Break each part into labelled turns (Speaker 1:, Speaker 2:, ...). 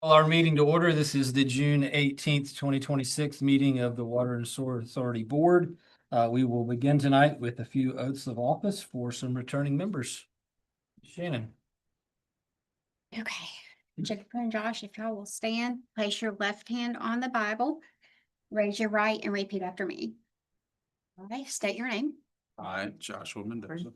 Speaker 1: Call our meeting to order. This is the June 18th, 2026 meeting of the Water and Sewer Authority Board. We will begin tonight with a few oaths of office for some returning members. Shannon.
Speaker 2: Okay, Jennifer and Josh, if y'all will stand, place your left hand on the Bible, raise your right and repeat after me. I state your name.
Speaker 3: I, Joshua Mendoza,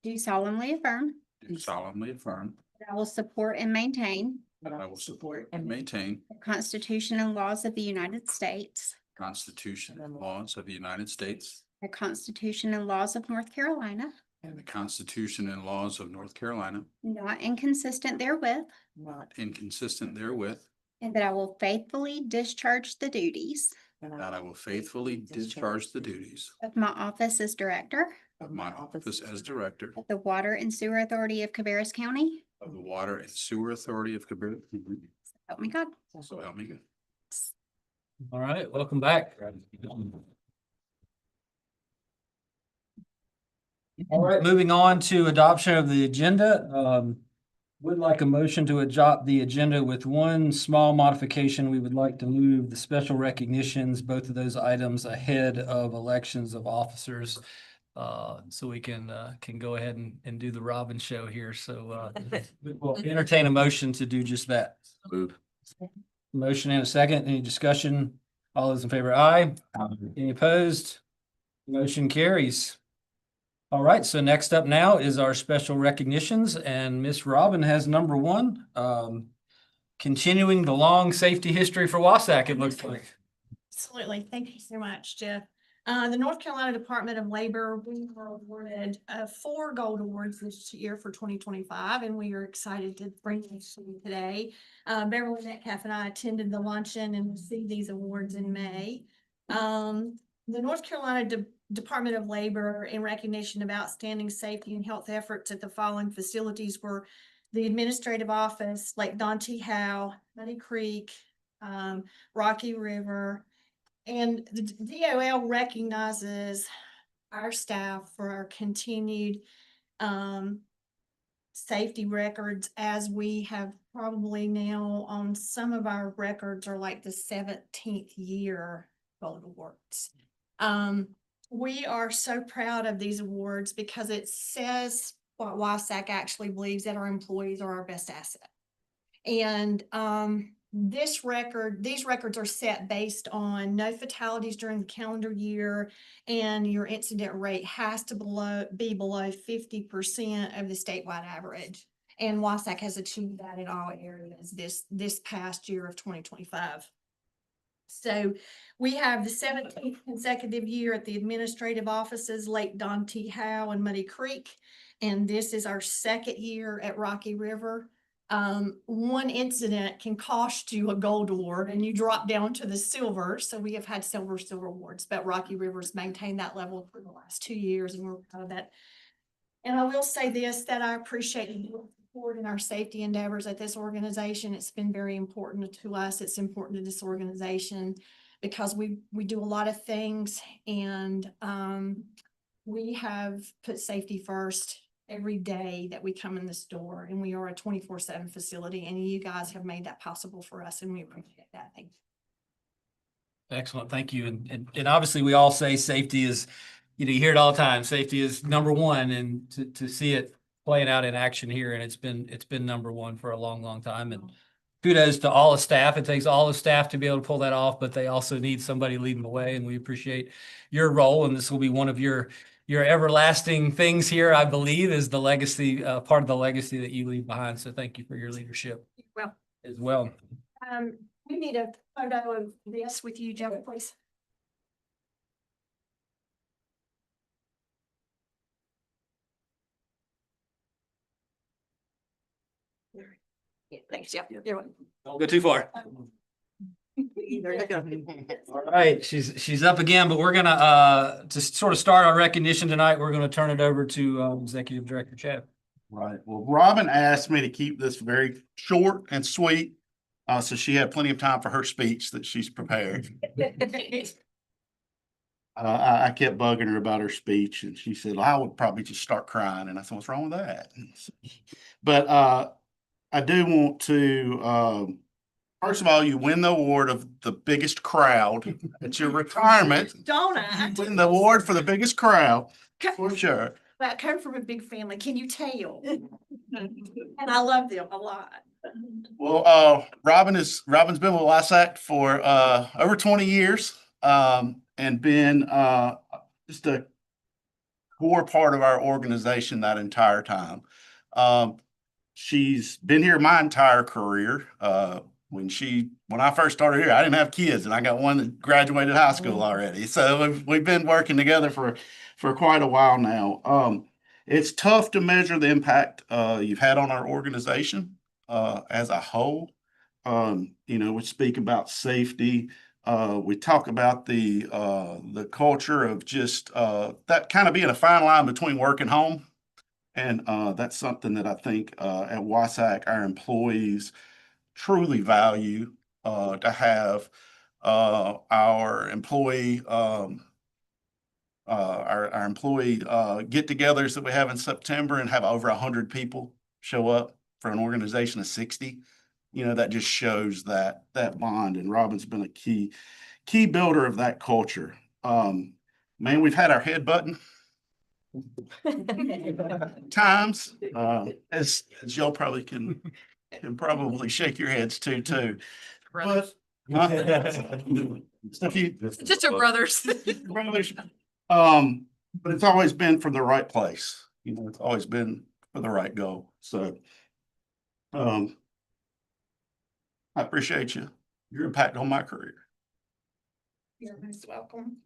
Speaker 2: Do solemnly affirm
Speaker 3: do solemnly affirm
Speaker 2: that I will support and maintain
Speaker 3: that I will support and maintain
Speaker 2: the Constitution and laws of the United States,
Speaker 3: the Constitution and laws of the United States
Speaker 2: the Constitution and laws of North Carolina,
Speaker 3: and the Constitution and laws of North Carolina,
Speaker 2: not inconsistent therewith,
Speaker 3: not inconsistent therewith,
Speaker 2: and that I will faithfully discharge the duties
Speaker 3: that I will faithfully discharge the duties
Speaker 2: of my office as Director
Speaker 3: of my office as Director
Speaker 2: of the Water and Sewer Authority of Cabarrus County.
Speaker 3: of the Water and Sewer Authority of Cabarrus.
Speaker 2: Help me God.
Speaker 3: So help me God.
Speaker 1: All right, welcome back. All right, moving on to adoption of the agenda. Would like a motion to adopt the agenda with one small modification. We would like to move the special recognitions, both of those items ahead of elections of officers. So we can go ahead and do the Robin show here. So we'll entertain a motion to do just that.
Speaker 3: Move.
Speaker 1: Motion and a second. Any discussion? All those in favor, aye. Any opposed? Motion carries. All right, so next up now is our special recognitions, and Miss Robin has number one. Continuing the long safety history for WSACC, it looks like.
Speaker 4: Absolutely. Thank you so much, Jeff. The North Carolina Department of Labor, we were awarded 4 gold awards this year for 2025, and we are excited to bring these to you today. Beverly Metcalf and I attended the luncheon and received these awards in May. The North Carolina Department of Labor, in recognition of outstanding safety and health efforts at the following facilities, were the Administrative Office, Lake Dante Howe, Muddy Creek, Rocky River. And the DOL recognizes our staff for our continued safety records, as we have probably now on some of our records are like the 17th year gold awards. We are so proud of these awards because it says what WSACC actually believes, that our employees are our best asset. And these records are set based on no fatalities during the calendar year, and your incident rate has to be below 50% of the statewide average. And WSACC has achieved that in all areas this past year of 2025. So we have the 17th consecutive year at the administrative offices, Lake Dante Howe and Muddy Creek. And this is our 2nd year at Rocky River. One incident can cost you a gold award and you drop down to the silver. So we have had silver awards, but Rocky River's maintained that level for the last 2 years, and we're proud of that. And I will say this, that I appreciate your support in our safety endeavors at this organization. It's been very important to us. It's important to this organization because we do a lot of things, and we have put safety first every day that we come in this door, and we are a 24/7 facility, and you guys have made that possible for us, and we appreciate that. Thank you.
Speaker 1: Excellent, thank you. And obviously we all say safety is, you hear it all the time. Safety is number one, and to see it playing out in action here, and it's been number one for a long, long time. And kudos to all the staff. It takes all the staff to be able to pull that off, but they also need somebody leading the way, and we appreciate your role. And this will be one of your everlasting things here, I believe, is the legacy, part of the legacy that you leave behind. So thank you for your leadership as well.
Speaker 4: We need a photo of this with you, Jeff, please. Yeah, thanks, Jeff. You're welcome.
Speaker 1: Don't go too far. All right, she's up again, but we're gonna to sort of start our recognition tonight, we're gonna turn it over to Executive Director Chad.
Speaker 5: Right. Well, Robin asked me to keep this very short and sweet, so she had plenty of time for her speech that she's prepared. I kept bugging her about her speech, and she said, well, I would probably just start crying. And I said, what's wrong with that? But I do want to First of all, you win the award of the biggest crowd at your retirement.
Speaker 4: Don't I?
Speaker 5: Win the award for the biggest crowd, for sure.
Speaker 4: I come from a big family, can you tell? And I love them a lot.
Speaker 5: Well, Robin's been with WSAC for over 20 years, and been just a core part of our organization that entire time. She's been here my entire career. When I first started here, I didn't have kids, and I got one that graduated high school already. So we've been working together for quite a while now. It's tough to measure the impact you've had on our organization as a whole. We speak about safety. We talk about the culture of just that kind of being a fine line between work and home. And that's something that I think at WSAC, our employees truly value to have our employee get-togethers that we have in September and have over 100 people show up for an organization of 60. That just shows that bond. And Robin's been a key builder of that culture. Man, we've had our head button times, as y'all probably can probably shake your heads too. But stuff you
Speaker 4: Just your brothers.
Speaker 5: brothers, but it's always been for the right place. It's always been for the right goal. So, I appreciate your impact on my career.
Speaker 4: You're most welcome.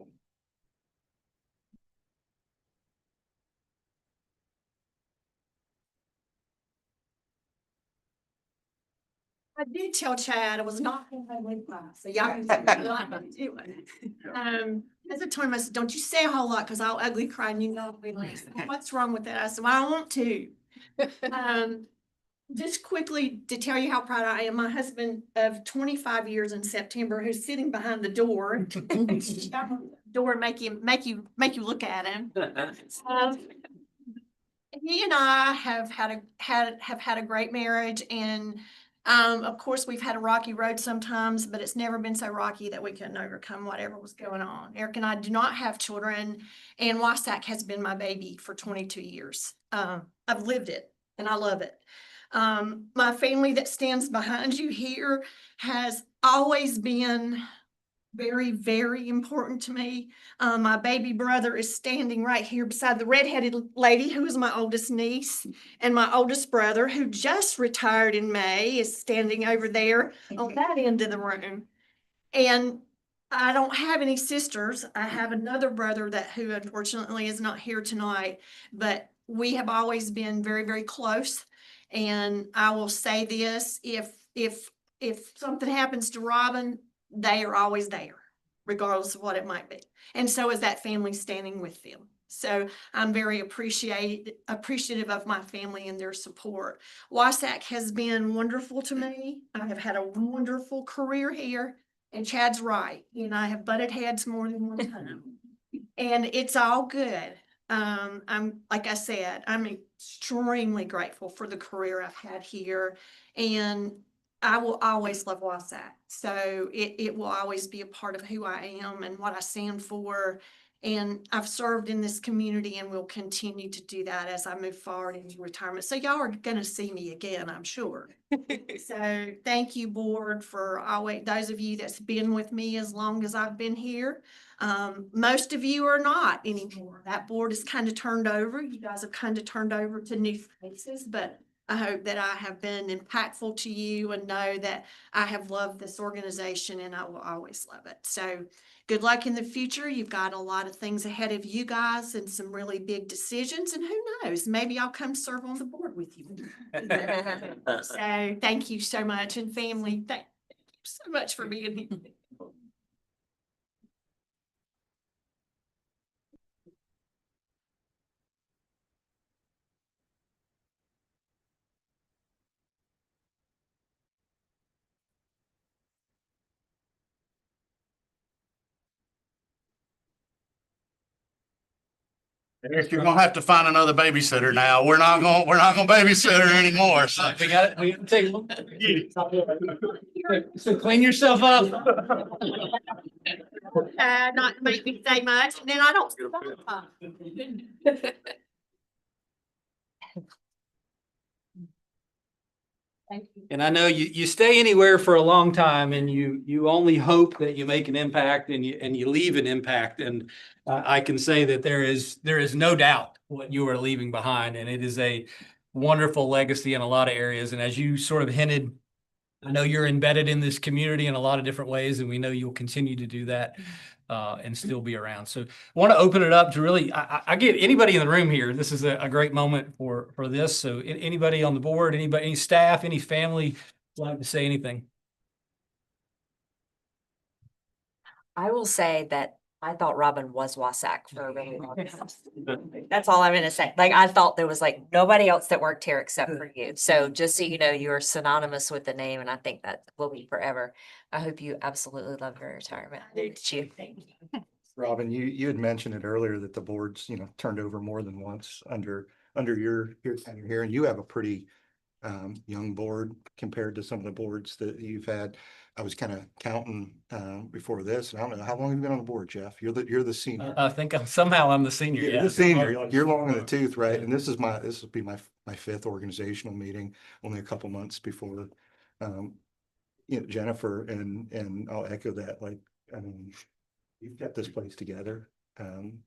Speaker 4: I did tell Chad I was not going to win class, so y'all can do it. As I told him, I said, don't you say a whole lot because I'll ugly cry and I'll be like, what's wrong with that? I said, well, I want to. Just quickly to tell you how proud I am, my husband of 25 years in September, who's sitting behind the door, make you look at him. He and I have had a great marriage, and of course we've had a rocky road sometimes, but it's never been so rocky that we couldn't overcome whatever was going on. Eric and I do not have children, and WSAC has been my baby for 22 years. I've lived it and I love it. My family that stands behind you here has always been very, very important to me. My baby brother is standing right here beside the redheaded lady who is my oldest niece, and my oldest brother, who just retired in May, is standing over there on that end of the room. And I don't have any sisters. I have another brother who unfortunately is not here tonight, but we have always been very, very close. And I will say this, if something happens to Robin, they are always there, regardless of what it might be. And so is that family standing with them. So I'm very appreciative of my family and their support. WSAC has been wonderful to me. I have had a wonderful career here, and Chad's right. You and I have butted heads more than one time, and it's all good. Like I said, I'm extremely grateful for the career I've had here, and I will always love WSAC. So it will always be a part of who I am and what I stand for. And I've served in this community and will continue to do that as I move forward into retirement. So y'all are going to see me again, I'm sure. So thank you, board, for always those of you that's been with me as long as I've been here. Most of you are not anymore. That board is kind of turned over. You guys have kind of turned over to new faces, but I hope that I have been impactful to you and know that I have loved this organization and I will always love it. So good luck in the future. You've got a lot of things ahead of you guys and some really big decisions. And who knows, maybe I'll come serve on the board with you. So thank you so much. And family, thank you so much for being here.
Speaker 5: Eric, you're gonna have to find another babysitter now. We're not gonna babysit her anymore, so.
Speaker 1: We got it. We gotta take. So clean yourself up.
Speaker 4: Not to make me say much, and then I don't.
Speaker 1: And I know you stay anywhere for a long time and you only hope that you make an impact and you leave an impact. And I can say that there is no doubt what you are leaving behind, and it is a wonderful legacy in a lot of areas. And as you sort of hinted, I know you're embedded in this community in a lot of different ways, and we know you'll continue to do that and still be around. So I want to open it up to really, I get anybody in the room here. This is a great moment for this. So anybody on the board, anybody, any staff, any family would like to say anything?
Speaker 6: I will say that I thought Robin was WSAC for a really long time. That's all I'm gonna say. Like, I thought there was like nobody else that worked here except for you. So just so you know, you are synonymous with the name, and I think that will be forever. I hope you absolutely love your retirement. Did you?
Speaker 7: Robin, you had mentioned it earlier that the board's, turned over more than once under your tenure here, and you have a pretty young board compared to some of the boards that you've had. I was kind of counting before this, and I don't know, how long have you been on the board, Jeff? You're the senior.
Speaker 1: I think somehow I'm the senior.
Speaker 7: You're
Speaker 1: Yeah.
Speaker 7: the senior. You're long in the tooth, right? And this will be my fifth organizational meeting, only a couple months before Jennifer, and I'll echo that. Like, I mean, you've kept this place together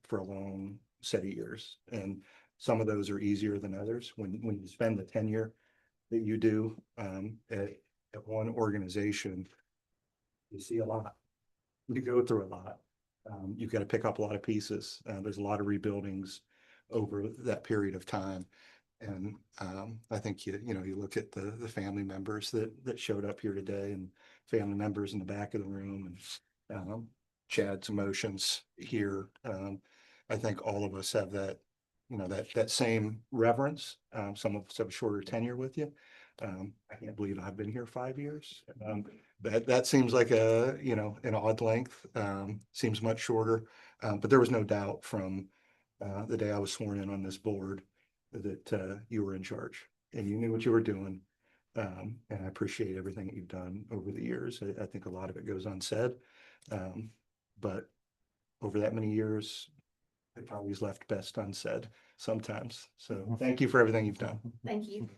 Speaker 7: for a long set of years, and some of those are easier than others. When you spend the tenure that you do at one organization, you see a lot. You go through a lot. You've got to pick up a lot of pieces. There's a lot of rebuildings over that period of time. And I think you look at the family members that showed up here today, and family members in the back of the room, and Chad's emotions here. I think all of us have that, that same reverence. Some of us have a shorter tenure with you. I can't believe I've been here 5 years. That seems like an odd length. Seems much shorter. But there was no doubt from the day I was sworn in on this board that you were in charge and you knew what you were doing. And I appreciate everything that you've done over the years. I think a lot of it goes unsaid. But over that many years, it probably is left best unsaid sometimes. So thank you for everything you've done.
Speaker 4: Thank you.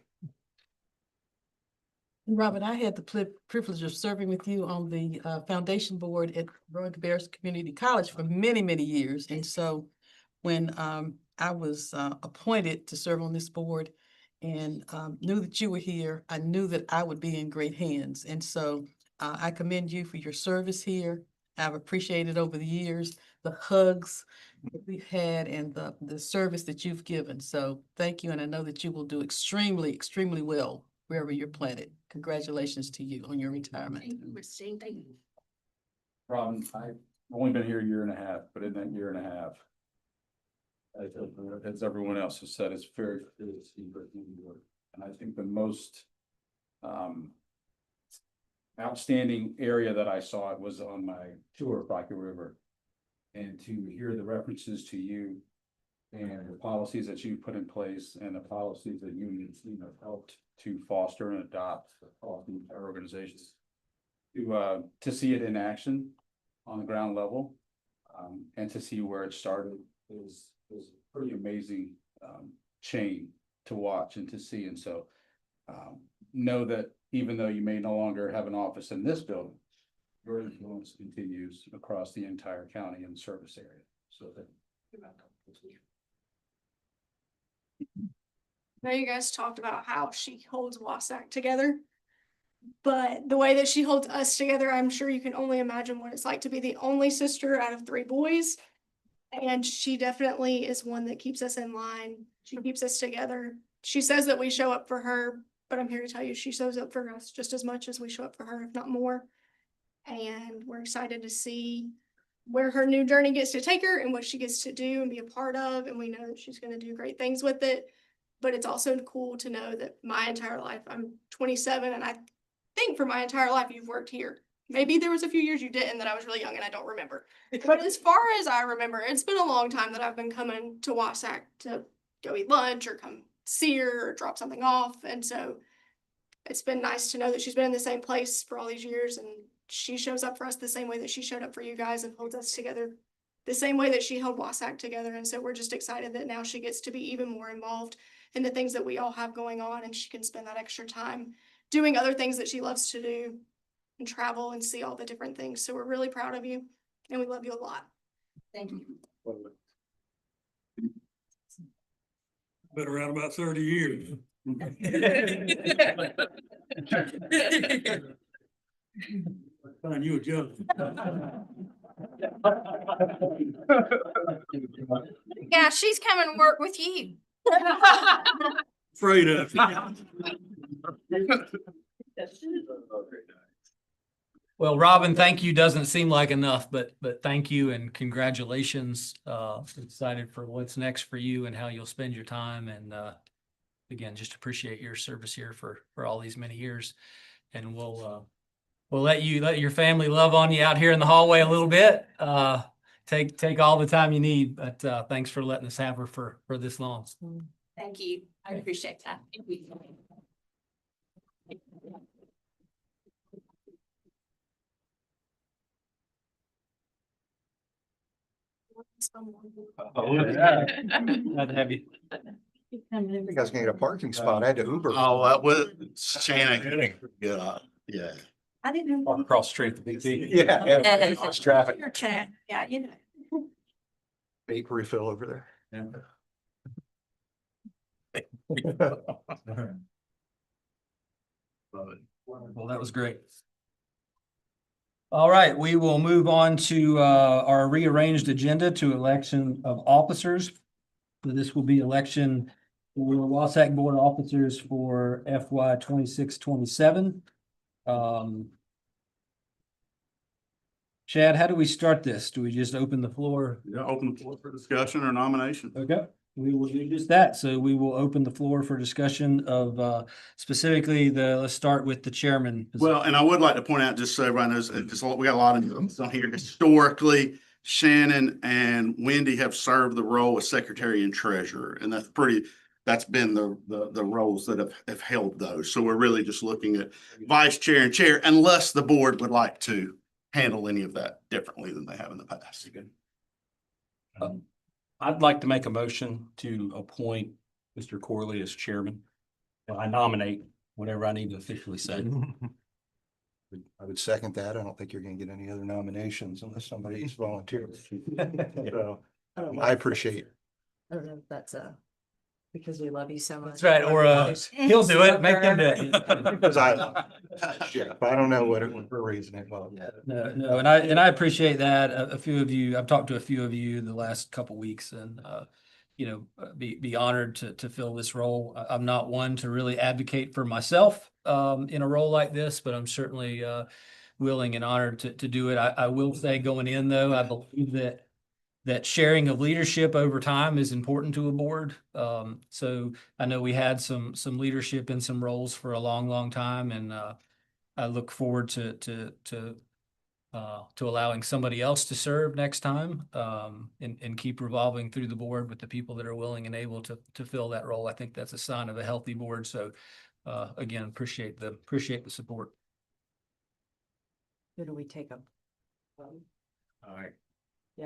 Speaker 8: Robert, I had the privilege of serving with you on the foundation board at Rowan Cabarrus Community College for many, many years. And so when I was appointed to serve on this board and knew that you were here, I knew that I would be in great hands. And so I commend you for your service here. I've appreciated over the years the hugs that we've had and the service that you've given. So thank you. And I know that you will do extremely, extremely well wherever you're planted. Congratulations to you on your retirement.
Speaker 4: Thank you, Christine. Thank you.
Speaker 9: Robin, I've only been here a year and a half, but in that year and a half, as everyone else has said, it's very clear to see what you work. And I think the most outstanding area that I saw it was on my tour of Rocky River. And to hear the references to you and the policies that you put in place and the policies that you helped to foster and adopt across the entire organizations, to see it in action on the ground level, and to see where it started is a pretty amazing chain to watch and to see. And so know that even though you may no longer have an office in this building, your influence continues across the entire county and service area. So that.
Speaker 10: Now you guys talked about how she holds WSAC together, but the way that she holds us together, I'm sure you can only imagine what it's like to be the only sister out of 3 boys. And she definitely is one that keeps us in line. She keeps us together. She says that we show up for her, but I'm here to tell you she shows up for us just as much as we show up for her, if not more. And we're excited to see where her new journey gets to take her and what she gets to do and be a part of. And we know that she's going to do great things with it. But it's also cool to know that my entire life, I'm 27, and I think for my entire life you've worked here. Maybe there was a few years you didn't that I was really young and I don't remember. But as far as I remember, it's been a long time that I've been coming to WSAC to go eat lunch or come see her or drop something off. And so it's been nice to know that she's been in the same place for all these years and she shows up for us the same way that she showed up for you guys and holds us together the same way that she held WSAC together. And so we're just excited that now she gets to be even more involved in the things that we all have going on and she can spend that extra time doing other things that she loves to do and travel and see all the different things. So we're really proud of you and we love you a lot.
Speaker 6: Thank you.
Speaker 11: Been around about 30 years. Find you a job.
Speaker 10: Yeah, she's coming to work with you.
Speaker 11: Afraid of.
Speaker 1: Well, Robin, thank you. Doesn't seem like enough, but thank you and congratulations. Excited for what's next for you and how you'll spend your time. And again, just appreciate your service here for all these many years. And we'll let your family love on you out here in the hallway a little bit. Take all the time you need, but thanks for letting us have her for this long.
Speaker 6: Thank you. I appreciate that.
Speaker 1: Glad to have you.
Speaker 7: I think I was gonna get a parking spot. I had to Uber.
Speaker 5: Oh, that was Shannon. Yeah, yeah.
Speaker 6: I didn't know.
Speaker 1: Across the street, the big T.
Speaker 7: Yeah.
Speaker 5: It's traffic.
Speaker 10: Your chat. Yeah, you know.
Speaker 7: Bake refill over there.
Speaker 1: Well, that was great. All right, we will move on to our rearranged agenda to election of officers. So this will be election for WSAC Board officers for FY 26-27. Chad, how do we start this? Do we just open the floor?
Speaker 5: Yeah, open the floor for discussion or nomination.
Speaker 1: Okay, we will do just that. So we will open the floor for discussion of specifically let's start with the chairman.
Speaker 5: Well, and I would like to point out, just so everybody knows, because we got a lot of names on here. Historically, Shannon and Wendy have served the role as secretary and treasurer, and that's been the roles that have held those. So we're really just looking at vice chair and chair, unless the board would like to handle any of that differently than they have in the past.
Speaker 12: I'd like to make a motion to appoint Mr. Corley as chairman. And I nominate whatever I need to officially say.
Speaker 7: I would second that. I don't think you're gonna get any other nominations unless somebody's volunteered. So I appreciate.
Speaker 6: I don't know if that's because we love you so much.
Speaker 1: That's right, or he'll do it, make them do it.
Speaker 7: Because I don't know what we're raising it. Well,
Speaker 1: No, and I appreciate that. A few of you, I've talked to a few of you the last couple weeks and be honored to fill this role. I'm not one to really advocate for myself in a role like this, but I'm certainly willing and honored to do it. I will say going in though, I believe that sharing of leadership over time is important to a board. So I know we had some leadership in some roles for a long time, and I look forward to allowing somebody else to serve next time, and keep revolving through the board with the people that are willing and able to fill that role. I think that's a sign of a healthy board. So again, appreciate the support.
Speaker 6: Who do we take them?
Speaker 1: All right.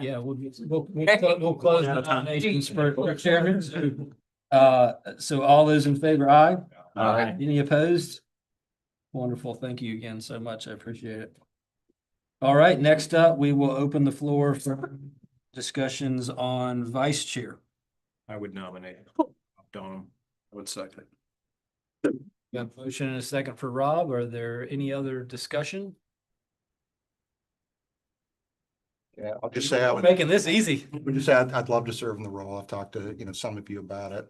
Speaker 1: Yeah, we'll close the nominations for chairman. So all those in favor, aye?
Speaker 12: Aye.
Speaker 1: Any opposed? Wonderful. Thank you again so much. I appreciate it. All right, next up, we will open the floor for discussions on vice chair.
Speaker 11: I would nominate Donham.
Speaker 3: I would second.
Speaker 1: Got a motion and a second for Rob. Are there any other discussion?
Speaker 7: yeah, I'll just say I would.
Speaker 1: Making this easy.
Speaker 7: Would just say I'd love to serve in the role. I've talked to, some of you about it.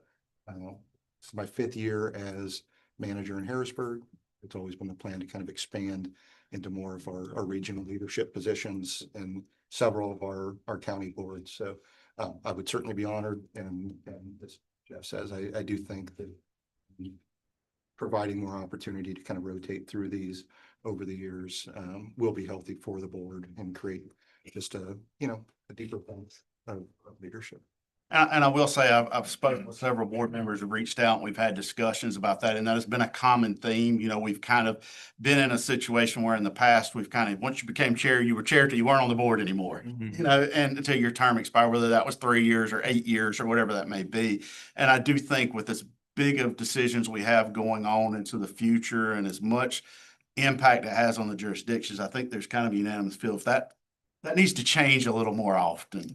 Speaker 7: It's my 5th year as manager in Harrisburg. It's always been the plan to kind of expand into more of our regional leadership positions and several of our county boards. So I would certainly be honored. And as Jeff says, I do think that providing more opportunity to kind of rotate through these over the years, will be healthy for the board and create just a, you know, a deeper sense of leadership.
Speaker 5: And I will say, I've spoken with several board members who reached out and we've had discussions about that. And that has been a common theme. You know, we've kind of been in a situation where in the past, we've kind of, once you became chair, you were chair till you weren't on the board anymore. You know, and until your term expired, whether that was 3 years or 8 years or whatever that may be. And I do think with as big of decisions we have going on into the future and as much impact it has on the jurisdictions, I think there's kind of unanimous feel if that needs to change a little more often.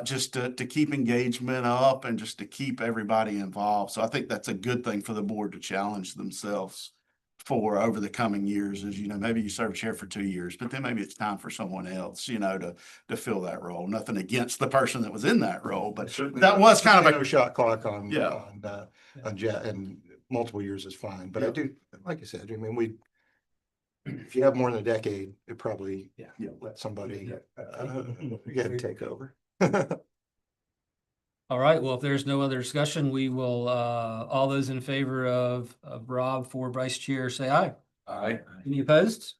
Speaker 5: Just to keep engagement up and just to keep everybody involved. So I think that's a good thing for the board to challenge themselves for over the coming years is, you know, maybe you serve chair for 2 years, but then maybe it's time for someone else, you know, to fill that role. Nothing against the person that was in that role, but that was kind of
Speaker 7: No
Speaker 5: a
Speaker 7: shot clock on,
Speaker 5: Yeah.
Speaker 7: on Jet, and multiple years is fine. But I do, like I said, I mean, if you have more than a decade, it probably let somebody take over.
Speaker 1: All right, well, if there's no other discussion, we will, all those in favor of Rob for vice chair, say aye.
Speaker 3: Aye.
Speaker 1: Any opposed?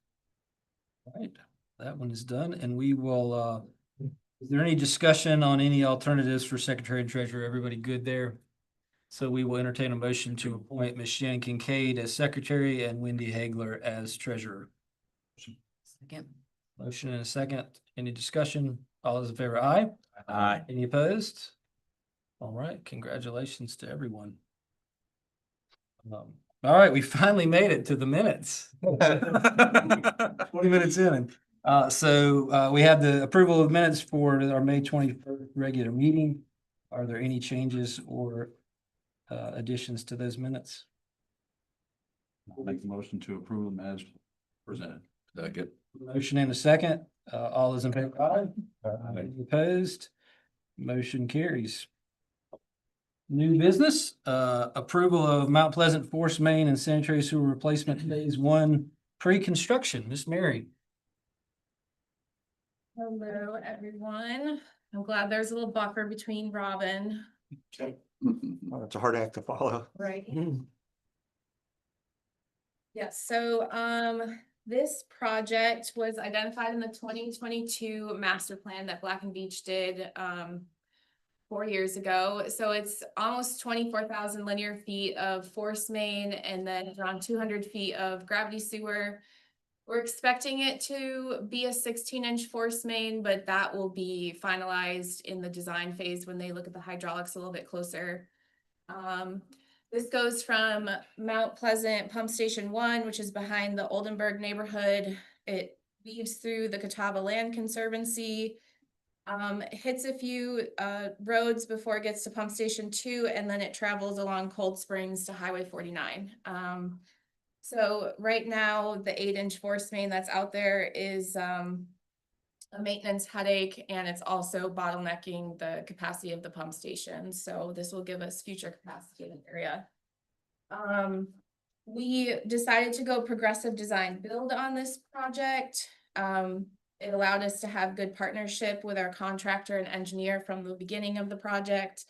Speaker 1: All right, that one is done, and we will, is there any discussion on any alternatives for secretary and treasurer? Everybody good there? So we will entertain a motion to appoint Ms. Shannon Kincaid as secretary and Wendy Hagler as treasurer.
Speaker 6: Second.
Speaker 1: Motion and a second. Any discussion? All those in favor, aye?
Speaker 12: Aye.
Speaker 1: Any opposed? All right, congratulations to everyone. All right, we finally made it to the minutes. 20 minutes in. So we have the approval of minutes for our May 21st regular meeting. Are there any changes or additions to those minutes?
Speaker 3: I'll make the motion to approve them as presented. Second.
Speaker 1: Motion and a second. All those in favor, aye? Any opposed? Motion carries. New business, approval of Mount Pleasant Force Main and Sanitary Sewer Replacement Phase 1 pre-construction. Miss Mary.
Speaker 13: Hello, everyone. I'm glad there's a little buffer between Robin.
Speaker 7: Well, it's a hard act to follow.
Speaker 13: Right. Yes, so this project was identified in the 2022 master plan that Black and Beach did 4 years ago. So it's almost 24,000 linear feet of force main and then around 200 feet of gravity sewer. We're expecting it to be a 16-inch force main, but that will be finalized in the design phase when they look at the hydraulics a little bit closer. This goes from Mount Pleasant Pump Station 1, which is behind the Oldenburg neighborhood. It weaves through the Catawba Land Conservancy, hits a few roads before it gets to Pump Station 2, and then it travels along Cold Springs to Highway 49. So right now, the 8-inch force main that's out there is a maintenance headache, and it's also bottlenecking the capacity of the pump station. So this will give us future capacity in the area. We decided to go progressive design build on this project. It allowed us to have good partnership with our contractor and engineer from the beginning of the project.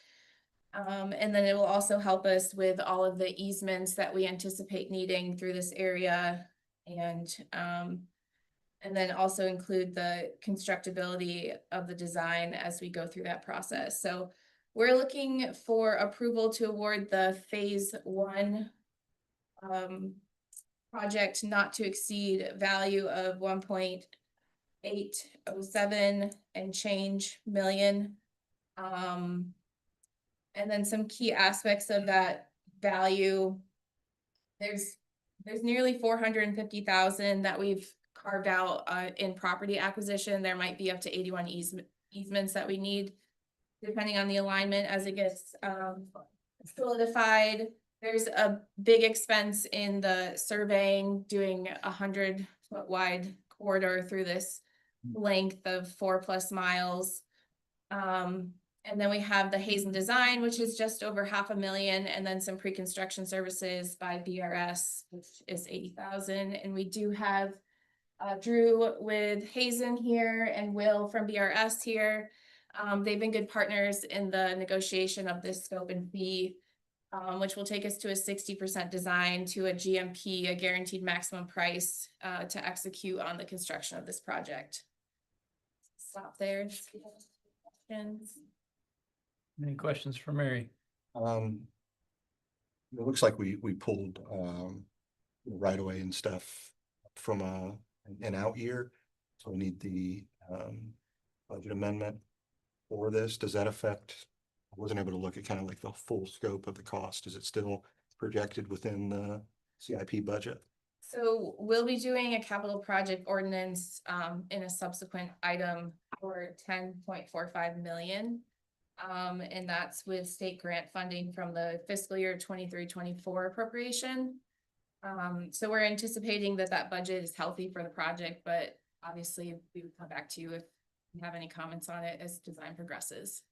Speaker 13: And then it will also help us with all of the easements that we anticipate needing through this area, and then also include the constructability of the design as we go through that process. So we're looking for approval to award the phase 1 project not to exceed value of 1.807 and change million. And then some key aspects of that value. There's nearly 450,000 that we've carved out in property acquisition. There might be up to 81 easements that we need, depending on the alignment as it gets solidified. There's a big expense in the surveying, doing 100-foot wide corridor through this length of 4+ miles. And then we have the Hazen Design, which is just over $500,000, and then some pre-construction services by BRS, which is 80,000. And we do have Drew with Hazen here and Will from BRS here. They've been good partners in the negotiation of this scope and fee. which will take us to a 60% design to a GMP, a guaranteed maximum price, to execute on the construction of this project. Stop there. Questions?
Speaker 1: Any questions for Mary?
Speaker 7: It looks like we pulled, right away and stuff from an out year. So we need the, budget amendment for this. Does that affect? I wasn't able to look at kind of like the full scope of the cost. Is it still projected within the CIP budget?
Speaker 13: So we'll be doing a capital project ordinance in a subsequent item for 10.45 million. And that's with state grant funding from the fiscal year 23-24 appropriation. So we're anticipating that that budget is healthy for the project, but obviously we would come back to you if you have any comments on it as design progresses.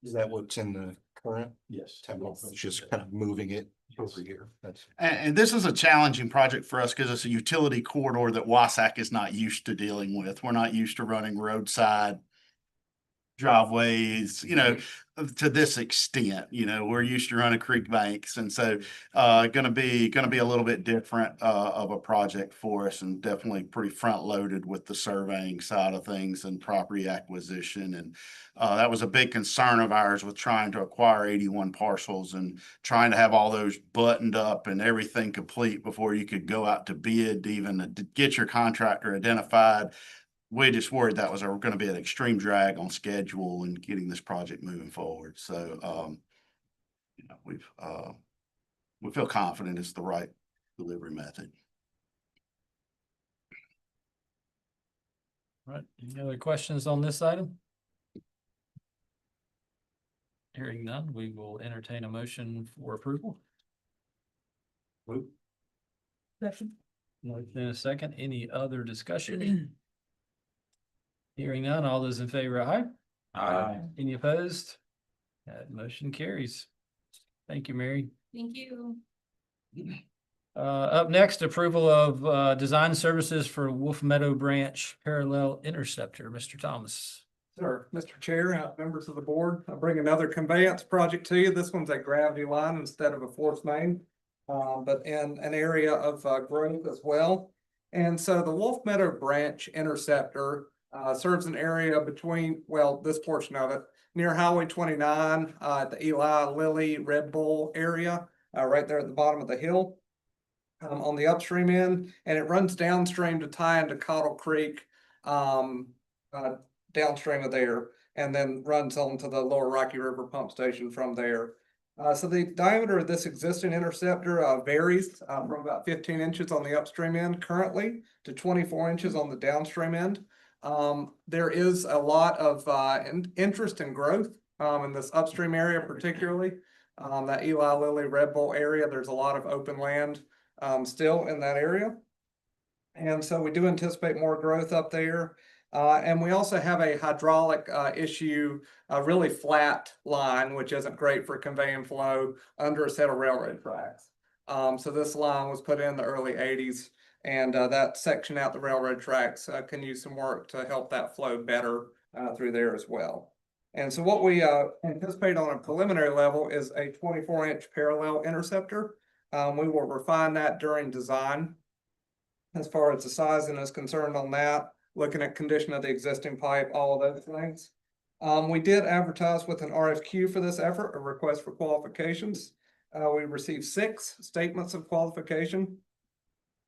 Speaker 7: Is that what's in the current?
Speaker 12: Yes.
Speaker 7: Template? It's just kind of moving it over here. That's.
Speaker 5: And this is a challenging project for us because it's a utility corridor that WSAC is not used to dealing with. We're not used to running roadside driveways, to this extent. We're used to running creek banks, and so gonna be a little bit different of a project for us, and definitely pretty front loaded with the surveying side of things and property acquisition. And that was a big concern of ours with trying to acquire 81 parcels and trying to have all those buttoned up and everything complete before you could go out to bid, to even to get your contractor identified. We just worried that was going to be an extreme drag on schedule and getting this project moving forward. So, we feel confident it's the right delivery method.
Speaker 1: All right, any other questions on this item? Hearing none, we will entertain a motion for approval.
Speaker 8: Second.
Speaker 1: Motion and a second. Any other discussion? Hearing none, all those in favor, aye?
Speaker 12: Aye.
Speaker 1: Any opposed? That motion carries. Thank you, Mary.
Speaker 13: Thank you.
Speaker 1: Up next, approval of design services for Wolf Meadow Branch Parallel Interceptor, Mr. Thomas.
Speaker 14: Sir, Mr. Chair, members of the board, I bring another conveyance project to you. This one's a gravity line instead of a force main, but in an area of growth as well. And so the Wolf Meadow Branch Interceptor serves an area between, this portion of it, near Highway 29, the Eli Lilly Red Bull area, right there at the bottom of the hill, on the upstream end, and it runs downstream to tie into Cottle Creek, downstream of there, and then runs on to the Lower Rocky River pump station from there. So the diameter of this existing interceptor varies from about 15 inches on the upstream end currently to 24 inches on the downstream end. There is a lot of interest and growth in this upstream area, particularly that Eli Lilly Red Bull area. There's a lot of open land still in that area. And so we do anticipate more growth up there. And we also have a hydraulic issue, a really flat line, which isn't great for conveying flow under a set of railroad tracks. So this line was put in the early 80s, and that section out the railroad tracks can use some work to help that flow better through there as well. And so what we anticipate on a preliminary level is a 24-inch parallel interceptor. We will refine that during design as far as the sizing is concerned on that, looking at condition of the existing pipe, all of those things. We did advertise with an RFQ for this effort, a request for qualifications. We received 6 statements of qualification.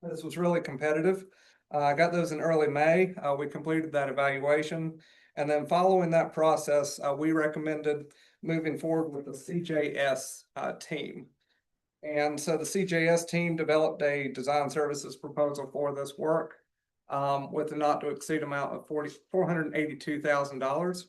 Speaker 14: This was really competitive. I got those in early May. We completed that evaluation. And then following that process, we recommended moving forward with the CJS team. And so the CJS team developed a design services proposal for this work with a not to exceed amount of $482,000.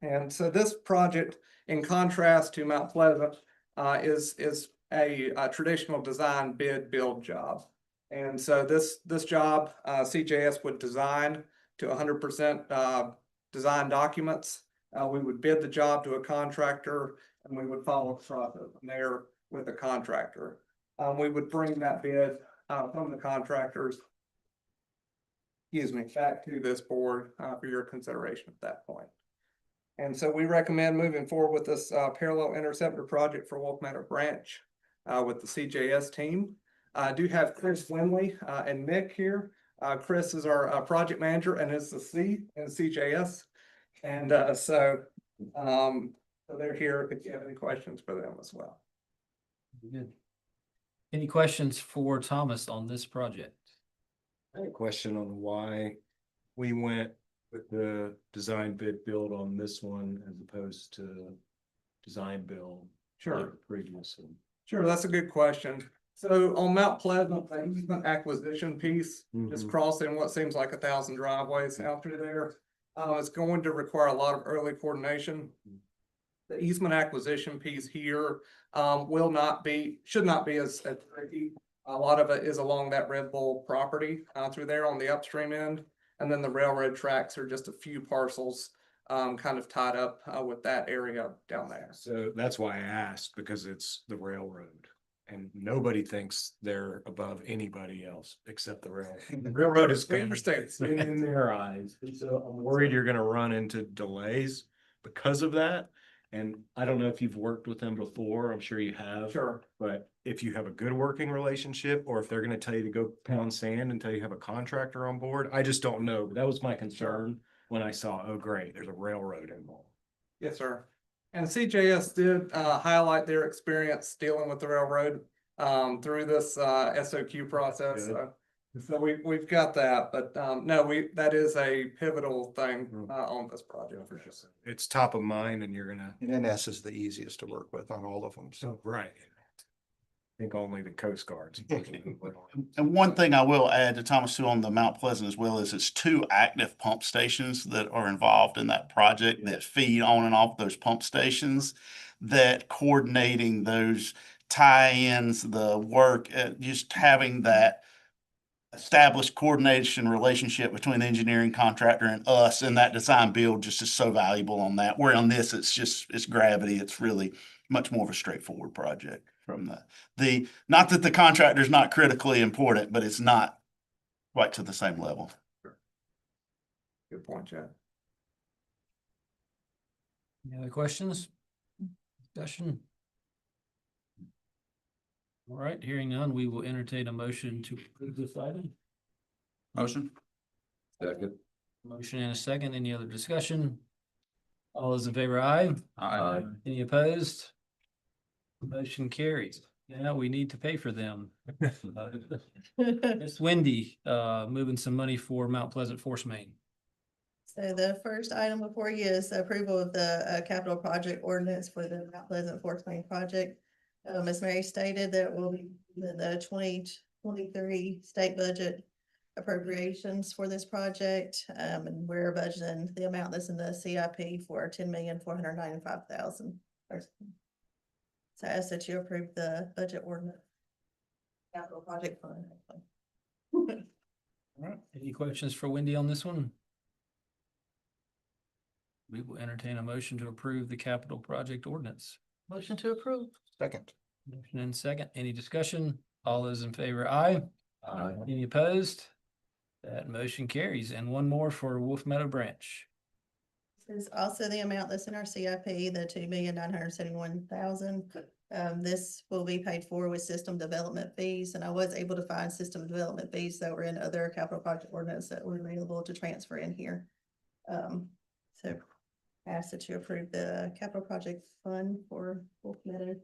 Speaker 14: And so this project, in contrast to Mount Pleasant, is a traditional design bid build job. And so this job, CJS would design to 100% design documents. We would bid the job to a contractor, and we would follow the process from there with the contractor. We would bring that bid from the contractors, back to this board for your consideration at that point. And so we recommend moving forward with this parallel interceptor project for Wolf Meadow Branch with the CJS team. I do have Chris Winley and Nick here. Chris is our project manager and is the C in CJS. And so they're here if you have any questions for them as well.
Speaker 1: Good. Any questions for Thomas on this project?
Speaker 15: I had a question on why we went with the design bid build on this one as opposed to design build.
Speaker 14: Sure.
Speaker 15: Previously.
Speaker 14: Sure, that's a good question. So on Mount Pleasant, the easement acquisition piece, just crossing what seems like 1,000 driveways out through there, is going to require a lot of early coordination. The easement acquisition piece here should not be as tricky. A lot of it is along that Red Bull property through there on the upstream end. And then the railroad tracks are just a few parcels kind of tied up with that area down there.
Speaker 15: So that's why I asked, because it's the railroad. And nobody thinks they're above anybody else except the railroad. The railroad is
Speaker 14: We understand.
Speaker 15: in their eyes. So I'm worried you're gonna run into delays because of that. And I don't know if you've worked with them before. I'm sure you have.
Speaker 14: Sure.
Speaker 15: But if you have a good working relationship, or if they're gonna tell you to go pound sand until you have a contractor on board, I just don't know. But that was my concern when I saw, oh, great, there's a railroad involved.
Speaker 14: Yes, sir. And CJS did highlight their experience dealing with the railroad through this SOQ process. So we've got that, but no, that is a pivotal thing on this project for sure.
Speaker 15: It's top of mind and you're gonna.
Speaker 7: And NS is the easiest to work with on all of them, so.
Speaker 15: Right. I think only the Coast Guard's.
Speaker 5: And one thing I will add to Thomas too on the Mount Pleasant as well is it's 2 active pump stations that are involved in that project that feed on and off those pump stations, that coordinating those tie-ins, the work, just having that established coordination relationship between the engineering contractor and us and that design build just is so valuable on that. Where on this, it's gravity. It's really much more of a straightforward project from not that the contractor is not critically important, but it's not quite to the same level.
Speaker 14: Good point, Chad.
Speaker 1: Any other questions? Discussion? All right, hearing none, we will entertain a motion to approve this item.
Speaker 3: Motion. Second.
Speaker 1: Motion and a second. Any other discussion? All those in favor, aye.
Speaker 3: Aye.
Speaker 1: Any opposed? Motion carries. Yeah, we need to pay for them. Miss Wendy, moving some money for Mount Pleasant Force Main.
Speaker 16: So the first item before you is the approval of the capital project ordinance for the Mount Pleasant Force Main project. As Mary stated, that will be the 2023 state budget appropriations for this project. And we're budgeting the amount that's in the CIP for $10,495,000. So I ask that you approve the budget ordinance. Capital project fund.
Speaker 1: All right, any questions for Wendy on this one? We will entertain a motion to approve the capital project ordinance.
Speaker 8: Motion to approve.
Speaker 7: Second.
Speaker 1: Motion and second. Any discussion? All those in favor, aye.
Speaker 3: Aye.
Speaker 1: Any opposed? That motion carries. And one more for Wolf Meadow Branch.
Speaker 16: This is also the amount that's in our CIP, the $2,971,000. This will be paid for with system development fees, and I was able to find system development fees that were in other capital project ordinance that were available to transfer in here. So I ask that you approve the capital project fund for Wolf Meadow.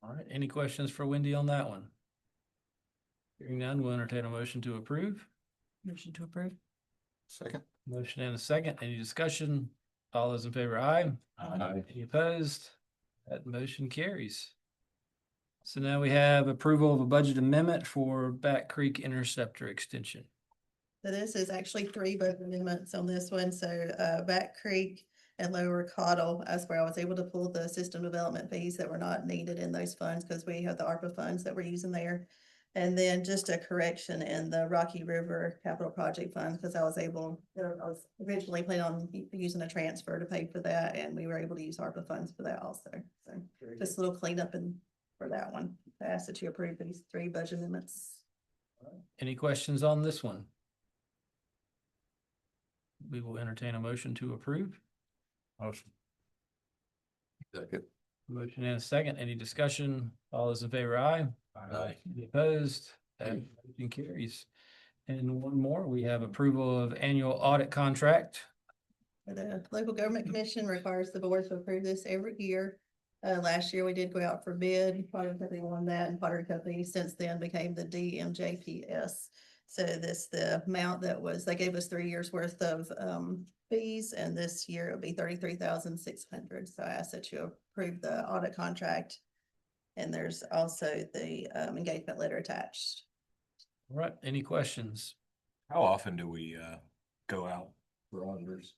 Speaker 1: All right, any questions for Wendy on that one? Hearing none, we'll entertain a motion to approve.
Speaker 8: Motion to approve.
Speaker 7: Second.
Speaker 1: Motion and a second. Any discussion? All those in favor, aye.
Speaker 3: Aye.
Speaker 1: Any opposed? That motion carries. So now we have approval of a budget amendment for Back Creek Interceptor Extension.
Speaker 16: So this is actually 3 budget amendments on this one. So Back Creek and Lower Cottle, that's where I was able to pull the system development fees that were not needed in those funds because we have the ARPA funds that we're using there. And then just a correction in the Rocky River Capital Project Fund, because I was originally planning on using a transfer to pay for that, and we were able to use ARPA funds for that also. So just a little cleanup for that one. I ask that you approve these 3 budget amendments.
Speaker 1: Any questions on this one? We will entertain a motion to approve.
Speaker 3: Motion. Second.
Speaker 1: Motion and a second. Any discussion? All those in favor, aye.
Speaker 3: Aye.
Speaker 1: Any opposed? That motion carries. And one more, we have approval of annual audit contract.
Speaker 16: The local government commission requires the board to approve this every year. Last year we did go out for bid, Potter Company won that, and Potter Company since then became the DMJPS. So this, the amount that was, they gave us 3 years worth of fees, and this year it'll be 33,600. So I ask that you approve the audit contract. And there's also the engagement letter attached.
Speaker 1: All right, any questions?
Speaker 15: How often do we go out for auditors?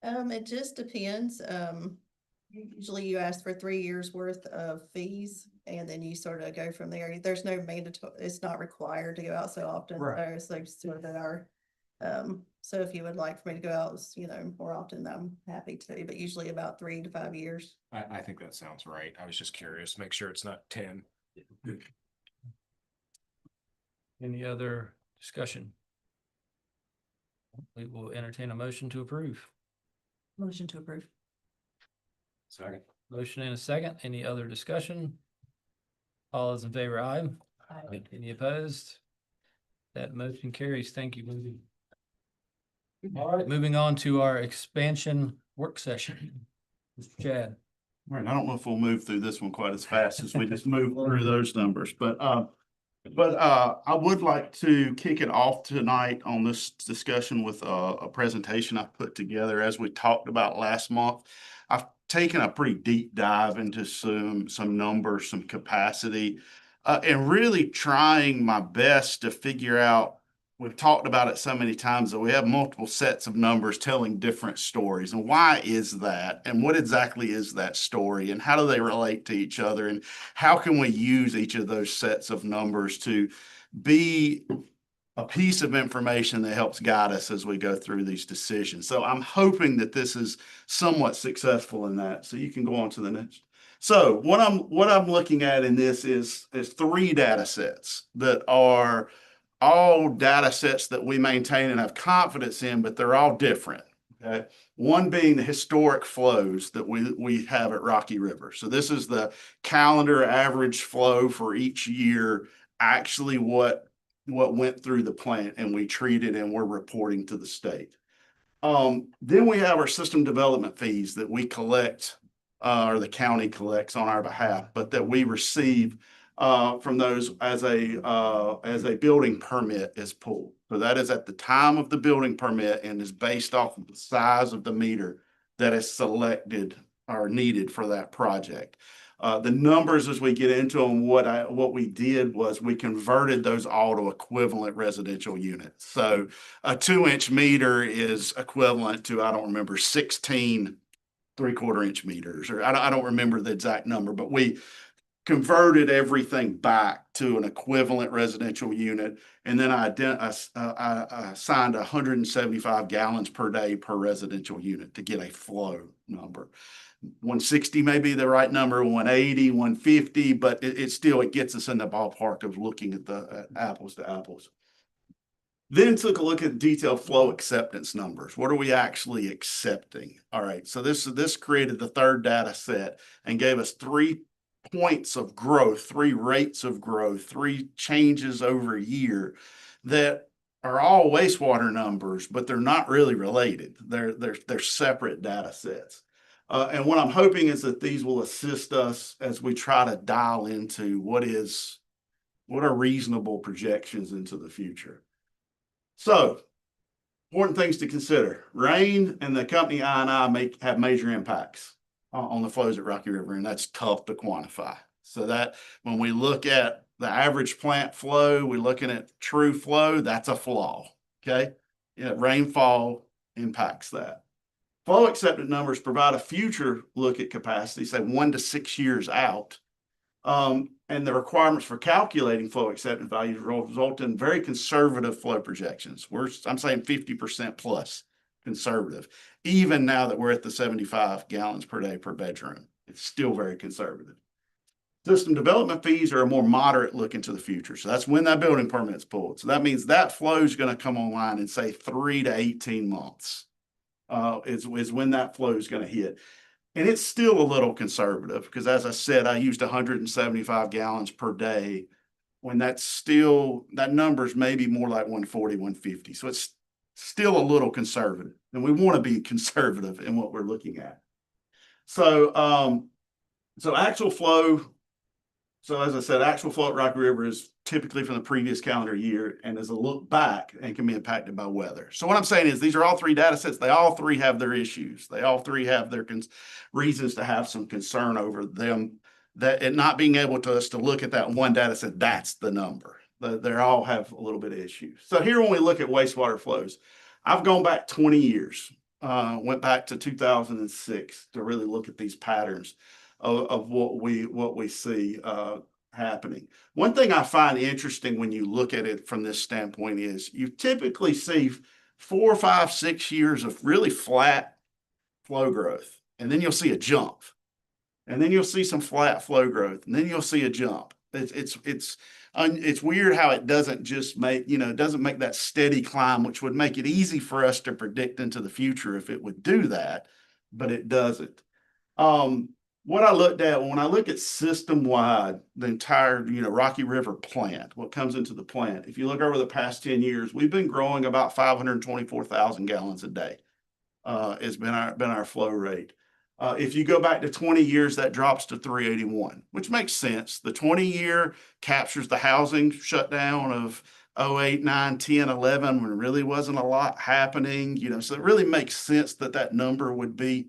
Speaker 16: It just depends. Usually you ask for 3 years worth of fees and then you sort of go from there. There's no mandatory, it's not required to go out so often.
Speaker 15: Right.
Speaker 16: So sort of our, so if you would like for me to go out, more often, I'm happy to, but usually about 3 to 5 years.
Speaker 15: I think that sounds right. I was just curious, make sure it's not 10.
Speaker 1: Any other discussion? We will entertain a motion to approve.
Speaker 8: Motion to approve.
Speaker 15: Second.
Speaker 1: Motion and a second. Any other discussion? All those in favor, aye.
Speaker 8: Aye.
Speaker 1: Any opposed? That motion carries. Thank you, Lindsay. All right, moving on to our expansion work session. Mr. Chad.
Speaker 5: All right, I don't know if we'll move through this one quite as fast as we just move through those numbers, but I would like to kick it off tonight on this discussion with a presentation I put together as we talked about last month. I've taken a pretty deep dive into some numbers, some capacity, and really trying my best to figure out. We've talked about it so many times that we have multiple sets of numbers telling different stories. And why is that? And what exactly is that story? And how do they relate to each other? And how can we use each of those sets of numbers to be a piece of information that helps guide us as we go through these decisions? So I'm hoping that this is somewhat successful in that. So you can go on to the next. So what I'm looking at in this is 3 data sets that are all data sets that we maintain and have confidence in, but they're all different. Okay. One being the historic flows that we have at Rocky River. So this is the calendar average flow for each year, actually what went through the plant, and we treat it and we're reporting to the state. Then we have our system development fees that we collect, or the county collects on our behalf, but that we receive from those as a building permit is pulled. So that is at the time of the building permit and is based off of the size of the meter that is selected or needed for that project. The numbers as we get into them, what we did was we converted those all to equivalent residential units. So a 2-inch meter is equivalent to, I don't remember, 16 3/4-inch meters, or I don't remember the exact number, but we converted everything back to an equivalent residential unit. And then I assigned 175 gallons per day per residential unit to get a flow number. 160 may be the right number, 180, 150, but it gets us in the ballpark of looking at the apples to apples. Then took a look at detailed flow acceptance numbers. What are we actually accepting? All right, so this created the 3rd data set and gave us 3 points of growth, 3 rates of growth, 3 changes over a year that are all wastewater numbers, but they're not really related. They're separate data sets. And what I'm hoping is that these will assist us as we try to dial into what are reasonable projections into the future. So, important things to consider. Rain and the company I&I have major impacts on the flows at Rocky River, and that's tough to quantify. So that when we look at the average plant flow, we're looking at true flow, that's a flaw, okay? Yeah, rainfall impacts that. Flow accepted numbers provide a future look at capacity, say 1 to 6 years out. And the requirements for calculating flow acceptance values result in very conservative flow projections. I'm saying 50% plus conservative, even now that we're at the 75 gallons per day per bedroom. It's still very conservative. System development fees are a more moderate look into the future. So that's when that building permit's pulled. So that means that flow is going to come online in say 3 to 18 months. is when that flow is going to hit. And it's still a little conservative because, as I said, I used 175 gallons per day when that number is maybe more like 140, 150. So it's still a little conservative, and we want to be conservative in what we're looking at. So, so actual flow. So as I said, actual flow at Rocky River is typically from the previous calendar year and is a look back and can be impacted by weather. So what I'm saying is these are all three data sets. They all three have their issues. They all three have their reasons to have some concern over them, that it not being able to us to look at that one data set, that's the number. They all have a little bit of issues. So here when we look at wastewater flows, I've gone back 20 years, went back to 2006 to really look at these patterns of what we see happening. One thing I find interesting when you look at it from this standpoint is you typically see 4, 5, 6 years of really flat flow growth, and then you'll see a jump, and then you'll see some flat flow growth, and then you'll see a jump. It's weird how it doesn't just make, it doesn't make that steady climb, which would make it easy for us to predict into the future if it would do that, but it doesn't. What I looked at when I look at system-wide, the entire, Rocky River plant, what comes into the plant, if you look over the past 10 years, we've been growing about 524,000 gallons a day. Has been our flow rate. If you go back to 20 years, that drops to 381, which makes sense. The 20-year captures the housing shutdown of 08, 9, 10, 11, when really wasn't a lot happening, so it really makes sense that number would be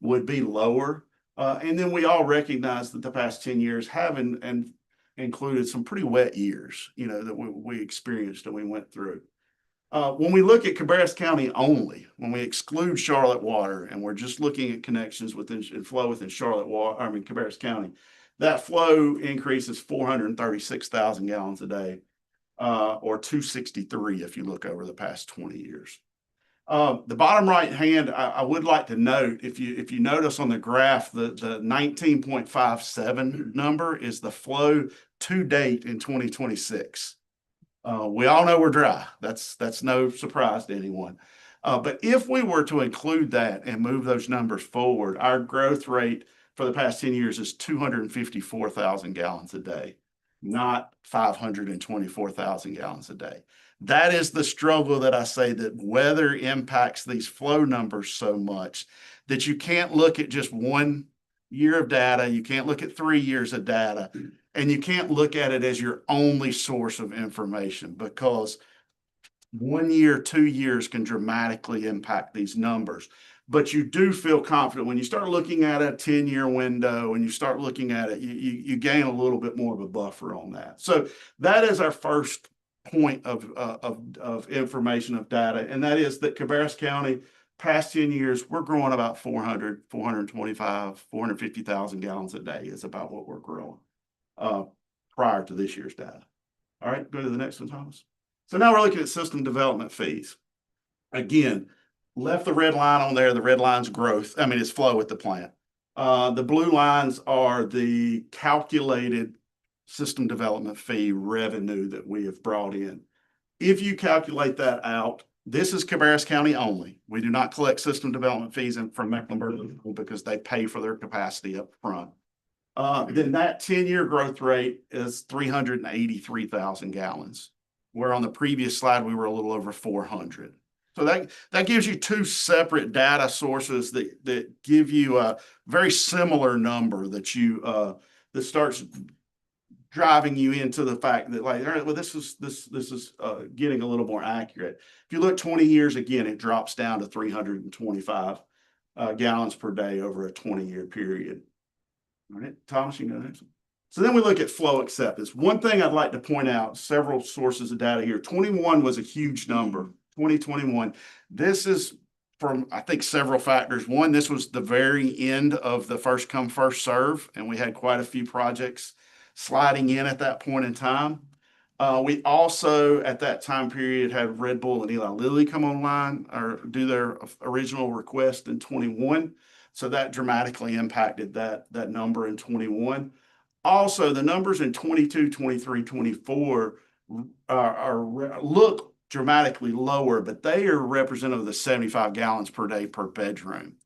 Speaker 5: lower. And then we all recognize that the past 10 years have and included some pretty wet years, that we experienced and we went through. When we look at Cabarrus County only, when we exclude Charlotte water and we're just looking at connections within and flow within Cabarrus County, that flow increases 436,000 gallons a day, or 263 if you look over the past 20 years. The bottom right hand, I would like to note, if you notice on the graph, the 19.57 number is the flow to date in 2026. We all know we're dry. That's no surprise to anyone. But if we were to include that and move those numbers forward, our growth rate for the past 10 years is 254,000 gallons a day, not 524,000 gallons a day. That is the struggle that I say, that weather impacts these flow numbers so much that you can't look at just 1 year of data. You can't look at 3 years of data, and you can't look at it as your only source of information, because 1 year, 2 years can dramatically impact these numbers. But you do feel confident when you start looking at a 10-year window and you start looking at it, you gain a little bit more of a buffer on that. So that is our first point of information, of data, and that is that Cabarrus County, past 10 years, we're growing about 400, 425, 450,000 gallons a day is about what we're growing prior to this year's data. All right, go to the next one, Thomas. So now we're looking at system development fees. Again, left the red line on there. The red line's growth. It's flow at the plant. The blue lines are the calculated system development fee revenue that we have brought in. If you calculate that out, this is Cabarrus County only. We do not collect system development fees from Mecklenburg because they pay for their capacity up front. Then that 10-year growth rate is 383,000 gallons, where on the previous slide we were a little over 400. So that gives you two separate data sources that give you a very similar number that that starts driving you into the fact that, like, all right, well, this is getting a little more accurate. If you look 20 years, again, it drops down to 325 gallons per day over a 20-year period. All right, Thomas, you know that. So then we look at flow acceptance. One thing I'd like to point out, several sources of data here. 21 was a huge number. 2021. This is from, I think, several factors. One, this was the very end of the first come, first serve, and we had quite a few projects sliding in at that point in time. We also, at that time period, had Red Bull and Eli Lilly come online or do their original request in 21. So that dramatically impacted that number in 21. Also, the numbers in 22, 23, 24 look dramatically lower, but they are representative of the 75 gallons per day per bedroom.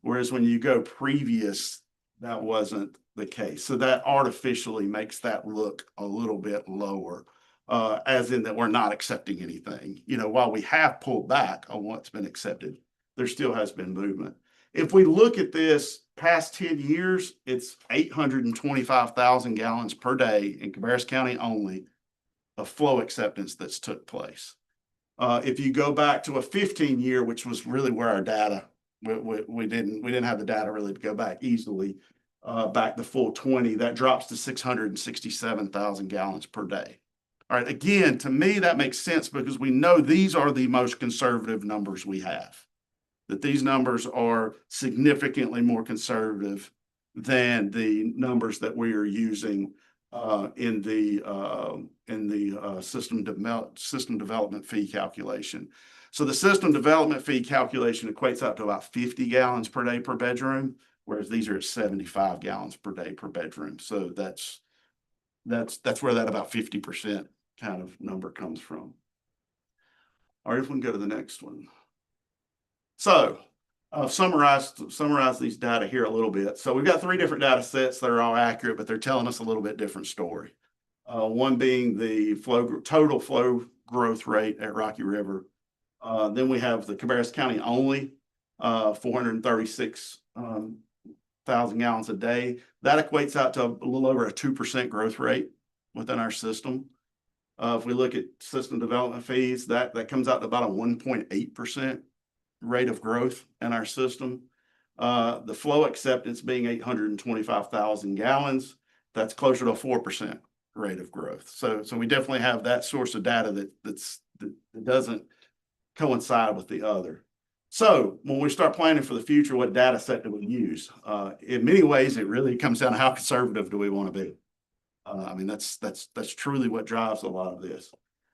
Speaker 5: Whereas when you go previous, that wasn't the case. So that artificially makes that look a little bit lower, as in that we're not accepting anything. You know, while we have pulled back on what's been accepted, there still has been movement. If we look at this past 10 years, it's 825,000 gallons per day in Cabarrus County only of flow acceptance that's took place. If you go back to a 15-year, which was really where our data, we didn't have the data really to go back easily, back the full 20, that drops to 667,000 gallons per day. All right, again, to me, that makes sense because we know these are the most conservative numbers we have. That these numbers are significantly more conservative than the numbers that we are using in the system development fee calculation. So the system development fee calculation equates up to about 50 gallons per day per bedroom, whereas these are at 75 gallons per day per bedroom. So that's where that about 50% kind of number comes from. All right, if we can go to the next one. So I've summarized these data here a little bit. So we've got 3 different data sets that are all accurate, but they're telling us a little bit different story. One being the total flow growth rate at Rocky River. Then we have the Cabarrus County only, 436,000 gallons a day. That equates out to a little over a 2% growth rate within our system. If we look at system development fees, that comes out to about a 1.8% rate of growth in our system. The flow acceptance being 825,000 gallons, that's closer to a 4% rate of growth. So we definitely have that source of data that doesn't coincide with the other. So when we start planning for the future, what data set do we use? In many ways, it really comes down to how conservative do we want to be. I mean, that's truly what drives a lot of this.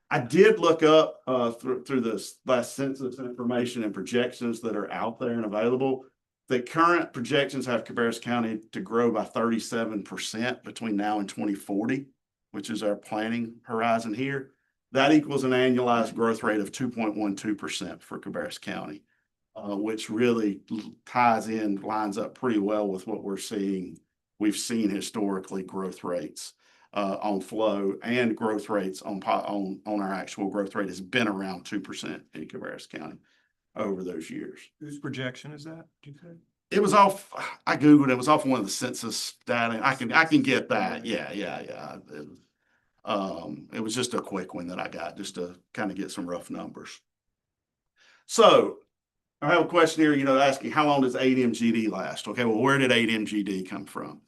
Speaker 5: I did look up through this last census information and projections that are out there and available. The current projections have Cabarrus County to grow by 37% between now and 2040, which is our planning horizon here. That equals an annualized growth rate of 2.12% for Cabarrus County, which really lines up pretty well with what we're seeing. We've seen historically growth rates on flow and growth rates on our actual growth rate has been around 2% in Cabarrus County over those years.
Speaker 15: Whose projection is that, do you think?
Speaker 5: It was off, I Googled, it was off one of the census data. I can get that. Yeah. It was just a quick one that I got just to kind of get some rough numbers. So I have a question here, asking how long does 8MGD last? Okay, well, where did 8MGD come from?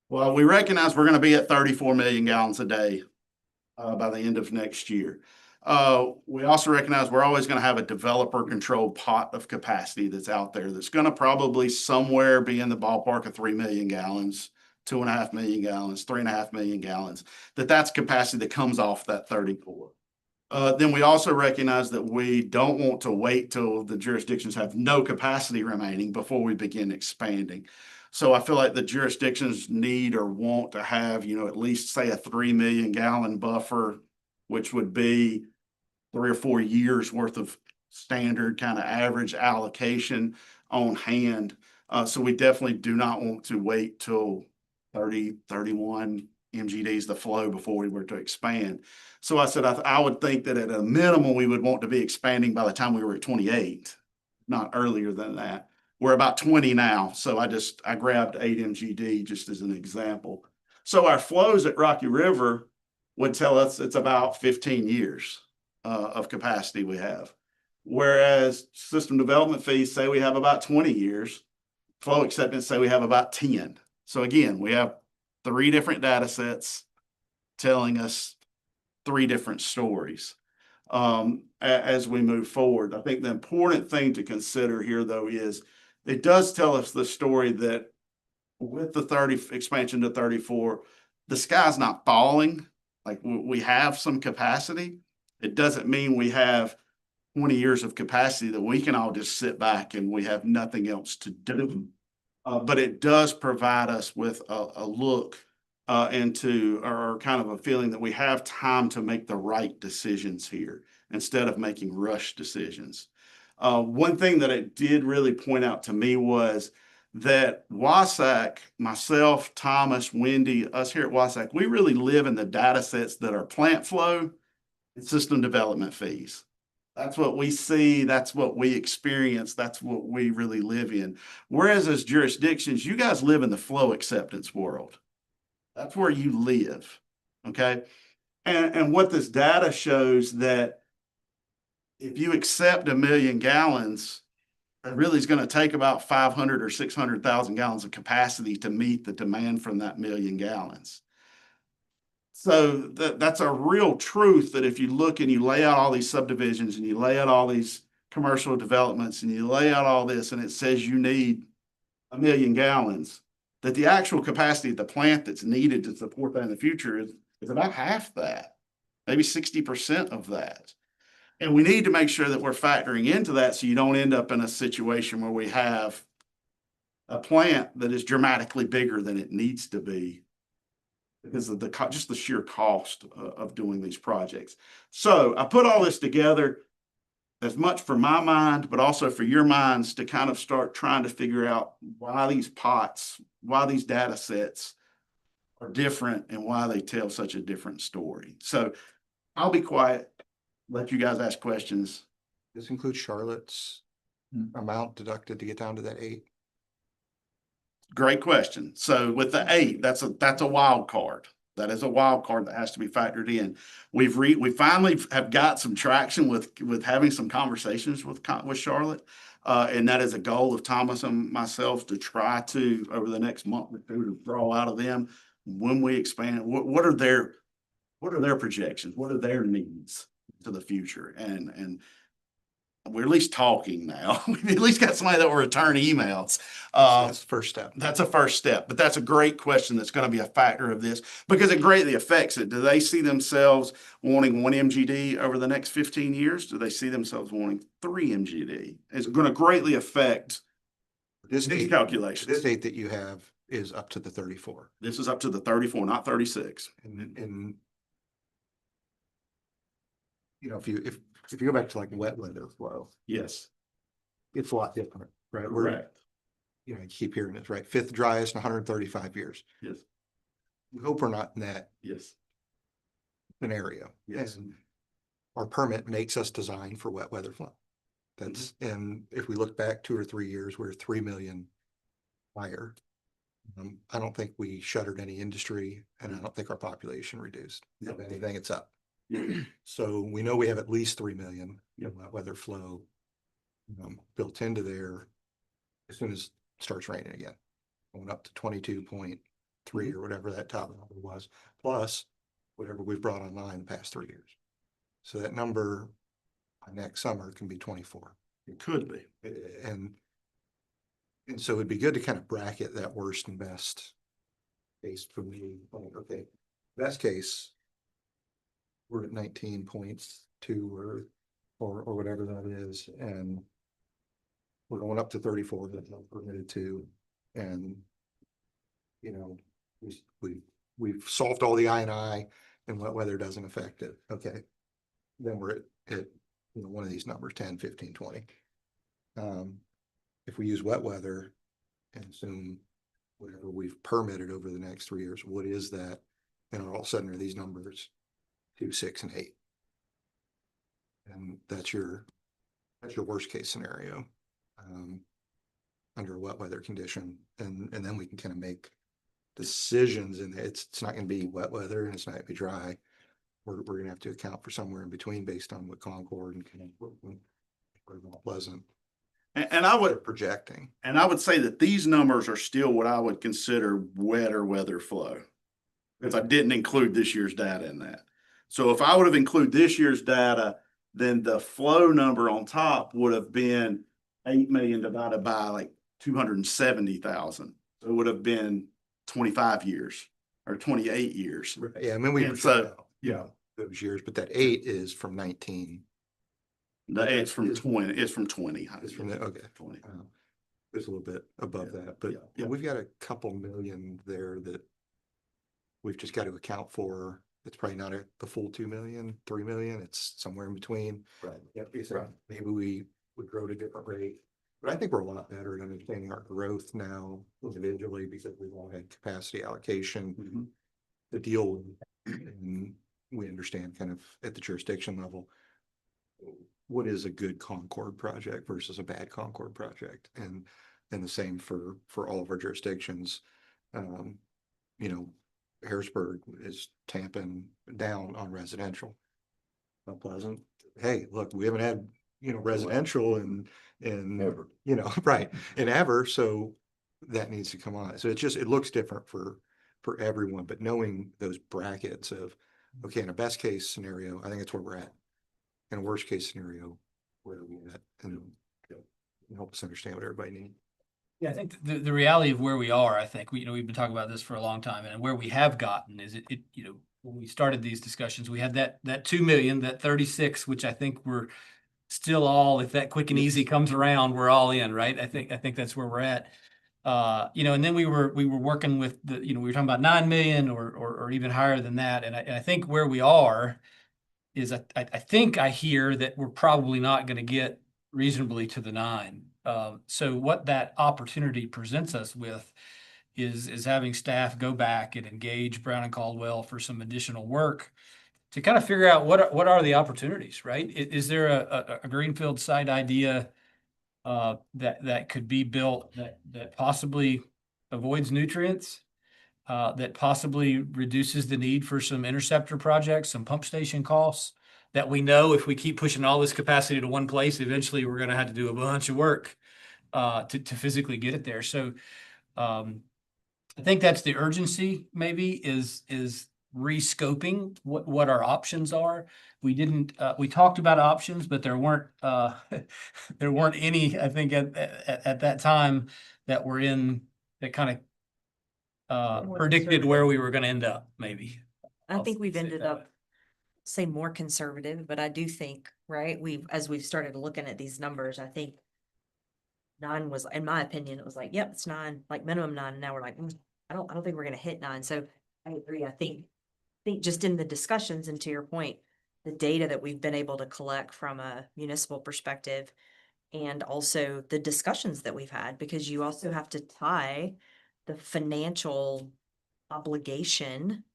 Speaker 5: Well, we recognize we're going to be at 34 million gallons a day by the end of next year. We also recognize we're always going to have a developer-controlled pot of capacity that's out there that's going to probably somewhere be in the ballpark of 3 million gallons, 2.5 million gallons, 3.5 million gallons, that's capacity that comes off that 34. Then we also recognize that we don't want to wait till the jurisdictions have no capacity remaining before we begin expanding. So I feel like the jurisdictions need or want to have, at least say a 3 million gallon buffer, which would be 3 or 4 years worth of standard kind of average allocation on hand. So we definitely do not want to wait till 30, 31 MGDs the flow before we were to expand. So I said, I would think that at a minimum, we would want to be expanding by the time we were at 28, not earlier than that. We're about 20 now. So I grabbed 8MGD just as an example. So our flows at Rocky River would tell us it's about 15 years of capacity we have. Whereas system development fees say we have about 20 years. Flow acceptance say we have about 10. So again, we have 3 different data sets telling us 3 different stories as we move forward. I think the important thing to consider here, though, is it does tell us the story that with the expansion to 34, the sky's not falling. Like we have some capacity. It doesn't mean we have 20 years of capacity that we can all just sit back and we have nothing else to do. But it does provide us with a look into or kind of a feeling that we have time to make the right decisions here. instead of making rush decisions. One thing that it did really point out to me was that WSAC, myself, Thomas, Wendy, us here at WSAC, we really live in the data sets that are plant flow and system development fees. That's what we see. That's what we experience. That's what we really live in. Whereas as jurisdictions, you guys live in the flow acceptance world. That's where you live. Okay. And what this data shows that if you accept 1 million gallons, it really is going to take about 500 or 600,000 gallons of capacity to meet the demand from that 1 million gallons. So that's a real truth that if you look and you lay out all these subdivisions and you lay out all these commercial developments and you lay out all this and it says you need 1 million gallons, that the actual capacity of the plant that's needed to support that in the future is about half that, maybe 60% of that. And we need to make sure that we're factoring into that so you don't end up in a situation where we have a plant that is dramatically bigger than it needs to be because of just the sheer cost of doing these projects. So I put all this together as much for my mind, but also for your minds to kind of start trying to figure out why these pots, why these data sets are different and why they tell such a different story. So I'll be quiet, let you guys ask questions.
Speaker 7: This includes Charlotte's amount deducted to get down to that 8.
Speaker 5: Great question. So with the 8, that's a wild card. That is a wild card that has to be factored in. We finally have got some traction with having some conversations with Charlotte. And that is a goal of Thomas and myself to try to, over the next month or two, to draw out of them when we expand, what are their projections? What are their needs to the future? And we're at least talking now. We've at least got somebody that will return emails.
Speaker 7: That's the first step.
Speaker 5: That's a first step, but that's a great question that's going to be a factor of this because it greatly affects it. Do they see themselves wanting 1 MGD over the next 15 years? Do they see themselves wanting 3 MGD? It's going to greatly affect these calculations.
Speaker 7: This 8 that you have is up to the 34.
Speaker 5: This is up to the 34, not 36.
Speaker 7: And you know, if you go back to like wet weather flow,
Speaker 5: yes,
Speaker 7: it's a lot different, right?
Speaker 5: Correct.
Speaker 7: You know, you keep hearing this, right? 5th driest in 135 years.
Speaker 5: Yes.
Speaker 7: We hope we're not in that scenario.
Speaker 5: Yes.
Speaker 7: And our permit makes us design for wet weather flow. That's and if we look back 2 or 3 years, we're 3 million higher. I don't think we shuttered any industry, and I don't think our population reduced. If anything, it's up. So we know we have at least 3 million wet weather flow built into there as soon as it starts raining again, going up to 22.3 or whatever that top number was, plus whatever we've brought online the past 3 years. So that number next summer can be 24.
Speaker 5: It could be.
Speaker 7: And so it'd be good to kind of bracket that worst and best case for me. Okay, best case, we're at 19.2 or whatever that is, and we're going up to 34 that I'm permitted to, and you know, we've solved all the I&I and wet weather doesn't affect it. Okay, then we're at you know, one of these numbers, 10, 15, 20. If we use wet weather and assume whatever we've permitted over the next 3 years, what is that? And all of a sudden are these numbers 2, 6, and 8. And that's your worst case scenario under a wet weather condition. And then we can kind of make decisions, and it's not going to be wet weather and it's not going to be dry. We're going to have to account for somewhere in between based on what Concord and Mount Pleasant.
Speaker 5: And I would
Speaker 7: projecting.
Speaker 5: And I would say that these numbers are still what I would consider wetter weather flow, because I didn't include this year's data in that. So if I would have included this year's data, then the flow number on top would have been 8 million divided by like 270,000. So it would have been 25 years or 28 years.
Speaker 7: Yeah, I mean, we those years, but that 8 is from 19.
Speaker 5: It's from 20. It's from 20.
Speaker 7: It's from the, okay.
Speaker 5: 20.
Speaker 7: It's a little bit above that, but we've got a couple million there that we've just got to account for it's probably not at the full 2 million, 3 million, it's somewhere in between.
Speaker 5: Right.
Speaker 7: Yep, maybe we would grow at a different rate. But I think we're a lot better at understanding our growth now individually because we've all had capacity allocation to deal with. And we understand kind of at the jurisdiction level, what is a good Concord project versus a bad Concord project? And the same for all of our jurisdictions. You know, Harrisburg is tamping down on residential. Not pleasant. Hey, look, we haven't had, residential and,
Speaker 3: Ever.
Speaker 7: right, and ever, so that needs to come on. So it looks different for everyone, but knowing those brackets of, okay, in a best case scenario, I think that's where we're at. In a worst case scenario, where are we at? And help us understand what everybody needs.
Speaker 1: Yeah, I think the reality of where we are, I think, we've been talking about this for a long time, and where we have gotten is when we started these discussions, we had that 2 million, that 36, which I think we're still all, if that quick and easy comes around, we're all in, right? I think that's where we're at. And then we were working with we were talking about 9 million or even higher than that. And I think where we are is I think I hear that we're probably not going to get reasonably to the 9. So what that opportunity presents us with is having staff go back and engage Brown and Caldwell for some additional work to kind of figure out what are the opportunities, right? Is there a greenfield site idea that could be built that possibly avoids nutrients, that possibly reduces the need for some interceptor projects, some pump station costs, that we know if we keep pushing all this capacity to one place, eventually we're going to have to do a bunch of work to physically get it there. So I think that's the urgency, maybe, is rescoping what our options are. We talked about options, but there weren't any, I think, at that time that were in that kind of
Speaker 6: More
Speaker 1: predicted where
Speaker 6: conservative.
Speaker 1: we were going to end up, maybe.
Speaker 6: I think we've
Speaker 1: say it
Speaker 6: ended
Speaker 1: that
Speaker 6: up,
Speaker 1: way.
Speaker 6: say, more conservative, but I do think, right, as we've started looking at these numbers, I think 9 was, in my opinion, it was like, yep, it's 9, like minimum 9, and now we're like, I don't think we're gonna hit 9. So I agree. I think just in the discussions, and to your point, the data that we've been able to collect from a municipal perspective, and also the discussions that we've had, because you also have to tie the financial obligation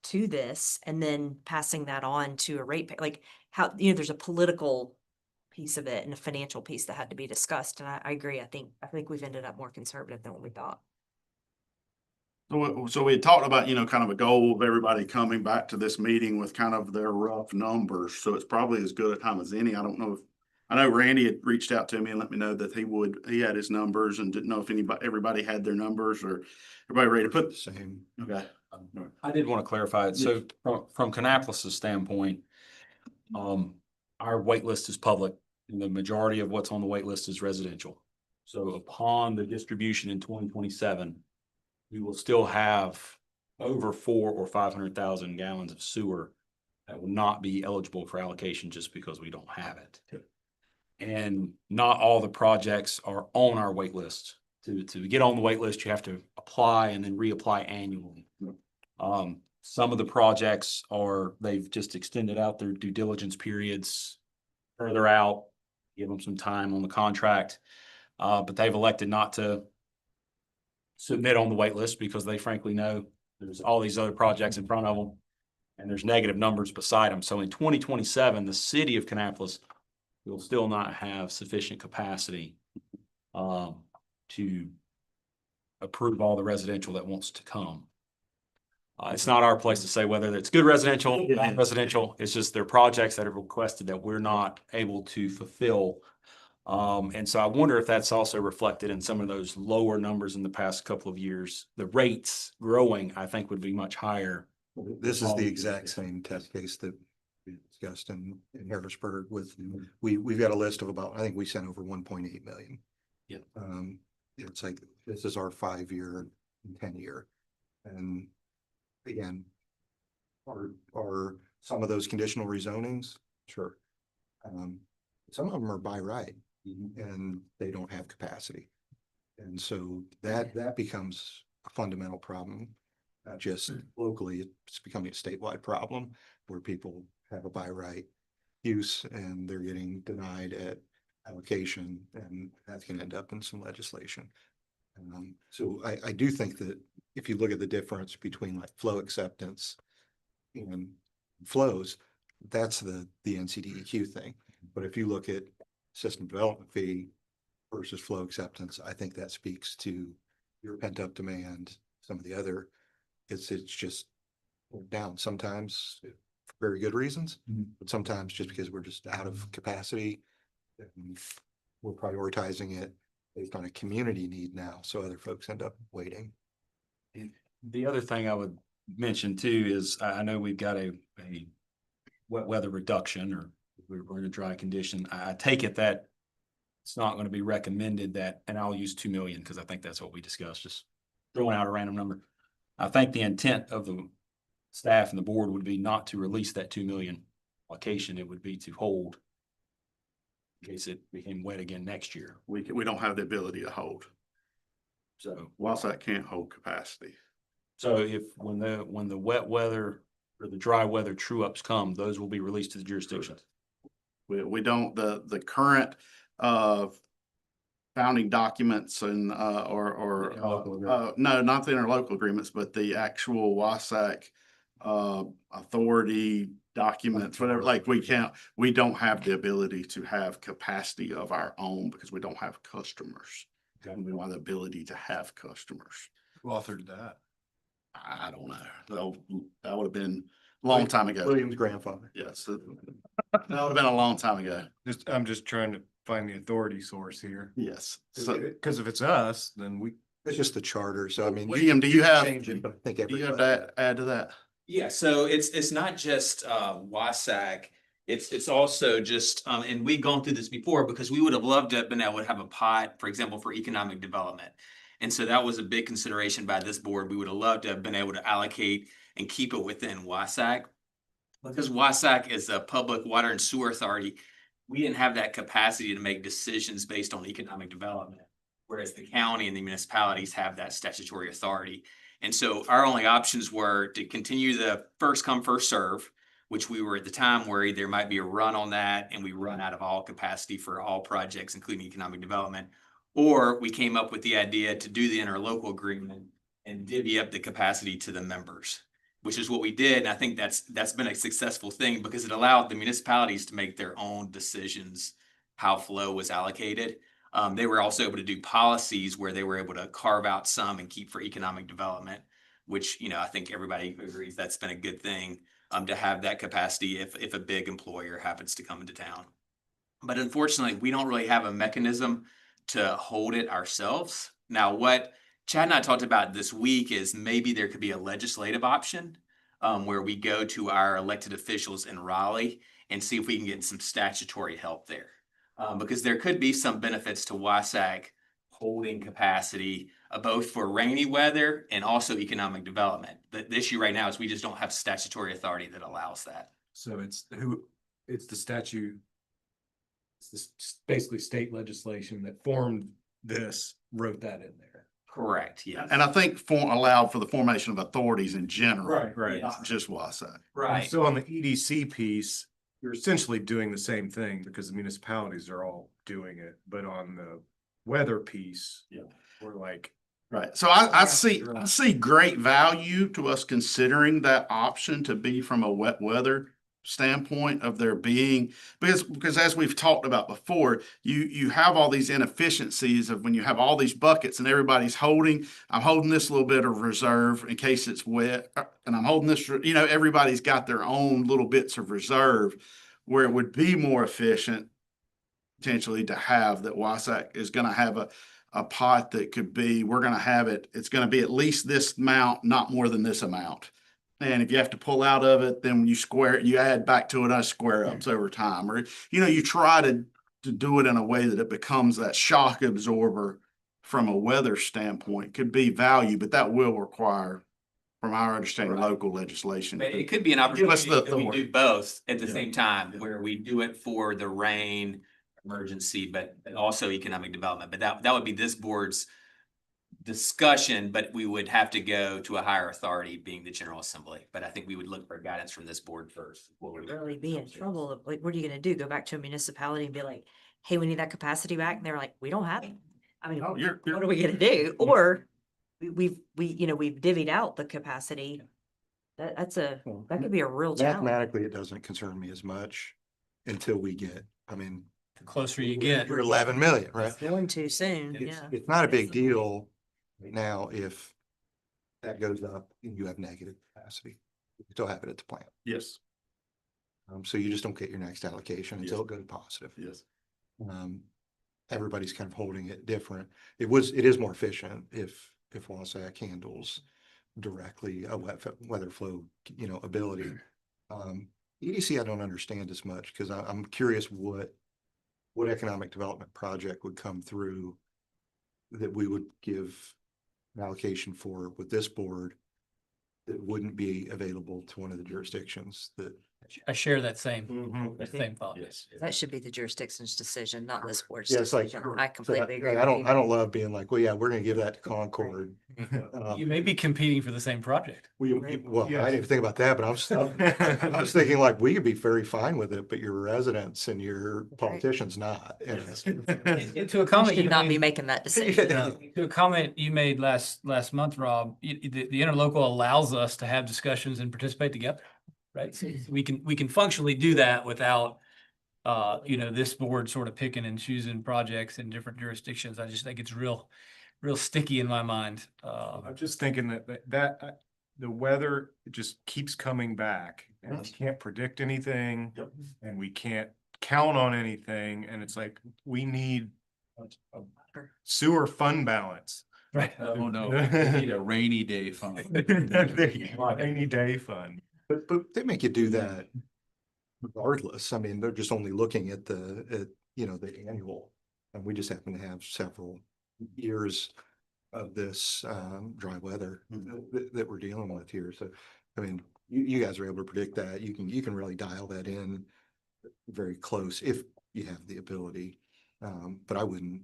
Speaker 6: to this and then passing that on to a like how, there's a political piece of it and a financial piece that had to be discussed. And I agree. I think we've ended up more conservative than what we thought.
Speaker 5: So we had talked about, kind of a goal of everybody coming back to this meeting with kind of their rough numbers. So it's probably as good a time as any. I know Randy had reached out to me and let me know that he had his numbers and didn't know if everybody had their numbers or everybody ready to put.
Speaker 7: Same.
Speaker 5: Okay.
Speaker 12: I did want to clarify it. So from Kannapolis' standpoint, our wait list is public and the majority of what's on the wait list is residential. So upon the distribution in 2027, we will still have over 400,000 or 500,000 gallons of sewer that will not be eligible for allocation just because we don't have it. And not all the projects are on our wait list. To get on the wait list, you have to apply and then reapply annually. Some of the projects they've just extended out their due diligence periods further out, give them some time on the contract. But they've elected not to submit on the wait list because they frankly know there's all these other projects in front of them and there's negative numbers beside them. So in 2027, the city of Kannapolis will still not have sufficient capacity to approve all the residential that wants to come. It's not our place to say whether it's good residential, bad residential. It's just their projects that have requested that we're not able to fulfill. And so I wonder if that's also reflected in some of those lower numbers in the past couple of years. The rates growing, I think, would be much higher.
Speaker 7: This is the exact same test case that we discussed in Harrisburg with, we've got a list of about, I think we sent over 1.8 million.
Speaker 12: Yeah.
Speaker 7: It's like, this is our 5-year and 10-year. And again, are some of those conditional rezonings? Sure. Some of them are by right and they don't have capacity. And so that becomes a fundamental problem. not just locally, it's becoming a statewide problem where people have a by right use and they're getting denied at allocation, and that's gonna end up in some legislation. So I do think that if you look at the difference between like flow acceptance and flows, that's the NCDEQ thing. But if you look at system development fee versus flow acceptance, I think that speaks to your pent up demand. Some of the other, it's just down sometimes for very good reasons, but sometimes just because we're just out of capacity. And we're prioritizing it based on a community need now, so other folks end up waiting.
Speaker 12: And the other thing I would mention too is I know we've got a wet weather reduction, or we're in a dry condition. I take it that it's not going to be recommended that, and I'll use 2 million because I think that's what we discussed, just throwing out a random number. I think the intent of the staff and the board would be not to release that 2 million allocation. It would be to hold in case it became wet again next year.
Speaker 5: We don't have the ability to hold.
Speaker 12: So
Speaker 5: WSAC can't hold capacity.
Speaker 12: So if when the wet weather or the dry weather true ups come, those will be released to the jurisdictions.
Speaker 5: We don't, the current founding documents and no, not the interlocal agreements, but the actual WSAC authority documents, whatever, like we don't have the ability to have capacity of our own because we don't have customers. We don't have the ability to have customers.
Speaker 3: Who authored that?
Speaker 5: I don't know. That would have been a long time ago.
Speaker 7: William's grandfather.
Speaker 5: Yes. That would have been a long time ago.
Speaker 15: I'm just trying to find the authority source here.
Speaker 5: Yes. So,
Speaker 15: Because if it's us, then
Speaker 7: It's just the charter, so I mean.
Speaker 5: William, do you have,
Speaker 7: Change it, but I think
Speaker 5: do you have
Speaker 7: everybody.
Speaker 5: to add to that?
Speaker 17: Yeah, so it's not just WSAC, it's also just and we've gone through this before because we would have loved to have been able to have a pot, for example, for economic development. And so that was a big consideration by this board. We would have loved to have been able to allocate and keep it within WSAC. Because WSAC is a public water and sewer authority, we didn't have that capacity to make decisions based on economic development. Whereas the county and the municipalities have that statutory authority. And so our only options were to continue the first come, first serve, which we were at the time worried there might be a run on that and we run out of all capacity for all projects, including economic development. Or we came up with the idea to do the interlocal agreement and divvy up the capacity to the members, which is what we did. And I think that's been a successful thing because it allowed the municipalities to make their own decisions how flow was allocated. They were also able to do policies where they were able to carve out some and keep for economic development, which, I think everybody agrees that's been a good thing to have that capacity if a big employer happens to come into town. But unfortunately, we don't really have a mechanism to hold it ourselves. Now, what Chad and I talked about this week is maybe there could be a legislative option where we go to our elected officials in Raleigh and see if we can get some statutory help there. Because there could be some benefits to WSAC holding capacity both for rainy weather and also economic development. The issue right now is we just don't have statutory authority that allows that.
Speaker 15: so it's the statute. It's basically state legislation that formed this, wrote that in there.
Speaker 17: Correct, yeah.
Speaker 5: And I think allowed for the formation of authorities in general.
Speaker 15: Right.
Speaker 5: Not just WSAC.
Speaker 17: Right.
Speaker 15: So on the EDC piece, you're essentially doing the same thing because the municipalities are all doing it, but on the weather piece, we're like.
Speaker 5: Right. So I see great value to us considering that option to be from a wet weather standpoint of there being, because as we've talked about before, you have all these inefficiencies of when you have all these buckets and everybody's I'm holding this little bit of reserve in case it's wet, and I'm holding this, everybody's got their own little bits of reserve where it would be more efficient potentially to have that WSAC is going to have a pot that could be, we're going to have it's going to be at least this amount, not more than this amount. And if you have to pull out of it, then you add back to it as square ups over time, or, you try to do it in a way that it becomes that shock absorber from a weather standpoint could be value, but that will require, from our understanding, local legislation.
Speaker 17: But it could be an opportunity that we
Speaker 5: authority.
Speaker 17: do both at the same time, where we do it for the rain emergency, but also economic development. But that would be this board's discussion, but we would have to go to a higher authority, being the General Assembly. But I think we would look for guidance from this board first.
Speaker 6: Really be in trouble. Like, what are you gonna do? Go back to a municipality and be like, hey, we need that capacity back? And they're like, we don't have it. I mean,
Speaker 5: Oh,
Speaker 6: what are we gonna do? Or we've divvied out the capacity. That could be a real challenge.
Speaker 7: Mathematically, it doesn't concern me as much until we get, I mean,
Speaker 1: The closer you get.
Speaker 7: we're 11 million, right?
Speaker 6: It's going too soon,
Speaker 7: It's,
Speaker 6: yeah.
Speaker 7: it's not a big deal right now if that goes up and you have negative capacity. You still have it at the plant.
Speaker 5: Yes.
Speaker 7: So you just don't get your next allocation until it goes positive.
Speaker 5: Yes.
Speaker 7: Everybody's kind of holding it different. It is more efficient if WSAC handles directly a weather flow, ability. EDC, I don't understand as much because I'm curious what economic development project would come through that we would give an allocation for with this board that wouldn't be available to one of the jurisdictions that.
Speaker 1: I share that same thought.
Speaker 5: Yes.
Speaker 6: That should be the jurisdiction's decision, not this board's
Speaker 7: Yeah, it's like,
Speaker 6: decision. I completely agree.
Speaker 7: I
Speaker 6: with you.
Speaker 7: don't love being like, well, yeah, we're gonna give that to Concord.
Speaker 1: You may be competing for the same project.
Speaker 7: Well, I didn't even think about that, but I was thinking like, we could be very fine with it, but your residents and your politicians not. And
Speaker 1: To a comment
Speaker 6: Should
Speaker 1: you
Speaker 6: not be
Speaker 1: made,
Speaker 6: making that decision.
Speaker 1: to a comment you made last month, Rob, the interlocal allows us to have discussions and participate together, right? So we can functionally do that without, this board sort of picking and choosing projects in different jurisdictions. I just think it's real sticky in my mind.
Speaker 15: I'm just thinking that the weather just keeps coming back and we can't predict anything. And we can't count on anything. And it's like, we need a sewer fund balance.
Speaker 1: Right.
Speaker 3: Oh, no, we need a rainy day fund.
Speaker 15: Rainy day fund.
Speaker 7: But they make you do that regardless. I mean, they're just only looking at the annual. And we just happen to have several years of this dry weather that we're dealing with here. So, I mean, you guys are able to predict that. You can really dial that in very close if you have the ability. But again,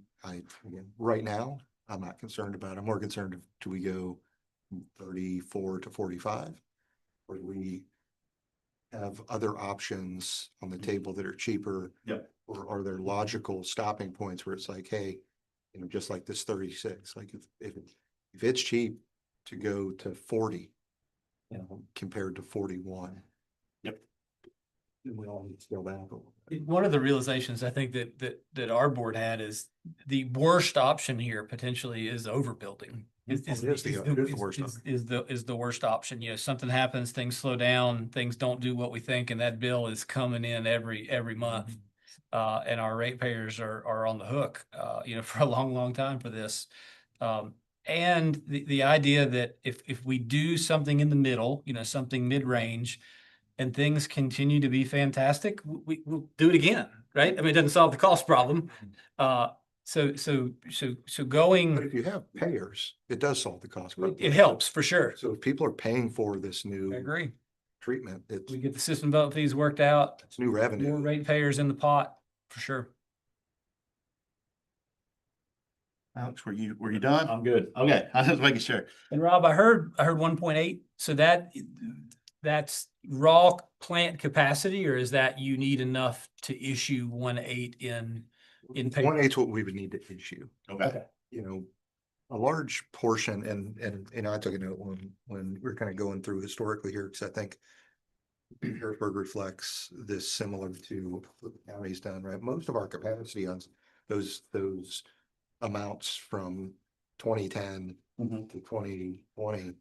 Speaker 7: right now, I'm not concerned about it. I'm more concerned do we go from 34 to 45? Or do we have other options on the table that are cheaper?
Speaker 5: Yep.
Speaker 7: Or are there logical stopping points where it's like, hey, just like this 36, like if it's cheap to go to 40, compared to 41.
Speaker 5: Yep.
Speaker 7: Then we all need to scale back a little bit.
Speaker 1: One of the realizations I think that our board had is the worst option here potentially is overbuilding. Is the worst option. Something happens, things slow down, things don't do what we think, and that bill is coming in every month. And our ratepayers are on the hook, for a long time for this. And the idea that if we do something in the middle, something mid-range, and things continue to be fantastic, we'll do it again, right? I mean, it doesn't solve the cost problem. So going.
Speaker 7: But if you have payers, it does solve the cost problem.
Speaker 1: It helps for sure.
Speaker 7: So if people are paying for this
Speaker 1: I
Speaker 7: new
Speaker 1: agree.
Speaker 7: treatment,
Speaker 1: We get the system development fees worked out,
Speaker 7: it's new revenue.
Speaker 1: more ratepayers in the pot, for sure.
Speaker 5: Alex, were you done?
Speaker 3: I'm good.
Speaker 5: Okay, I was just making sure.
Speaker 1: And Rob, I heard 1.8. So that's raw plant capacity, or is that you need enough to issue 1.8 in paper?
Speaker 7: 1/8 what we would need to issue.
Speaker 5: Okay.
Speaker 7: A large portion, and I took a note when we are kind of going through historically here, because I think Harrisburg reflects this similar to what the county's done, right? Most of our capacity on those amounts from 2010 to 2020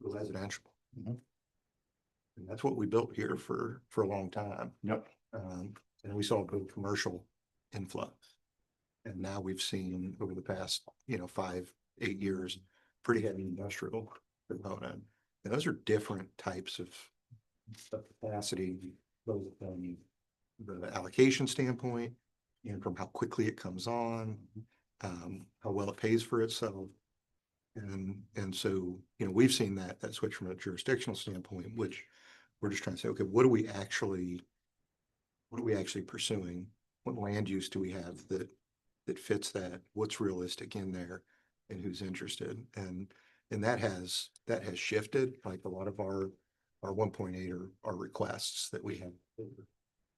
Speaker 7: was residential. And that's what we built here for a long time.
Speaker 5: Yep.
Speaker 7: And we saw a good commercial influx. And now we've seen over the past, 5-8 years, pretty heavy industrial component. And those are different types of capacity, both from the allocation standpoint and from how quickly it comes on, how well it pays for itself. And so, we've seen that switch from a jurisdictional standpoint, which we're just trying to say, okay, what are we actually pursuing? What land use do we have that fits that? What's realistic in there? and who's interested. And that has shifted, like a lot of our 1.8 are requests that we have.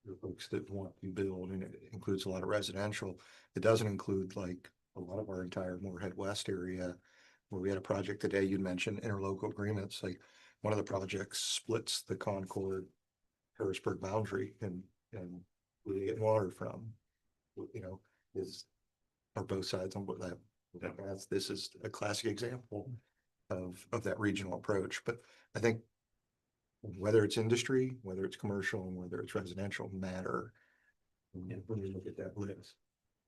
Speaker 7: The folks that want to build, and it includes a lot of residential. It doesn't include like a lot of our entire Moorhead West area, where we had a project today, you'd mentioned interlocal agreements, like one of the projects splits the Concord Harrisburg boundary, and where they get water from, you know, are both sides on what this is a classic example of that regional approach. But I think whether it's industry, whether it's commercial, and whether it's residential matter when you look at that list.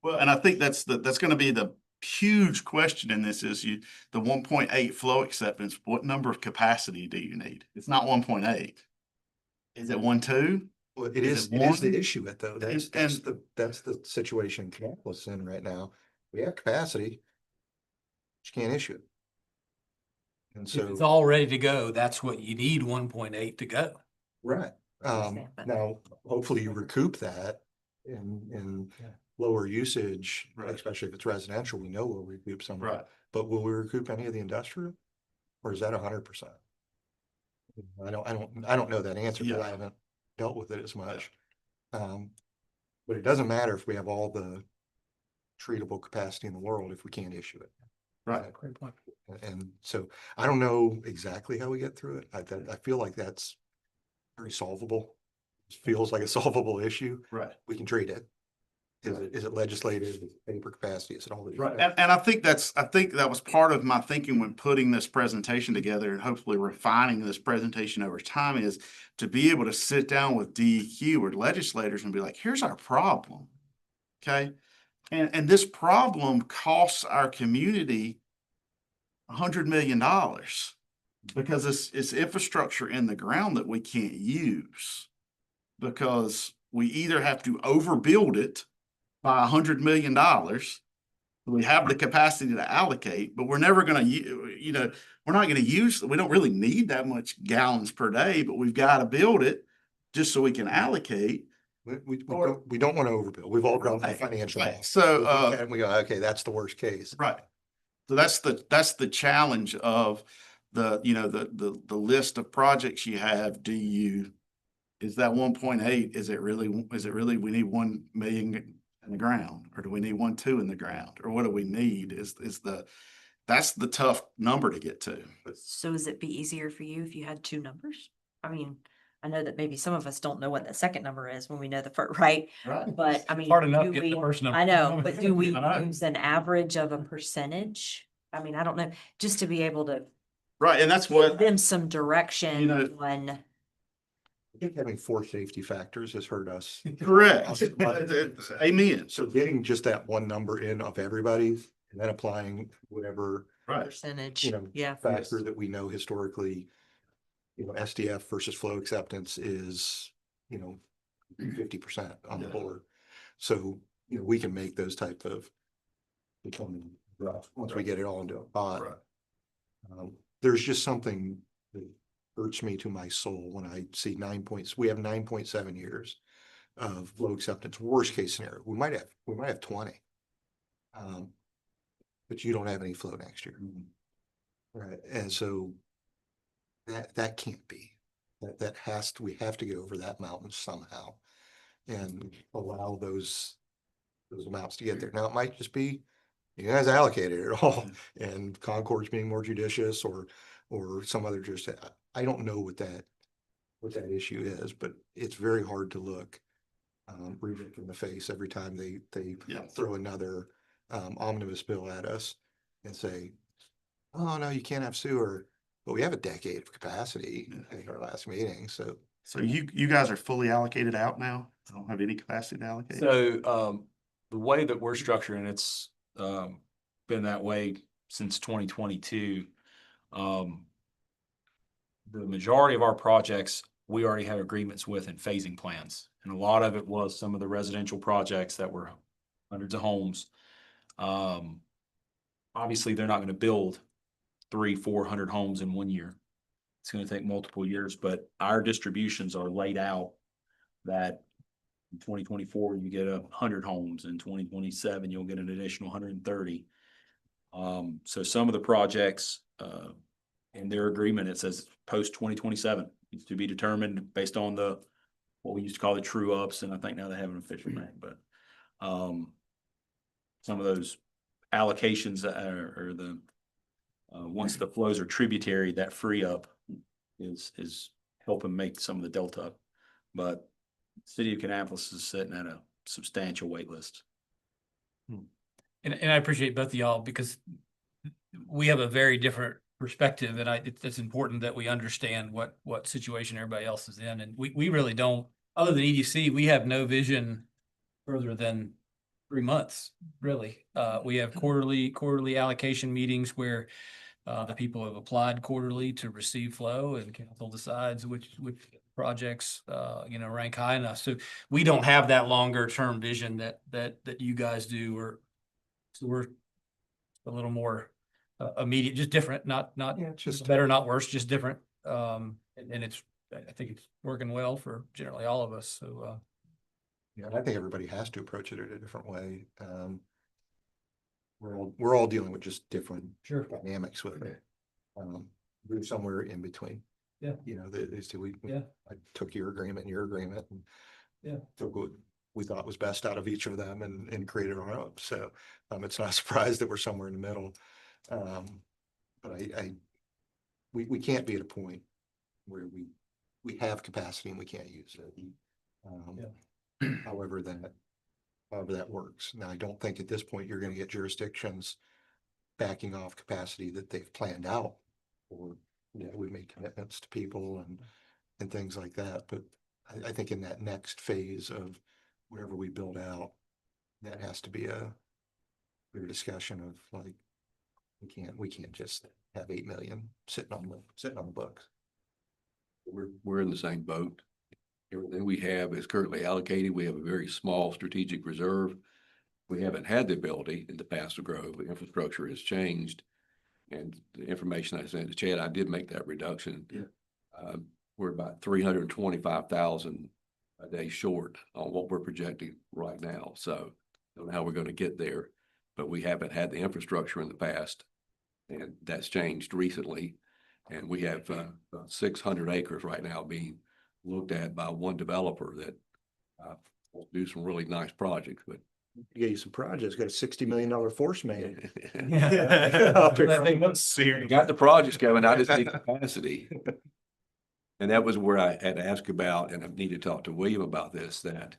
Speaker 5: Well, and I think that's gonna be the huge question in this is the 1.8 flow acceptance, what number of capacity do you need? It's not 1.8. Is it 1.2?
Speaker 7: Well, it
Speaker 5: Is
Speaker 7: is
Speaker 5: it
Speaker 7: the
Speaker 5: one?
Speaker 7: issue at though. That's the situation Campbell's in right now. We have capacity. Just can't issue it. And
Speaker 1: If it's
Speaker 7: so,
Speaker 1: all ready to go, that's what you need 1.8 to go.
Speaker 7: right, now, hopefully you recoup that in lower usage,
Speaker 5: Right.
Speaker 7: especially if it's residential, we know we'll recoup some. of it.
Speaker 5: Right.
Speaker 7: But will we recoup any of the industrial? Or is that 100%? I don't know that answer, because
Speaker 5: Yeah.
Speaker 7: I haven't dealt with it as much. But it doesn't matter if we have all the treatable capacity in the world if we can't issue it.
Speaker 5: Right.
Speaker 1: Great point.
Speaker 7: And so I don't know exactly how we get through it. I feel like that's very solvable. It feels like a solvable issue.
Speaker 5: Right.
Speaker 7: We can treat it. Is it legislative? Is it paper capacity? Is it all these?
Speaker 5: Right. And I think that was part of my thinking when putting this presentation together and hopefully refining this presentation over time, is to be able to sit down with DEQ or legislators and be like, here's our problem. Okay. And this problem costs our community $100 million because it's infrastructure in the ground that we can't use, because we either have to overbuild it by $100 million. We have the capacity to allocate, but we're never going to, we're not going to use, we don't really need that much gallons per day, but we've got to build it just so we can allocate.
Speaker 7: We don't want to overbuild. We've all done
Speaker 5: Right,
Speaker 7: financial.
Speaker 5: right.
Speaker 7: models.
Speaker 5: So,
Speaker 7: And we go, okay, that's the worst case.
Speaker 5: right. So that's the challenge of the list of projects you have. Is that 1.8, is it really, we need 1 million in the ground, or do we need 1.2 in the ground, or what do we need that's the tough number to get to.
Speaker 6: So is it be easier for you if you had two numbers? I mean, I know that maybe some of us don't know what the second number is when we know the first, right?
Speaker 5: Right.
Speaker 6: But I mean,
Speaker 1: Hard enough
Speaker 6: do
Speaker 1: getting the
Speaker 6: we-
Speaker 1: first number.
Speaker 6: I know, but do we
Speaker 5: I know.
Speaker 6: use an average of a percentage? I mean, I don't know, just to be able to
Speaker 5: Right, and that's
Speaker 6: give
Speaker 5: what,
Speaker 6: them some direction on.
Speaker 7: I think having 4 safety factors has hurt us.
Speaker 5: correct. Amen.
Speaker 7: So getting just that one number in of everybody's, and then applying whatever,
Speaker 5: Right.
Speaker 6: Percentage,
Speaker 7: you know,
Speaker 6: yeah.
Speaker 7: factor that we know historically, SDF versus flow acceptance is, 50% on the
Speaker 5: Yeah.
Speaker 7: board. So, we can make those type of becoming rough once we get it all into a pot.
Speaker 5: Right.
Speaker 7: There's just something that hurts me to my soul when I see 9 points. We have 9.7 years of flow acceptance. Worst case scenario, we might have 20. But you don't have any flow next year. Right. And so that can't be. We have to get over that mountain somehow and allow those amounts to get there. Now, it might just be you guys allocated it all, and Concord's being more judicious, or some other I don't know what that issue is, but it's very hard to look Rubik in the face every time they throw another omnibus bill at us and say, oh no, you can't have sewer, but we have a decade of capacity in our last meeting. So
Speaker 5: you guys are fully allocated out now? I don't have any capacity to allocate?
Speaker 12: So, the way that we're structuring, it's, been that way since 2022. The majority of our projects, we already have agreements with and phasing plans. And a lot of it was some of the residential projects that were hundreds of homes. Obviously, they're not going to build 300-400 homes in 1 year. It's going to take multiple years, but our distributions are laid out that in 2024, you get 100 homes. In 2027, you'll get an additional 130. So some of the projects, in their agreement, it says post 2027 needs to be determined based on what we used to call the true ups, and I think now they have an official name, but, some of those allocations are the, once the flows are tributary, that free up is helping make some of the delta up. But city of Kannapolis is sitting at a substantial wait list.
Speaker 1: And I appreciate both of y'all because we have a very different perspective, and it's important that we understand what situation everybody else is in, and we really don't, other than EDC, we have no vision further than 3 months, really. We have quarterly allocation meetings where the people have applied quarterly to receive flow, and council decides which projects rank high enough. So we don't have that longer term vision that you guys do, so we're a little more immediate, just different, not just better, not worse, just different. And I think it's working well for generally all of us. So
Speaker 7: yeah, and I think everybody has to approach it in a different way. We're all dealing with just different dynamics with it. We're somewhere in between.
Speaker 1: Yeah.
Speaker 7: These two, I took your agreement and your agreement and took what we thought was best out of each of them and created our own. So it's not a surprise that we're somewhere in the middle. But we can't be at a point where we have capacity and we can't use it. However that works. Now, I don't think at this point you're going to get jurisdictions backing off capacity that they've planned out, or we made commitments to people and things like that. But I think in that next phase of whatever we build out, that has to be a clear discussion of like, we can't just have 8 million sitting on the books.
Speaker 18: We're in the same boat. Everything we have is currently allocated. We have a very small strategic reserve. We haven't had the ability in the past to grow. The infrastructure has changed. And the information I sent to Chad, I did make that reduction. We're about 325,000 a day short on what we're projecting right now. So I don't know how we're going to get there, but we haven't had the infrastructure in the past, and that's changed recently. And we have 600 acres right now being looked at by one developer that will do some really nice projects. But
Speaker 7: you get some projects, got a $60 million force main.
Speaker 18: Got the projects going. I just need capacity. And that was where I had asked about, and I need to talk to William about this, that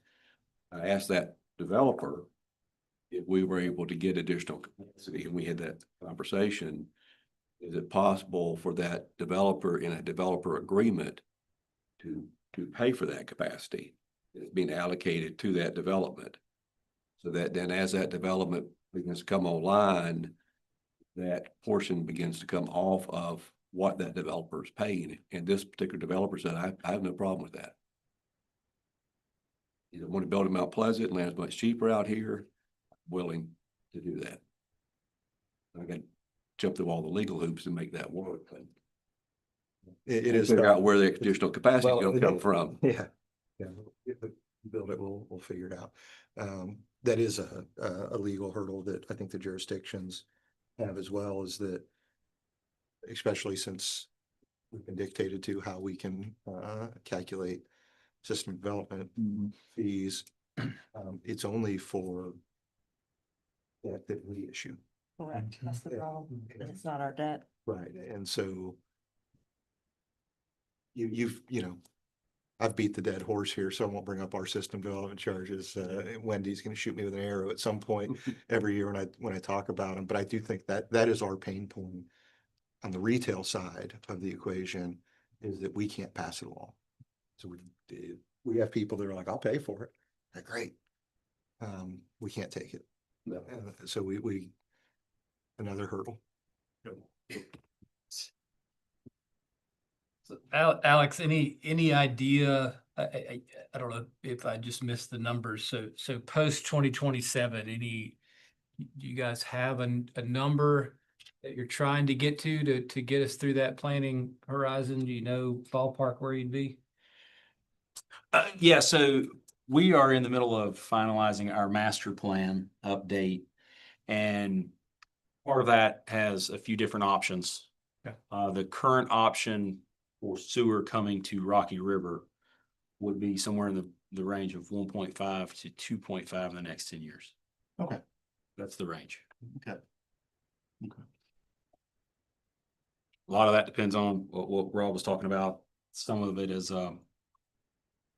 Speaker 18: I asked that developer if we were able to get additional capacity, and we had that conversation. Is it possible for that developer in a developer agreement to pay for that capacity that's being allocated to that development? So that then as that development begins to come online, that portion begins to come off of what that developer is paying. And this particular developer said, I have no problem with that. You don't want to build in Mount Pleasant, land's much cheaper out here, willing to do that. I got to jump through all the legal hoops to make that work.
Speaker 7: It is
Speaker 18: figure out where the additional capacity is going to come from.
Speaker 7: Yeah. If we build it, we'll figure it out. That is a legal hurdle that I think the jurisdictions have as well, is that, especially since we've been dictated to how we can calculate system development fees. It's only for that we issue.
Speaker 6: Correct. That's the problem. It's not our debt.
Speaker 7: Right. And so I've beat the dead horse here, so I won't bring up our system development charges. Wendy's going to shoot me with an arrow at some point every year when I talk about them. But I do think that is our pain point on the retail side of the equation, is that we can't pass it along. So we have people that are like, I'll pay for it. Like, great. We can't take it. No. So we another hurdle.
Speaker 1: So Alex, any idea? I don't know if I just missed the numbers. So post 2027, do you guys have a number that you're trying to get to get us through that planning horizon? Do you know ballpark where you'd be?
Speaker 12: Yeah, so we are in the middle of finalizing our master plan update, and Part of that has a few different options.
Speaker 15: Yeah.
Speaker 12: The current option for sewer coming to Rocky River would be somewhere in the range of 1.5 to 2.5 in the next 10 years.
Speaker 5: Okay.
Speaker 12: That's the range.
Speaker 5: Okay.
Speaker 12: A lot of that depends on what Rob was talking about. Some of it is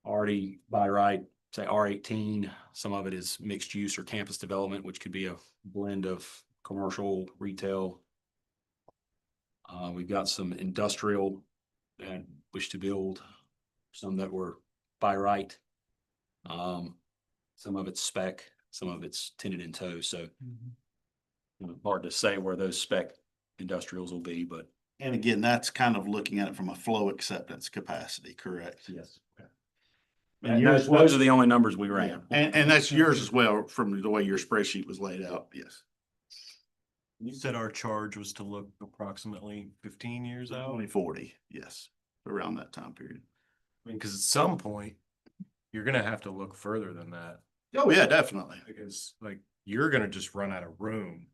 Speaker 12: already by right, say R18. Some of it is mixed use or campus development, which could be a blend of commercial, retail. We've got some industrial that wish to build, some that were by right. Some of it's spec, some of it's tenant in tow. So hard to say where those spec industrials will be, but
Speaker 5: And again, that's kind of looking at it from a flow acceptance capacity, correct?
Speaker 12: yes.
Speaker 5: And
Speaker 12: And
Speaker 5: yours
Speaker 12: those
Speaker 5: was-
Speaker 12: are the only numbers we ran.
Speaker 5: And that's yours as well, from the way your spreadsheet was laid out, yes.
Speaker 15: You said our charge was to look approximately 15 years out.
Speaker 5: 2040, yes, around that time period.
Speaker 15: I mean, because at some point, you're gonna have to look further than that.
Speaker 5: Oh, yeah, definitely.
Speaker 15: Because like, you're gonna just run out of room.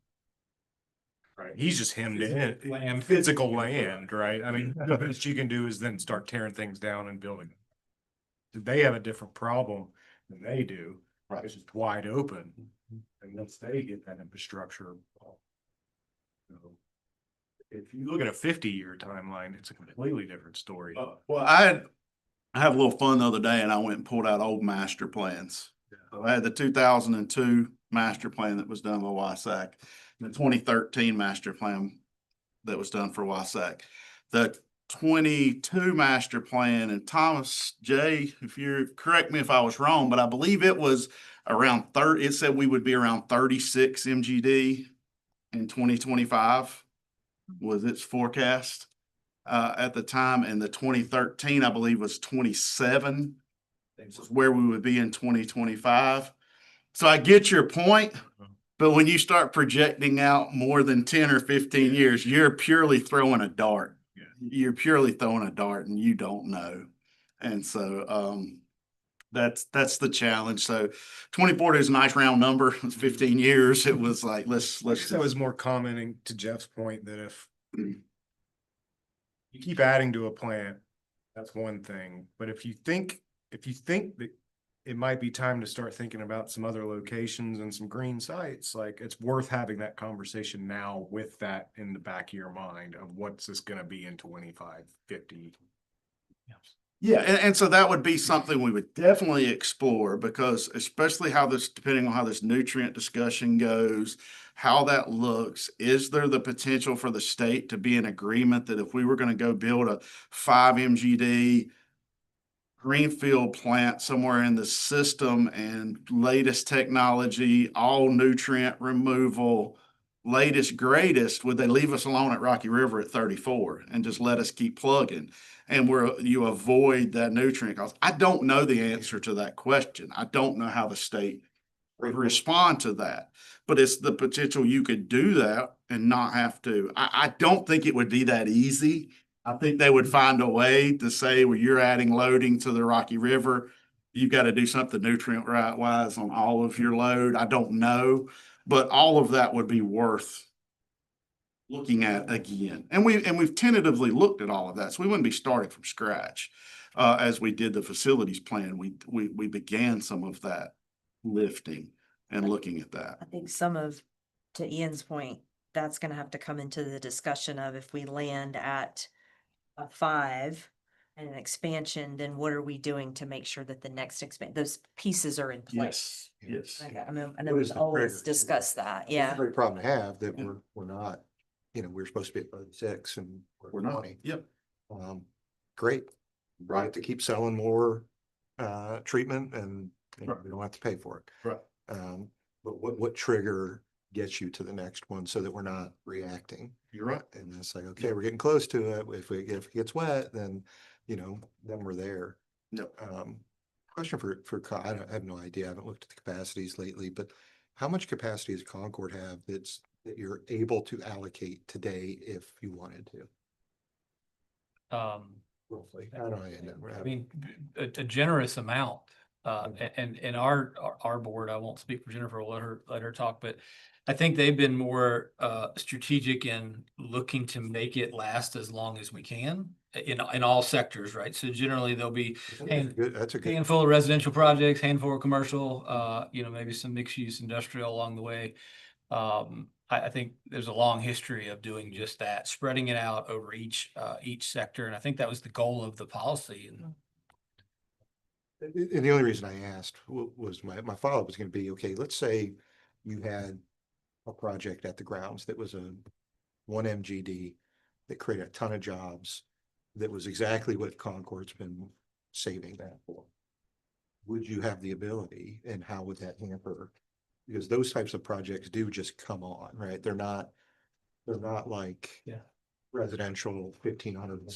Speaker 15: Right, he's just hemmed in, physical land, right? I mean, the best you can do is then start tearing things down and building. They have a different problem than they do.
Speaker 5: Right.
Speaker 15: It's just wide open. And once they get that infrastructure. If you look at a 50-year timeline, it's a completely different story.
Speaker 5: Well, I have a little fun the other day and I went and pulled out old master plans. So I had the 2002 master plan that was done by WSAC, the 2013 master plan that was done for WSAC. The 22 master plan, and Thomas J, if you're, correct me if I was wrong, but I believe it was around 30, it said we would be around 36 MGD in 2025 was its forecast at the time. And the 2013, I believe, was 27. This is where we would be in 2025. So I get your point, but when you start projecting out more than 10 or 15 years, you're purely throwing a dart. You're purely throwing a dart and you don't know. And so that's the challenge. So 2040 is a nice round number. It's 15 years. It was like, let's
Speaker 15: I was more commenting to Jeff's point that if you keep adding to a plant, that's one thing. But if you think that it might be time to start thinking about some other locations and some green sites, like it's worth having that conversation now with that in the back of your mind of what's this gonna be in 25, 50.
Speaker 5: Yeah, and so that would be something we would definitely explore, because especially how this, depending on how this nutrient discussion goes, how that looks, is there the potential for the state to be in agreement that if we were going to go build a 5 MGD greenfield plant somewhere in the system and latest technology, all nutrient removal, latest, greatest, would they leave us alone at Rocky River at 34 and just let us keep plugging? And where you avoid that nutrient cost. I don't know the answer to that question. I don't know how the state would respond to that, but it's the potential you could do that and not have to. I don't think it would be that easy. I think they would find a way to say, well, you're adding loading to the Rocky River. You've got to do something nutrient right wise on all of your load. I don't know, but all of that would be worth looking at again. And we've tentatively looked at all of that. So we wouldn't be starting from scratch. As we did the facilities plan, we began some of that lifting and looking at that.
Speaker 6: I think some of, to Ian's point, that's gonna have to come into the discussion of if we land at a 5 and an expansion, then what are we doing to make sure that the next those pieces are in place?
Speaker 5: Yes.
Speaker 6: I mean, I know
Speaker 7: What is
Speaker 6: we've
Speaker 7: the
Speaker 6: always
Speaker 7: trigger?
Speaker 6: discussed that,
Speaker 7: It's a
Speaker 6: yeah.
Speaker 7: great problem to have that we're not, we're supposed to be at 36 and
Speaker 5: We're
Speaker 7: we're
Speaker 5: not.
Speaker 7: 20.
Speaker 5: Yep.
Speaker 7: Great.
Speaker 5: Right.
Speaker 7: Right. To keep selling more treatment and we don't have to pay for it.
Speaker 5: Right.
Speaker 7: But what trigger gets you to the next one so that we're not reacting?
Speaker 5: You're right.
Speaker 7: And it's like, okay, we're getting close to it. If it gets wet, then, then we're there.
Speaker 5: Yep.
Speaker 7: Question I have no idea. I haven't looked at the capacities lately, but how much capacity does Concord have that you're able to allocate today if you wanted to? Roughly. I don't know.
Speaker 1: I mean, a generous amount. And our board, I won't speak for Jennifer, we'll let her talk, but I think they've been more strategic in looking to make it last as long as we can in all sectors, right? So generally there'll be
Speaker 7: That's a good.
Speaker 1: handful of residential projects, handful of commercial, maybe some mixed use industrial along the way. I think there's a long history of doing just that, spreading it out over each sector. And I think that was the goal of the policy.
Speaker 7: And the only reason I asked was my follow-up was gonna be, okay, let's say you had a project at the grounds that was a one MGD that created a ton of jobs, that was exactly what Concord's been saving that for. Would you have the ability, and how would that hamper? Because those types of projects do just come on, right? They're not like residential 1,500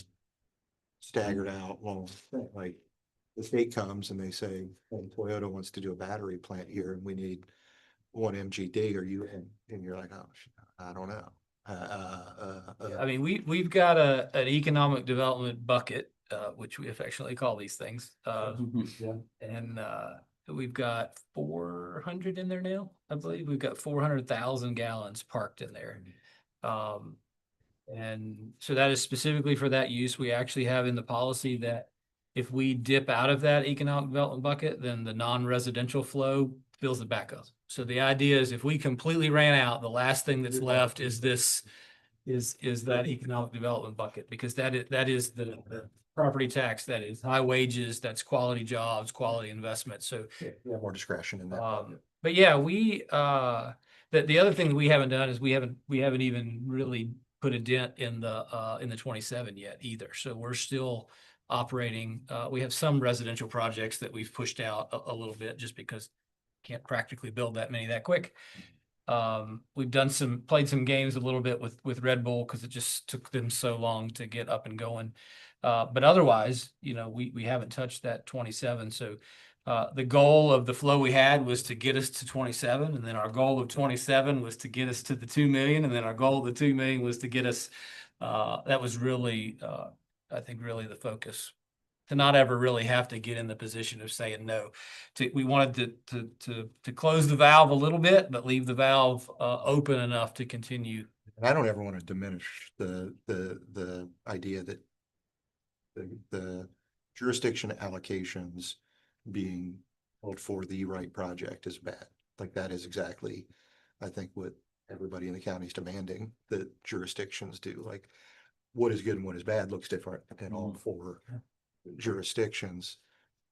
Speaker 7: staggered out long thing. Like the state comes and they say, hey, Toyota wants to do a battery plant here and we need one MGD. Are you in? And you're like, oh, I don't know.
Speaker 1: I mean, we've got an economic development bucket, which we affectionately call these things. And we've got 400 in there now. I believe we've got 400,000 gallons parked in there. And so that is specifically for that use. We actually have in the policy that if we dip out of that economic development bucket, then the non-residential flow fills it back up. So the idea is if we completely ran out, the last thing that's left is that economic development bucket, because that is the property tax, that is high wages, that's quality jobs, quality investment. So
Speaker 7: we have more discretion in that.
Speaker 1: but yeah, the other thing that we haven't done is we haven't even really put a dent in the 27 yet either. So we're still operating. We have some residential projects that we've pushed out a little bit just because can't practically build that many that quick. We've played some games a little bit with Red Bull because it just took them so long to get up and going. But otherwise, we haven't touched that 27. So the goal of the flow we had was to get us to 27. And then our goal of 27 was to get us to the 2 million. And then our goal of the 2 million was to get us, that was really, I think really the focus, to not ever really have to get in the position of saying no. We wanted to close the valve a little bit, but leave the valve open enough to continue.
Speaker 7: And I don't ever want to diminish the idea that the jurisdiction allocations being held for the right project is bad. Like that is exactly, I think, what everybody in the county is demanding that jurisdictions do. Like what is good and what is bad looks different in all four jurisdictions.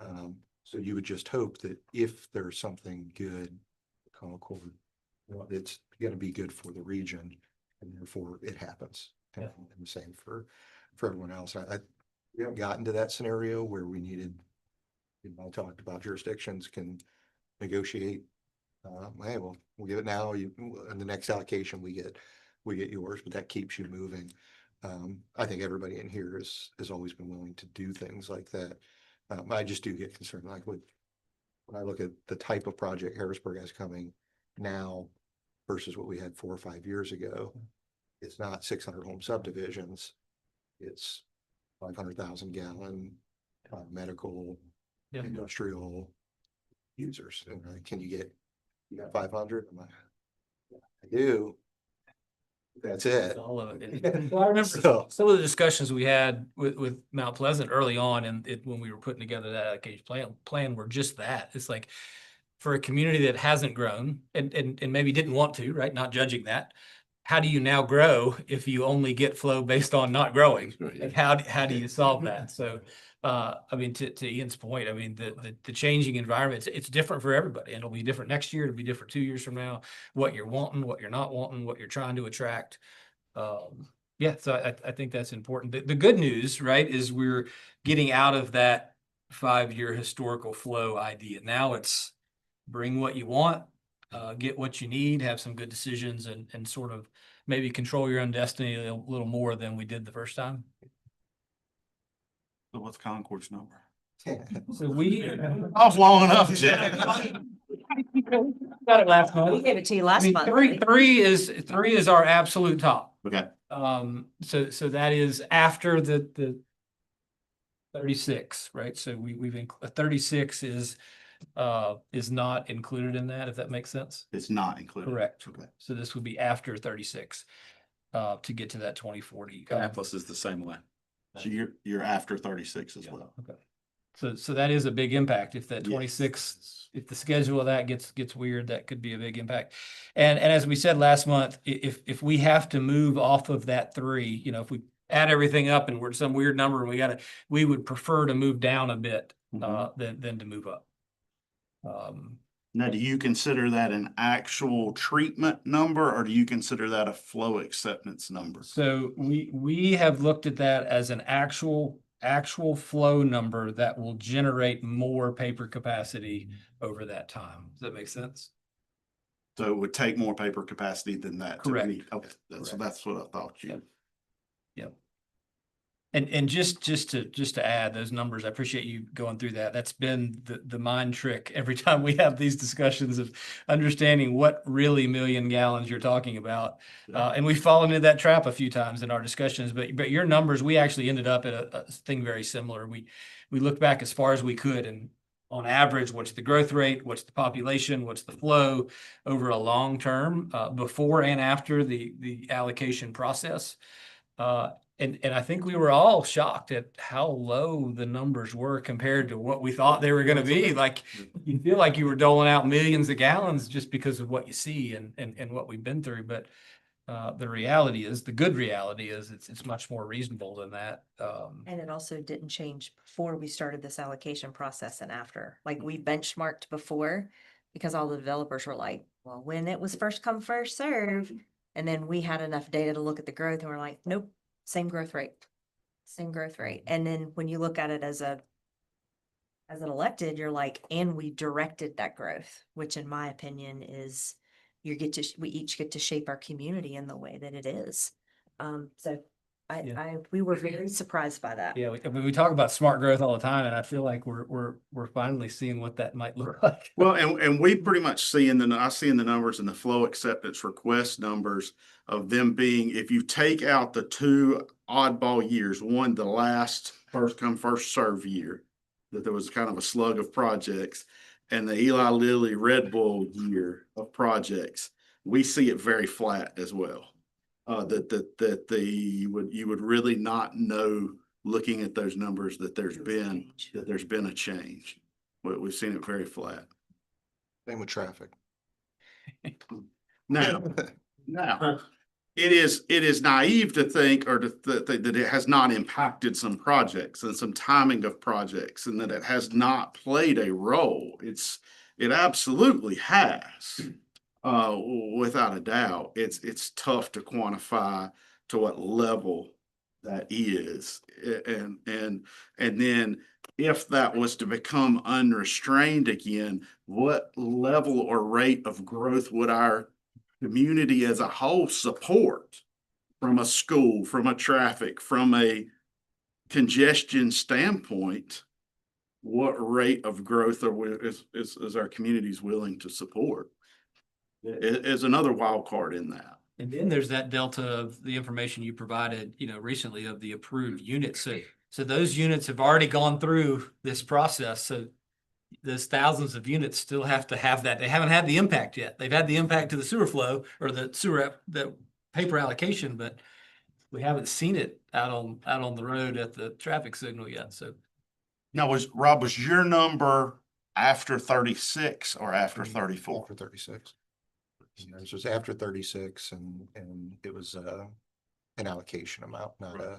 Speaker 7: So you would just hope that if there's something good, Concord, it's going to be good for the region, and therefore it happens. And the same for everyone else. We haven't gotten to that scenario where we needed. I talked about jurisdictions can negotiate. Hey, well, we'll give it now. In the next allocation we get yours, but that keeps you moving. I think everybody in here has always been willing to do things like that. I just do get concerned, like when I look at the type of project Harrisburg has coming now versus what we had 4 or 5 years ago. It's not 600 home subdivisions. It's 500,000 gallon medical, industrial users. And you got 500? I'm like, I do. That's it.
Speaker 1: All of it. Well, I remember some of the discussions we had with Mount Pleasant early on, and when we were putting together that allocation plan were just that. It's like for a community that hasn't grown and maybe didn't want to, right? Not judging that. How do you now grow if you only get flow based on not growing? Like how do you solve that? So, I mean, to Ian's point, I mean, the changing environment, it's different for everybody, and it'll be different next year. It'll be different 2 years from now. What you're wanting, what you're not wanting, what you're trying to attract. So I think that's important. The good news, right, is we're getting out of that 5-year historical flow idea. Now it's bring what you want, get what you need, have some good decisions, and sort of maybe control your own destiny a little more than we did the first time.
Speaker 5: So what's Concord's number?
Speaker 1: So we
Speaker 5: off long enough, Jeff.
Speaker 1: Got it last month.
Speaker 6: We gave it to you last month.
Speaker 1: Three is our absolute top.
Speaker 5: Okay.
Speaker 1: So that is after the 36, right? So we've 36 is is not included in that, if that makes sense.
Speaker 5: It's not included.
Speaker 1: Correct.
Speaker 5: Okay.
Speaker 1: So this would be after 36 to get to that 2040.
Speaker 12: Atlas is the same way.
Speaker 5: So you're after 36 as well.
Speaker 1: Okay. So that is a big impact. If that
Speaker 5: Yes.
Speaker 1: 26, if the schedule of that gets weird, that could be a big impact. And as we said last month, if we have to move off of that 3, you know, if we add everything up and we're some weird number, we would prefer to move down a bit than to move up.
Speaker 5: Now, do you consider that an actual treatment number, or do you consider that a flow acceptance number?
Speaker 1: So we have looked at that as an actual flow number that will generate more paper capacity over that time. Does that make sense?
Speaker 5: So it would take more paper capacity than that.
Speaker 1: Correct.
Speaker 5: Okay, so that's what I thought you.
Speaker 1: Yep. And just to add those numbers, I appreciate you going through that. That's been the mind trick every time we have these discussions of understanding what really million gallons you're talking about. And we've fallen into that trap a few times in our discussions, but your numbers, we actually ended up at a thing very similar. We looked back as far as we could, and on average, what's the growth rate? What's the population? What's the flow over a long term, before and after the allocation process? And I think we were all shocked at how low the numbers were compared to what we thought they were going to be. Like, you feel like you were doling out millions of gallons just because of what you see and what we've been through. But the reality is, the good reality is, it's much more reasonable than that.
Speaker 6: And it also didn't change before we started this allocation process and after. Like, we benchmarked before because all the developers were like, well, when it was first come, first serve. And then we had enough data to look at the growth and we're like, nope, same growth rate. And then when you look at it as an elected, you're like, and we directed that growth, which in my opinion is we each get to shape our community in the way that it is. So we were very surprised by that.
Speaker 1: Yeah, we talk about smart growth all the time, and I feel like we're finally seeing what that might look like.
Speaker 5: Well, and we pretty much see I see in the numbers and the flow acceptance request numbers of them being, if you take out the 2 oddball years, one, the last first come, first serve year, that there was kind of a slug of projects, and the Eli Lilly Red Bull year of projects, we see it very flat as well. You would really not know, looking at those numbers, that there's been a change. We've seen it very flat.
Speaker 7: Same with traffic.
Speaker 5: Now, it is naive to think that it has not impacted some projects and some timing of projects, and that it has not played a role. It absolutely has. Without a doubt. It's tough to quantify to what level that is. And then if that was to become unrestrained again, what level or rate of growth would our community as a whole support, from a school, from a traffic, from a congestion standpoint? What rate of growth is our communities willing to support? Is another wild card in that.
Speaker 1: And then there's that delta of the information you provided, recently, of the approved units. So those units have already gone through this process. So those thousands of units still have to have that. They haven't had the impact yet. They've had the impact to the sewer flow or the paper allocation, but we haven't seen it out on the road at the traffic signal yet. So
Speaker 5: now, was your number after 36 or after 34?
Speaker 7: After 36. This was after 36, and it was an allocation amount, not a.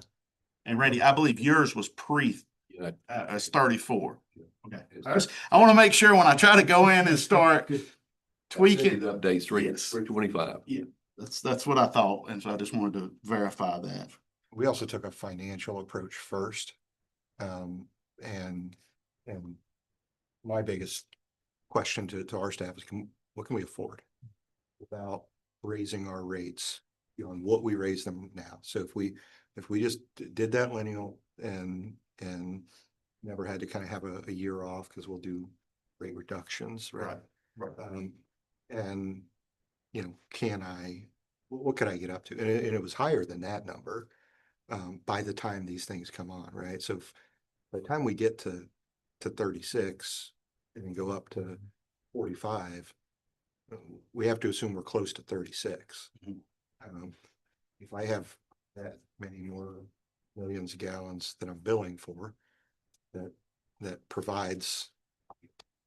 Speaker 5: And Randy, I believe yours was as 34. Okay. I want to make sure when I try to go in and start tweaking
Speaker 18: updates 325.
Speaker 5: Yeah, that's what I thought, and so I just wanted to verify that.
Speaker 7: We also took a financial approach first, and my biggest question to our staff is, what can we afford without raising our rates beyond what we raise them now? So if we just did that lineal and never had to kind of have a year off, because we'll do rate reductions, right? And what could I get up to? And it was higher than that number by the time these things come on, right? So by the time we get to 36, and then go up to 45, we have to assume we're close to 36. If I have that many more millions of gallons that I'm billing for, that provides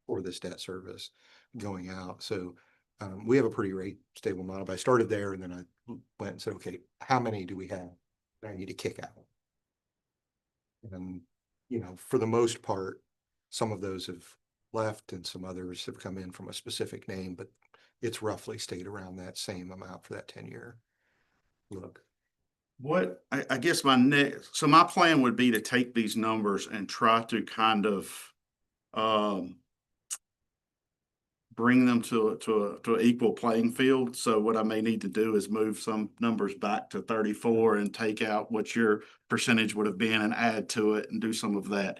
Speaker 7: for this debt service going out. So we have a pretty rate stable model, but I started there and then I went and said, okay, how many do we have that I need to kick out? And, you know, for the most part, some of those have left and some others have come in from a specific name, but it's roughly stayed around that same amount for that 10-year look.
Speaker 5: What, I guess so my plan would be to take these numbers and try to kind of, bring them to an equal playing field. So what I may need to do is move some numbers back to 34 and take out what your percentage would have been and add to it and do some of that.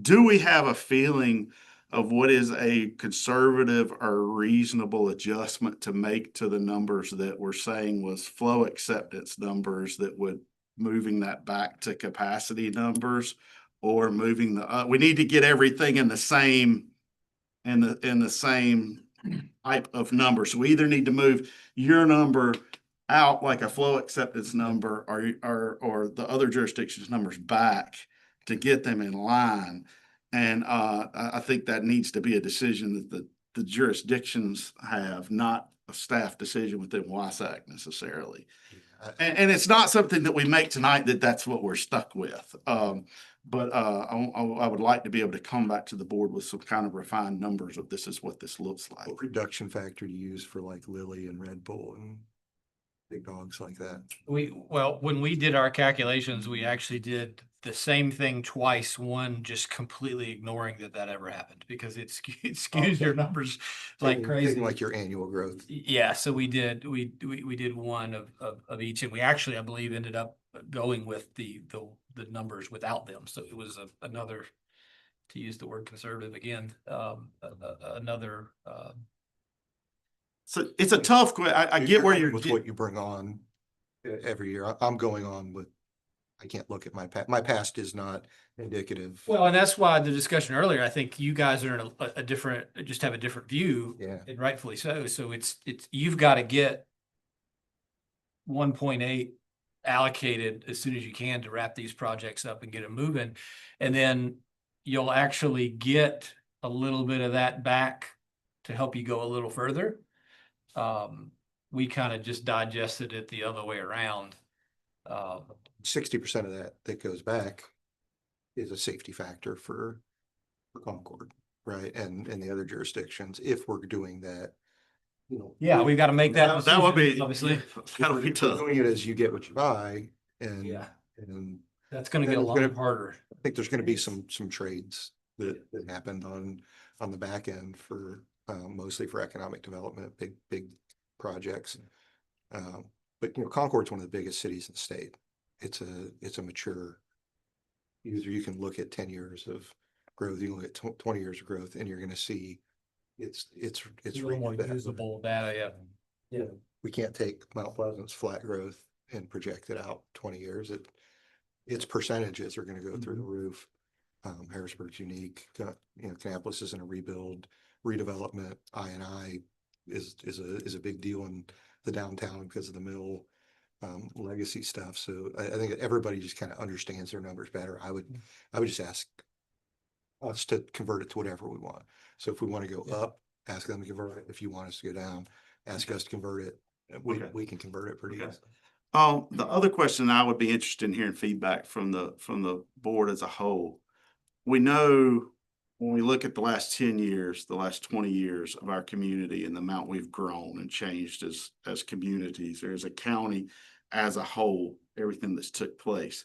Speaker 5: Do we have a feeling of what is a conservative or reasonable adjustment to make to the numbers that we're saying was flow acceptance numbers that would moving that back to capacity numbers, or moving we need to get everything in the same type of number. So we either need to move your number out like a flow acceptance number, or the other jurisdictions' numbers back to get them in line. And I think that needs to be a decision that the jurisdictions have, not a staff decision within WSAC necessarily. And it's not something that we make tonight that's what we're stuck with. But I would like to be able to come back to the board with some kind of refined numbers of this is what this looks like.
Speaker 7: What reduction factor to use for like Lilly and Red Bull and big dogs like that?
Speaker 1: Well, when we did our calculations, we actually did the same thing twice. One just completely ignoring that ever happened because it skews your numbers like crazy.
Speaker 7: Taking like your annual growth.
Speaker 1: Yeah, so we did one of each, and we actually, I believe, ended up going with the numbers without them. So it was another, to use the word conservative again, another.
Speaker 5: So it's a tough question. I get where you're
Speaker 7: with what you bring on every year. I'm going on with, I can't look at my past. My past is not indicative.
Speaker 1: Well, and that's why the discussion earlier, I think you guys are in a different, just have a different view.
Speaker 7: Yeah.
Speaker 1: And rightfully so. So it's, you've got to get 1.8 allocated as soon as you can to wrap these projects up and get them moving. And then you'll actually get a little bit of that back to help you go a little further. We kind of just digested it the other way around.
Speaker 7: 60% of that goes back is a safety factor for Concord, right? And the other jurisdictions, if we're doing that, you know.
Speaker 1: Yeah, we've got to make that
Speaker 5: That would
Speaker 1: decision,
Speaker 5: be,
Speaker 1: obviously.
Speaker 5: that'll be tough.
Speaker 7: Doing it as you get what you buy, and
Speaker 1: Yeah.
Speaker 7: and
Speaker 1: That's going to get a lot harder.
Speaker 7: I think there's going to be some trades that happened on the back end for mostly for economic development, big projects. But you know, Concord's one of the biggest cities in the state. It's a mature. Either you can look at 10 years of growth, you can look at 20 years of growth, and you're going to see it's
Speaker 1: A little more usable data.
Speaker 7: Yeah. We can't take Mount Pleasant's flat growth and project it out 20 years. Its percentages are going to go through the roof. Harrisburg's unique. You know, Kannapolis is in a redevelopment. I&I is a big deal in the downtown because of the mill legacy stuff. So I think that everybody just kind of understands their numbers better. I would just ask us to convert it to whatever we want. So if we want to go up, ask them to convert it. If you want us to go down, ask us to convert it. We can convert it pretty easily.
Speaker 5: The other question I would be interested in hearing feedback from the board as a whole. We know when we look at the last 10 years, the last 20 years of our community and the amount we've grown and changed as communities or as a county as a whole, everything that's took place.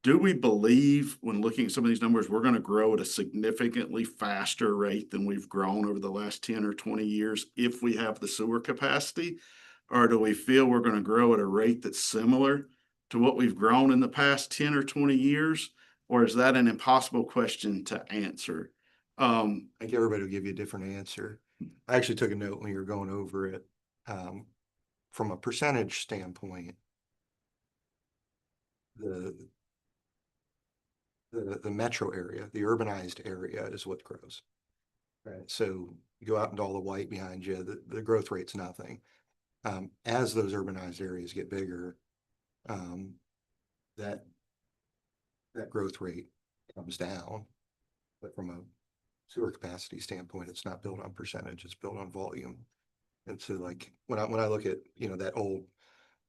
Speaker 5: Do we believe when looking at some of these numbers, we're going to grow at a significantly faster rate than we've grown over the last 10 or 20 years if we have the sewer capacity? Or do we feel we're going to grow at a rate that's similar to what we've grown in the past 10 or 20 years? Or is that an impossible question to answer?
Speaker 7: I think everybody will give you a different answer. I actually took a note when you were going over it. From a percentage standpoint, the metro area, the urbanized area is what grows. Right, so you go out into all the white behind you, the growth rate's nothing. As those urbanized areas get bigger, that growth rate comes down. But from a sewer capacity standpoint, it's not built on percentage, it's built on volume. And so like, when I look at, that old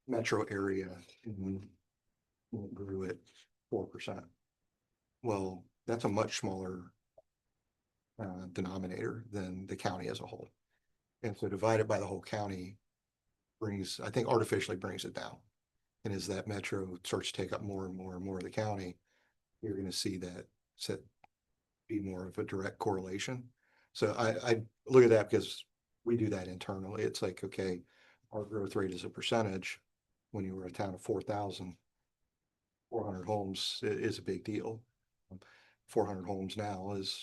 Speaker 7: metro area, and it grew at 4%. Well, that's a much smaller denominator than the county as a whole. And so divided by the whole county I think artificially brings it down. And as that metro starts to take up more and more and more of the county, you're gonna see that be more of a direct correlation. So I look at that because we do that internally. It's like, okay, our growth rate is a percentage. When you were a town of 4,000, 400 homes is a big deal. 400 homes now is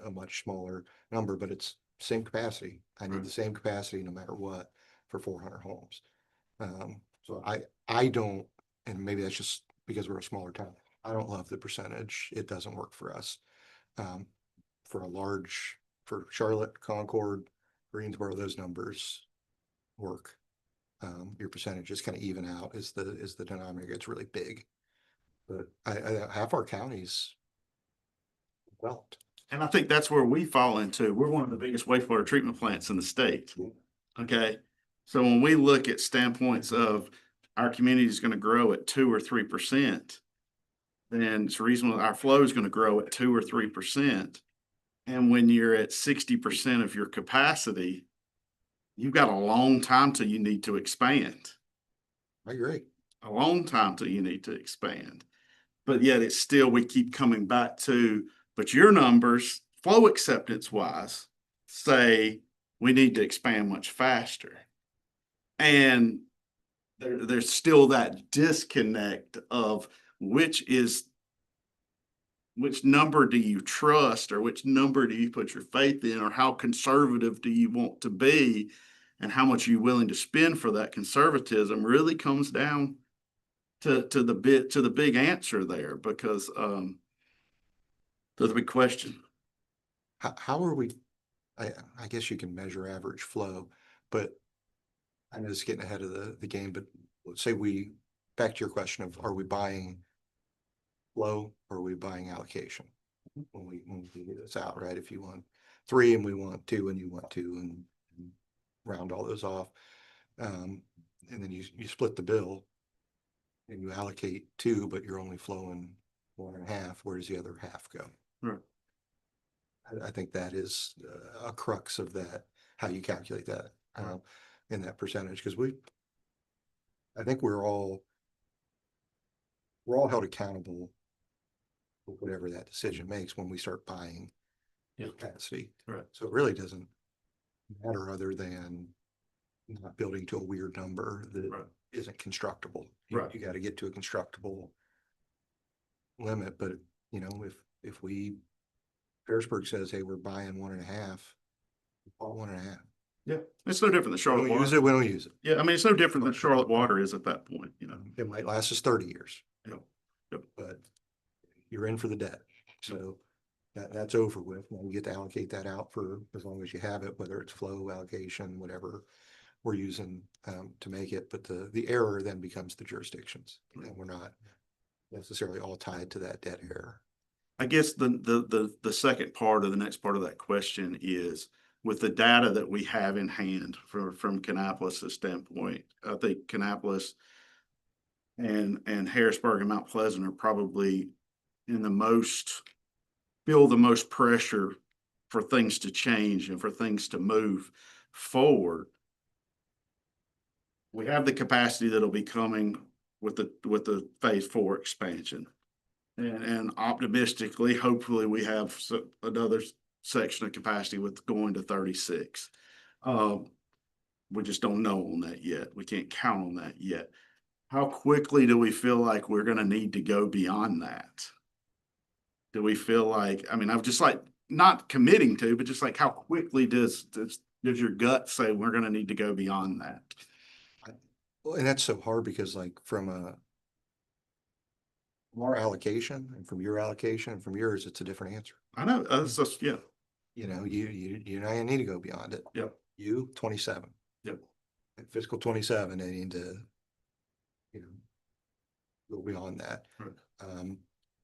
Speaker 7: a much smaller number, but it's same capacity. I need the same capacity no matter what for 400 homes. So I don't, and maybe that's just because we're a smaller town. I don't love the percentage. It doesn't work for us. For Charlotte, Concord, Greensboro, those numbers work. Your percentages kind of even out as the denominator gets really big. But half our counties developed.
Speaker 5: And I think that's where we fall into. We're one of the biggest wastewater treatment plants in the state. Okay. So when we look at standpoints of our community is going to grow at 2 or 3%, then it's reasonable our flow is going to grow at 2 or 3%. And when you're at 60% of your capacity, you've got a long time till you need to expand.
Speaker 7: I agree.
Speaker 5: A long time till you need to expand. But yet it's still, we keep coming back to, but your numbers, flow acceptance wise, say we need to expand much faster. And there's still that disconnect of which number do you trust, or which number do you put your faith in, or how conservative do you want to be, and how much are you willing to spend for that conservatism really comes down to the big answer there, because to the big question.
Speaker 7: How are we, I guess you can measure average flow, but I know this is getting ahead of the game, but let's say back to your question of, are we buying flow or are we buying allocation? When we figure this out, right? If you want 3 and we want 2 and you want 2 and round all those off. And then you split the bill and you allocate 2, but you're only flowing 1.5. Where does the other half go?
Speaker 5: Right.
Speaker 7: I think that is a crux of that, how you calculate that in that percentage, because I think we're all held accountable for whatever that decision makes when we start buying capacity.
Speaker 5: Right.
Speaker 7: So it really doesn't matter other than not building to a weird number that isn't constructible. You got to get to a constructible limit, but if Harrisburg says, hey, we're buying 1.5, all 1.5.
Speaker 5: Yeah, it's no different than Charlotte
Speaker 7: We
Speaker 5: water.
Speaker 7: use it, we don't use it.
Speaker 5: Yeah, I mean, it's no different than Charlotte water is at that point,
Speaker 7: It might last us 30 years.
Speaker 5: Yep.
Speaker 7: But you're in for the debt. So that's over with. Now you get to allocate that out for as long as you have it, whether it's flow allocation, whatever we're using to make it. But the error then becomes the jurisdictions, and we're not necessarily all tied to that debt error.
Speaker 5: I guess the second part of the next part of that question is, with the data that we have in hand from Kannapolis' standpoint, I think Kannapolis and Harrisburg and Mount Pleasant are probably feel the most pressure for things to change and for things to move forward. We have the capacity that'll be coming with the phase 4 expansion. And optimistically, hopefully we have another section of capacity with going to 36. We just don't know on that yet. We can't count on that yet. How quickly do we feel like we're going to need to go beyond that? Do we feel like, I mean, I'm just like not committing to, but just like how quickly does your gut say we're going to need to go beyond that?
Speaker 7: Well, and that's so hard because like from our allocation and from your allocation and from yours, it's a different answer.
Speaker 5: I know. Yeah.
Speaker 7: you know, you know, you need to go beyond it.
Speaker 5: Yep.
Speaker 7: You 27.
Speaker 5: Yep.
Speaker 7: At fiscal 27, they need to, you know, go beyond that.
Speaker 5: Right.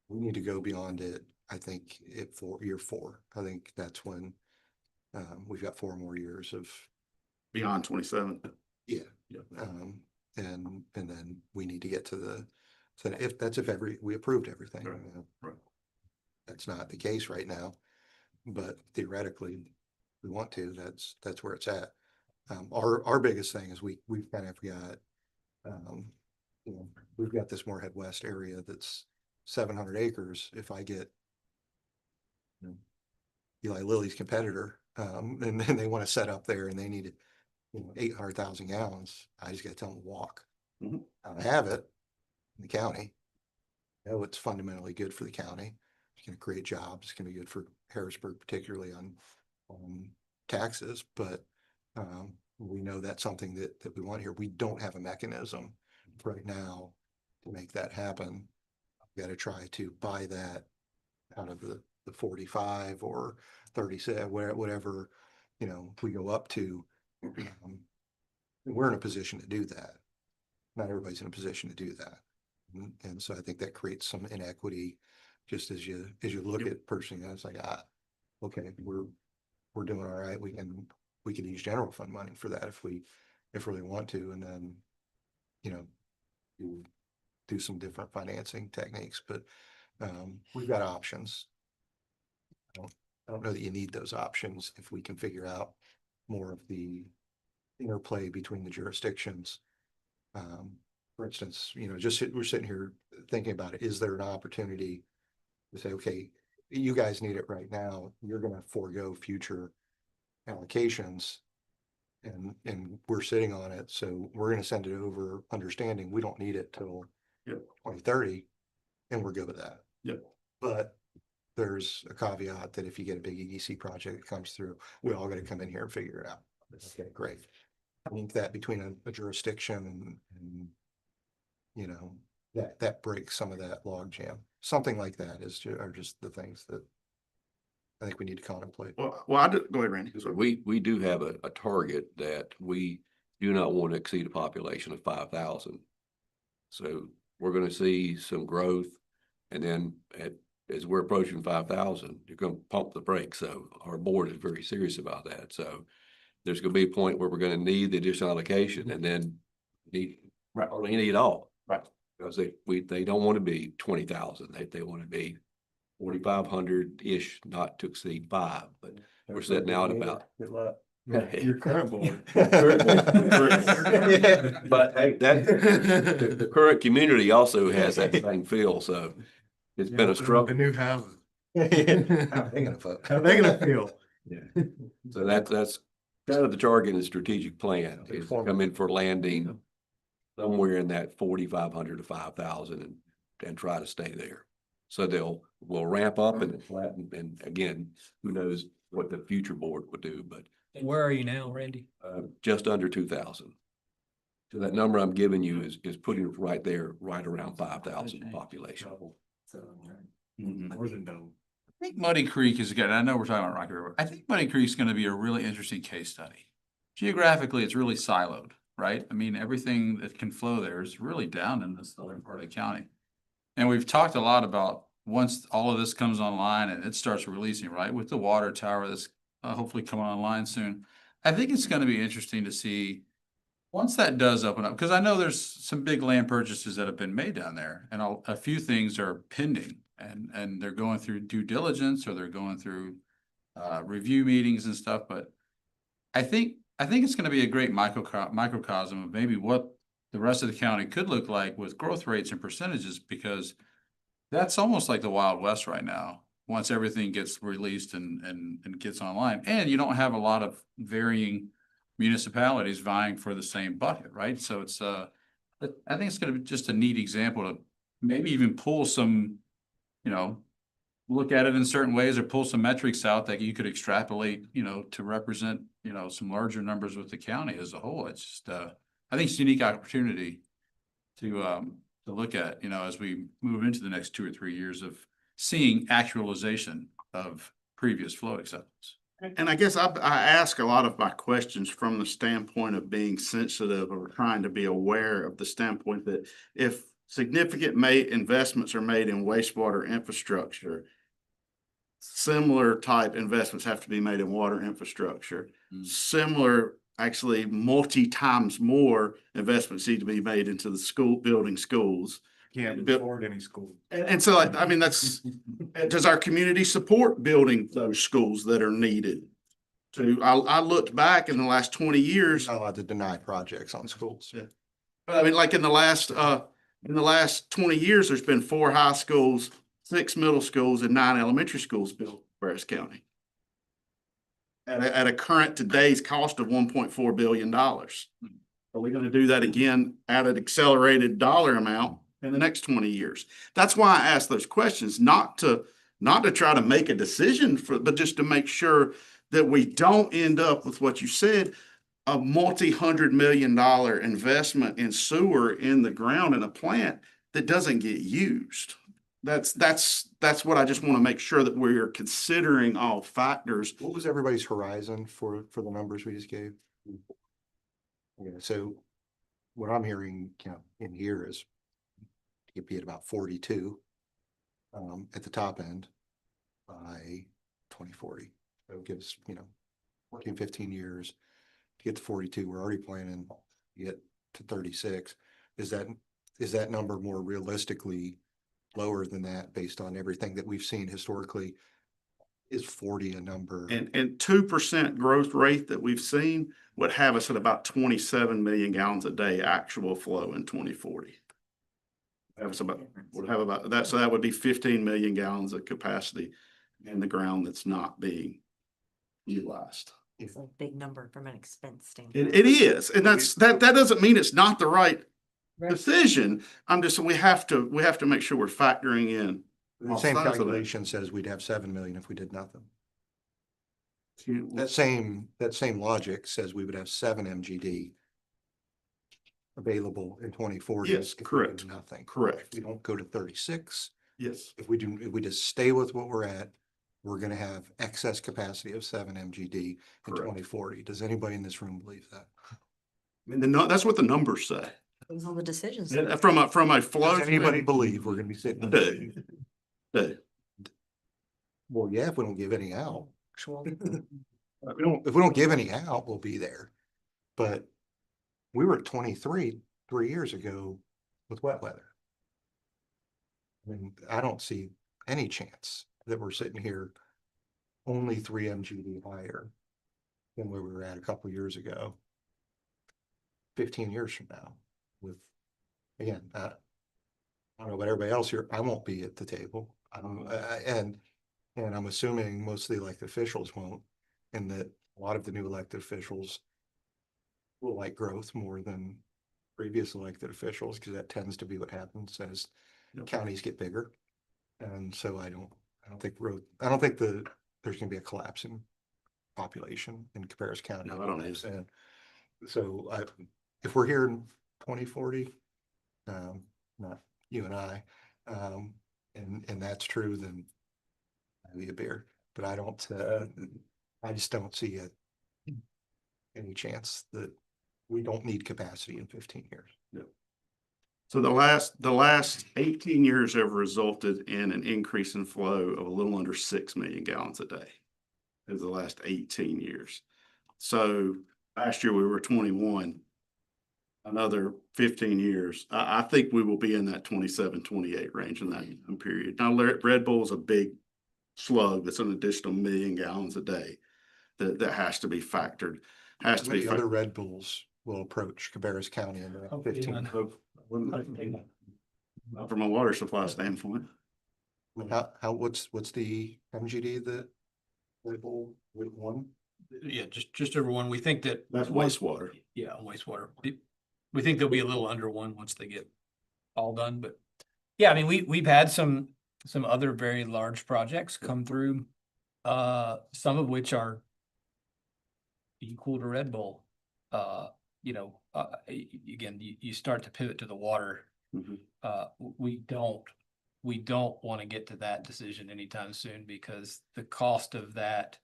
Speaker 7: We need to go beyond it. I think year 4. I think that's when we've got 4 more years of
Speaker 5: Beyond 27.
Speaker 7: yeah.
Speaker 5: Yep.
Speaker 7: And then we need to get to so if we approved everything.
Speaker 5: Right. Right.
Speaker 7: That's not the case right now, but theoretically, we want to. That's where it's at. Our biggest thing is we've kind of got, you know, we've got this Moorhead West area that's 700 acres. If I get, you know, Eli Lilly's competitor, and then they want to set up there and they need, you know, 800,000 gallons, I just got to tell them to walk.
Speaker 5: Mhm.
Speaker 7: I have it in the county. I know it's fundamentally good for the county. It's going to create jobs. It's going to be good for Harrisburg, particularly on taxes. But we know that's something that we want here. We don't have a mechanism right now to make that happen. We've got to try to buy that out of the 45 or 37, whatever, you know, we go up to. We're in a position to do that. Not everybody's in a position to do that. And so I think that creates some inequity just as you look at personally, it's like, okay, we're doing all right. We can use general fund money for that if we really want to, and then, you know, do some different financing techniques, but we've got options. I don't know that you need those options if we can figure out more of the interplay between the jurisdictions. For instance, you know, we're sitting here thinking about it. Is there an opportunity to say, okay, you guys need it right now. You're going to forego future allocations, and we're sitting on it. So we're going to send it over, understanding we don't need it till 2030, and we're good with that.
Speaker 5: Yep.
Speaker 7: But there's a caveat that if you get a big EDC project that comes through, we all got to come in here and figure it out. Okay, great. I think that between a jurisdiction and you know, that breaks some of that log jam. Something like that are just the things that I think we need to contemplate.
Speaker 5: Go ahead, Randy.
Speaker 18: We do have a target that we do not want to exceed a population of 5,000. So we're going to see some growth, and then as we're approaching 5,000, you're going to pump the brakes. So our board is very serious about that. So there's going to be a point where we're going to need the additional allocation, and then need it all.
Speaker 5: Right.
Speaker 18: Because they don't want to be 20,000. They want to be 4,500-ish, not to exceed 5, but we're sitting out about.
Speaker 7: Good luck.
Speaker 15: Your current board.
Speaker 18: But hey, the current community also has that same feel, so it's been a struggle.
Speaker 15: The new houses.
Speaker 7: How are they gonna vote?
Speaker 15: How are they gonna feel?
Speaker 18: Yeah. So that's kind of the target and strategic plan is to come in for landing somewhere in that 4,500 to 5,000 and try to stay there. So we'll ramp up and flatten, and again, who knows what the future board would do, but
Speaker 1: And where are you now, Randy?
Speaker 18: just under 2,000. So that number I'm giving you is putting it right there, right around 5,000 population.
Speaker 15: More than double.
Speaker 3: I think Muddy Creek is good. I know we're talking about Rocky River. I think Muddy Creek is going to be a really interesting case study. Geographically, it's really siloed, right? I mean, everything that can flow there is really down in the southern part of the county. And we've talked a lot about once all of this comes online and it starts releasing, right, with the water tower that's hopefully coming online soon. I think it's going to be interesting to see once that does open up, because I know there's some big land purchases that have been made down there, and a few things are pending, and they're going through due diligence, or they're going through review meetings and stuff. But I think it's going to be a great microcosm of maybe what the rest of the county could look like with growth rates and percentages, because that's almost like the Wild West right now. Once everything gets released and gets online, and you don't have a lot of varying municipalities vying for the same bucket, right? So it's I think it's going to be just a neat example to maybe even pull some, you know, look at it in certain ways, or pull some metrics out that you could extrapolate, you know, to represent, you know, some larger numbers with the county as a whole. It's just I think it's a unique opportunity to look at, you know, as we move into the next 2 or 3 years of seeing actualization of previous flow acceptance.
Speaker 5: And I guess I ask a lot of my questions from the standpoint of being sensitive or trying to be aware of the standpoint that if significant investments are made in wastewater infrastructure, similar type investments have to be made in water infrastructure. Similar, actually multi times more investments need to be made into the building schools.
Speaker 15: Can't afford any school.
Speaker 5: And so, I mean, does our community support building those schools that are needed? I looked back in the last 20 years.
Speaker 7: Not allowed to deny projects on schools.
Speaker 5: Yeah. But I mean, like in the last 20 years, there's been 4 high schools, 6 middle schools, and 9 elementary schools built in Brazos County. At a current today's cost of $1.4 billion. Are we going to do that again at an accelerated dollar amount in the next 20 years? That's why I ask those questions, not to try to make a decision but just to make sure that we don't end up with what you said, a multi-$100 million investment in sewer in the ground in a plant that doesn't get used. That's what I just want to make sure that we're considering all factors.
Speaker 7: What was everybody's horizon for the numbers we just gave? Yeah, so what I'm hearing, in here is you'd be at about 42 at the top end by 2040. So it gives, 14, 15 years to get to 42. We're already planning to get to 36. Is that number more realistically lower than that based on everything that we've seen historically? Is 40 a number?
Speaker 5: And 2% growth rate that we've seen would have us at about 27 million gallons a day actual flow in 2040. Would have about that. So that would be 15 million gallons of capacity in the ground that's not being utilized.
Speaker 6: It's a big number from an expense standpoint.
Speaker 5: It is, and that doesn't mean it's not the right decision. We have to make sure we're factoring in.
Speaker 7: The same calculation says we'd have 7 million if we did nothing. That same logic says we would have 7 MGD available in 2040.
Speaker 5: Yes, correct.
Speaker 7: Nothing.
Speaker 5: Correct.
Speaker 7: If we don't go to 36.
Speaker 5: Yes.
Speaker 7: If we just stay with what we're at, we're going to have excess capacity of 7 MGD in
Speaker 5: Correct.
Speaker 7: 2040. Does anybody in this room believe that?
Speaker 5: I mean, that's what the numbers say.
Speaker 6: Those are the decisions.
Speaker 5: From a flow.
Speaker 7: Does anybody believe we're going to be sitting? Well, yeah, if we don't give any out. If we don't give any out, we'll be there. But we were at 23 3 years ago with wet weather. I mean, I don't see any chance that we're sitting here only 3 MGD higher than where we were at a couple of years ago. 15 years from now, again, I don't know about everybody else here. I won't be at the table. And I'm assuming most of the elected officials won't, and that a lot of the new elected officials will like growth more than previous elected officials, because that tends to be what happens as counties get bigger. And so I don't think there's gonna be a collapse in population in Cabarrus County.
Speaker 5: No, I don't understand.
Speaker 7: So if we're here in 2040, not you and I, and that's true, then maybe a beer, but I just don't see any chance that we don't need capacity in 15 years.
Speaker 5: No. So the last 18 years have resulted in an increase in flow of a little under 6 million gallons a day. Is the last 18 years. So last year we were 21. Another 15 years. I think we will be in that 27, 28 range in that time period. Now, Red Bull is a big slug. That's an additional 1 million gallons a day that has to be factored.
Speaker 7: Other Red Bulls will approach Cabarrus County in around 15.
Speaker 5: From a water supply standpoint.
Speaker 7: What's the MGD that Red Bull would want?
Speaker 1: Yeah, just over 1. We think
Speaker 5: that's wastewater.
Speaker 1: Yeah, wastewater. We think they'll be a little under 1 once they get all done, but yeah, I mean, we've had some other very large projects come through, some of which are equal to Red Bull. Again, you start to pivot to the water. We don't want to get to that decision anytime soon, because the cost of that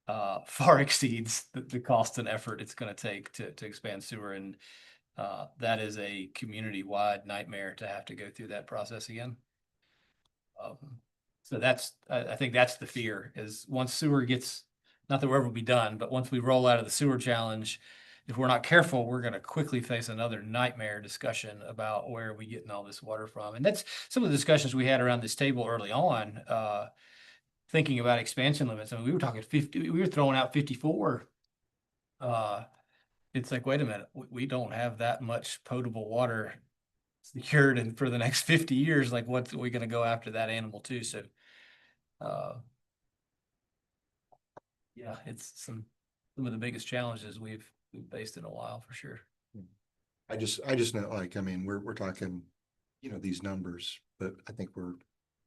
Speaker 1: far exceeds the cost and effort it's gonna take to expand sewer, and that is a community-wide nightmare to have to go through that process again. So that's, I think that's the fear, is once sewer gets, not that we're ever be done, but once we roll out of the sewer challenge, if we're not careful, we're gonna quickly face another nightmare discussion about where are we getting all this water from. And that's some of the discussions we had around this table early on, thinking about expansion limits. I mean, we were talking 50, we were throwing out 54. It's like, wait a minute, we don't have that much potable water secured and for the next 50 years. Like, what's we gonna go after that animal too? So, yeah, it's some of the biggest challenges we've faced in a while, for sure.
Speaker 7: I just know, like, I mean, we're talking, these numbers, but I think we're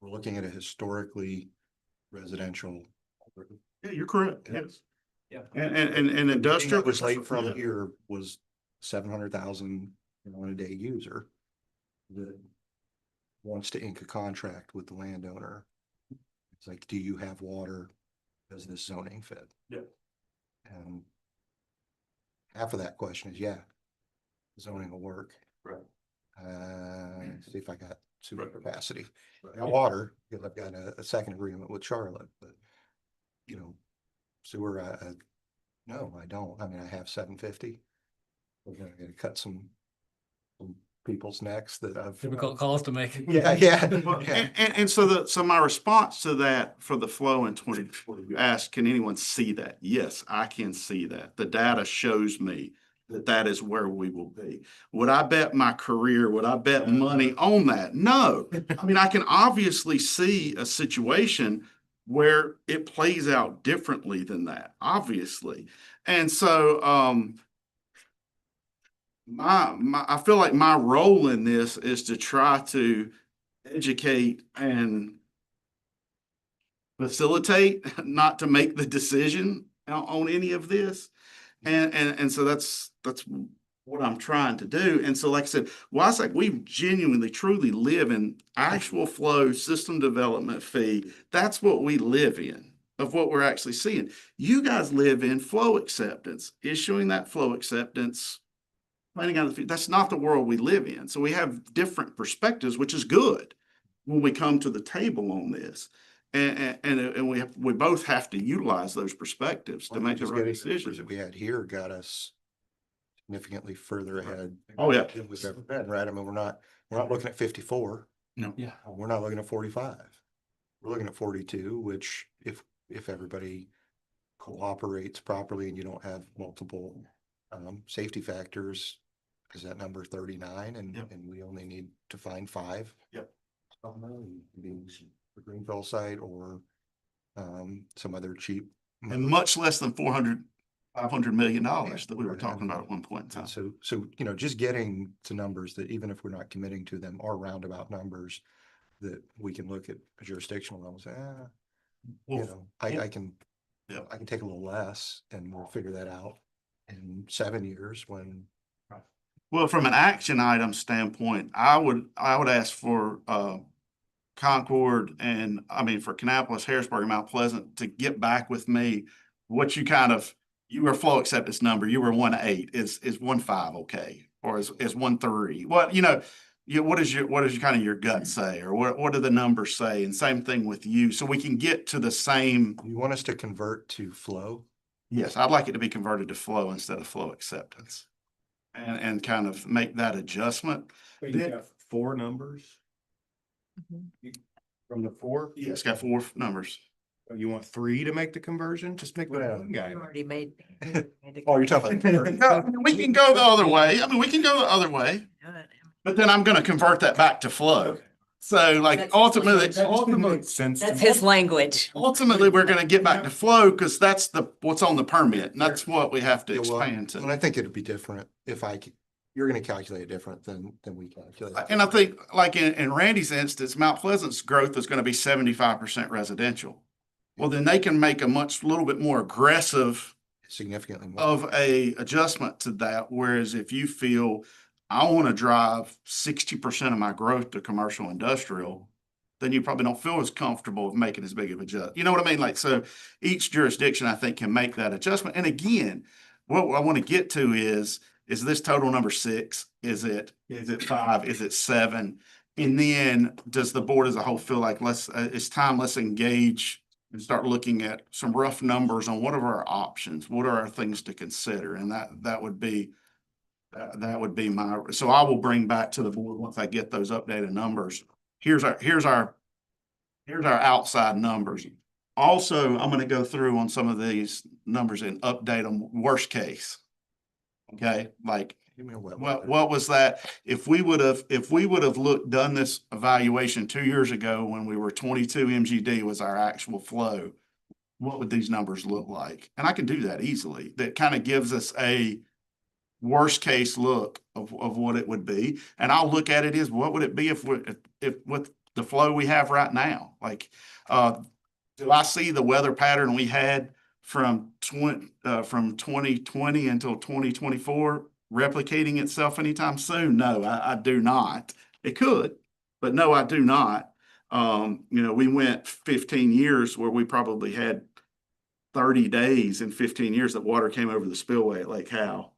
Speaker 7: looking at a historically residential.
Speaker 5: Yeah, you're correct.
Speaker 7: Yeah.
Speaker 5: Yes.
Speaker 1: Yeah.
Speaker 5: And industrial.
Speaker 7: That was late from here was 700,000 on a day user that wants to ink a contract with the landowner. It's like, do you have water? Does this zoning fit?
Speaker 5: Yeah.
Speaker 7: And half of that question is, yeah, zoning will work.
Speaker 5: Right.
Speaker 7: See if I got sewer
Speaker 5: Right.
Speaker 7: capacity.
Speaker 5: Right.
Speaker 7: Now water, because I've got a second agreement with Charlotte, but sewer, no, I don't. I mean, I have 750. We're gonna cut some people's necks that I've.
Speaker 1: Difficult calls to make.
Speaker 7: Yeah.
Speaker 5: And so my response to that for the flow in 2020, you asked, can anyone see that? Yes, I can see that. The data shows me that is where we will be. Would I bet my career, would I bet money on that? No. I mean, I can obviously see a situation where it plays out differently than that, obviously. And so, I feel like my role in this is to try to educate and facilitate, not to make the decision on any of this. And so that's what I'm trying to do. And so, like I said, WSAC, we genuinely, truly live in actual flow system development fee. That's what we live in, of what we're actually seeing. You guys live in flow acceptance, issuing that flow acceptance, planning out the fee. That's not the world we live in. So we have different perspectives, which is good when we come to the table on this. And we both have to utilize those perspectives to make the right decisions.
Speaker 7: That we had here got us significantly further ahead.
Speaker 5: Oh, yeah.
Speaker 7: Than we've ever been, right? I mean, we're not looking at 54.
Speaker 5: No.
Speaker 1: Yeah.
Speaker 7: We're not looking at 45. We're looking at 42, which if everybody cooperates properly and you don't have multiple safety factors, is that number 39? And we only need to find 5.
Speaker 5: Yep.
Speaker 7: The Greenville site or some other cheap.
Speaker 5: And much less than $500 million that we were talking about at one point in time.
Speaker 7: So, just getting to numbers that even if we're not committing to them are roundabout numbers that we can look at a jurisdictional level and say, I can take a little less and we'll figure that out in 7 years when.
Speaker 5: Well, from an action item standpoint, I would ask for Concord and for Kannapolis, Harrisburg, and Mount Pleasant to get back with me. What you were flow acceptance number, you were 1.8, is 1.5 okay? Or is 1.3? What what does your kind of your gut say, or what do the numbers say? And same thing with you, so we can get to the same.
Speaker 7: You want us to convert to flow?
Speaker 5: Yes, I'd like it to be converted to flow instead of flow acceptance, and kind of make that adjustment.
Speaker 15: You have 4 numbers? From the 4?
Speaker 5: Yeah, it's got 4 numbers.
Speaker 15: You want 3 to make the conversion? Just make the one guy.
Speaker 6: Already made.
Speaker 7: Oh, you're talking about.
Speaker 5: No, we can go the other way. But then I'm going to convert that back to flow. So ultimately,
Speaker 6: That's his language.
Speaker 5: Ultimately, we're going to get back to flow because that's what's on the permit, and that's what we have to expand to.
Speaker 7: And I think it'd be different if you're going to calculate it different than we calculate.
Speaker 5: And I think, like in Randy's instance, Mount Pleasant's growth is going to be 75% residential. Well, then they can make a little bit more aggressive,
Speaker 7: significantly more
Speaker 5: of a adjustment to that. Whereas if you feel I want to drive 60% of my growth to commercial industrial, then you probably don't feel as comfortable with making as big of a judge. You know what I mean? Like, so each jurisdiction, I think, can make that adjustment. And again, what I want to get to is this total number 6? Is it 5? Is it 7? And then does the board as a whole feel like it's time, let's engage and start looking at some rough numbers on what are our options? What are our things to consider? And that would be my, so I will bring back to the board once I get those updated numbers. Here's our outside numbers. Also, I'm going to go through on some of these numbers and update them worst case. Okay, like what was that? If we would have done this evaluation 2 years ago when we were 22 MGD was our actual flow, what would these numbers look like? And I can do that easily. That kind of gives us a worst case look of what it would be. And I'll look at it as what would it be if with the flow we have right now? Like, do I see the weather pattern we had from 2020 until 2024 replicating itself anytime soon? No, I do not. It could, but no, I do not. We went 15 years where we probably had 30 days in 15 years that water came over the spillway at Lake Howe.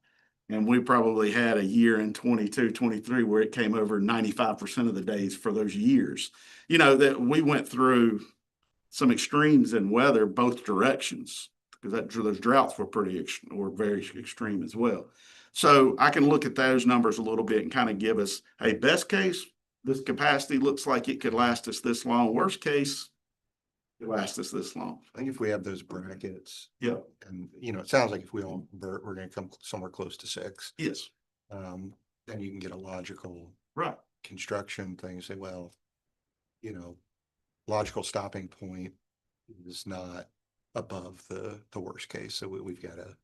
Speaker 5: And we probably had a year in 22, 23 where it came over 95% of the days for those years. That we went through some extremes in weather both directions because those droughts were very extreme as well. So I can look at those numbers a little bit and kind of give us a best case. This capacity looks like it could last us this long. Worst case, it lasts us this long.
Speaker 7: I think if we have those brackets.
Speaker 5: Yeah.
Speaker 7: And, it sounds like if we all convert, we're going to come somewhere close to 6.
Speaker 5: Yes.
Speaker 7: Then you can get a logical construction thing. Say, well, logical stopping point is not above the worst case. So we've got to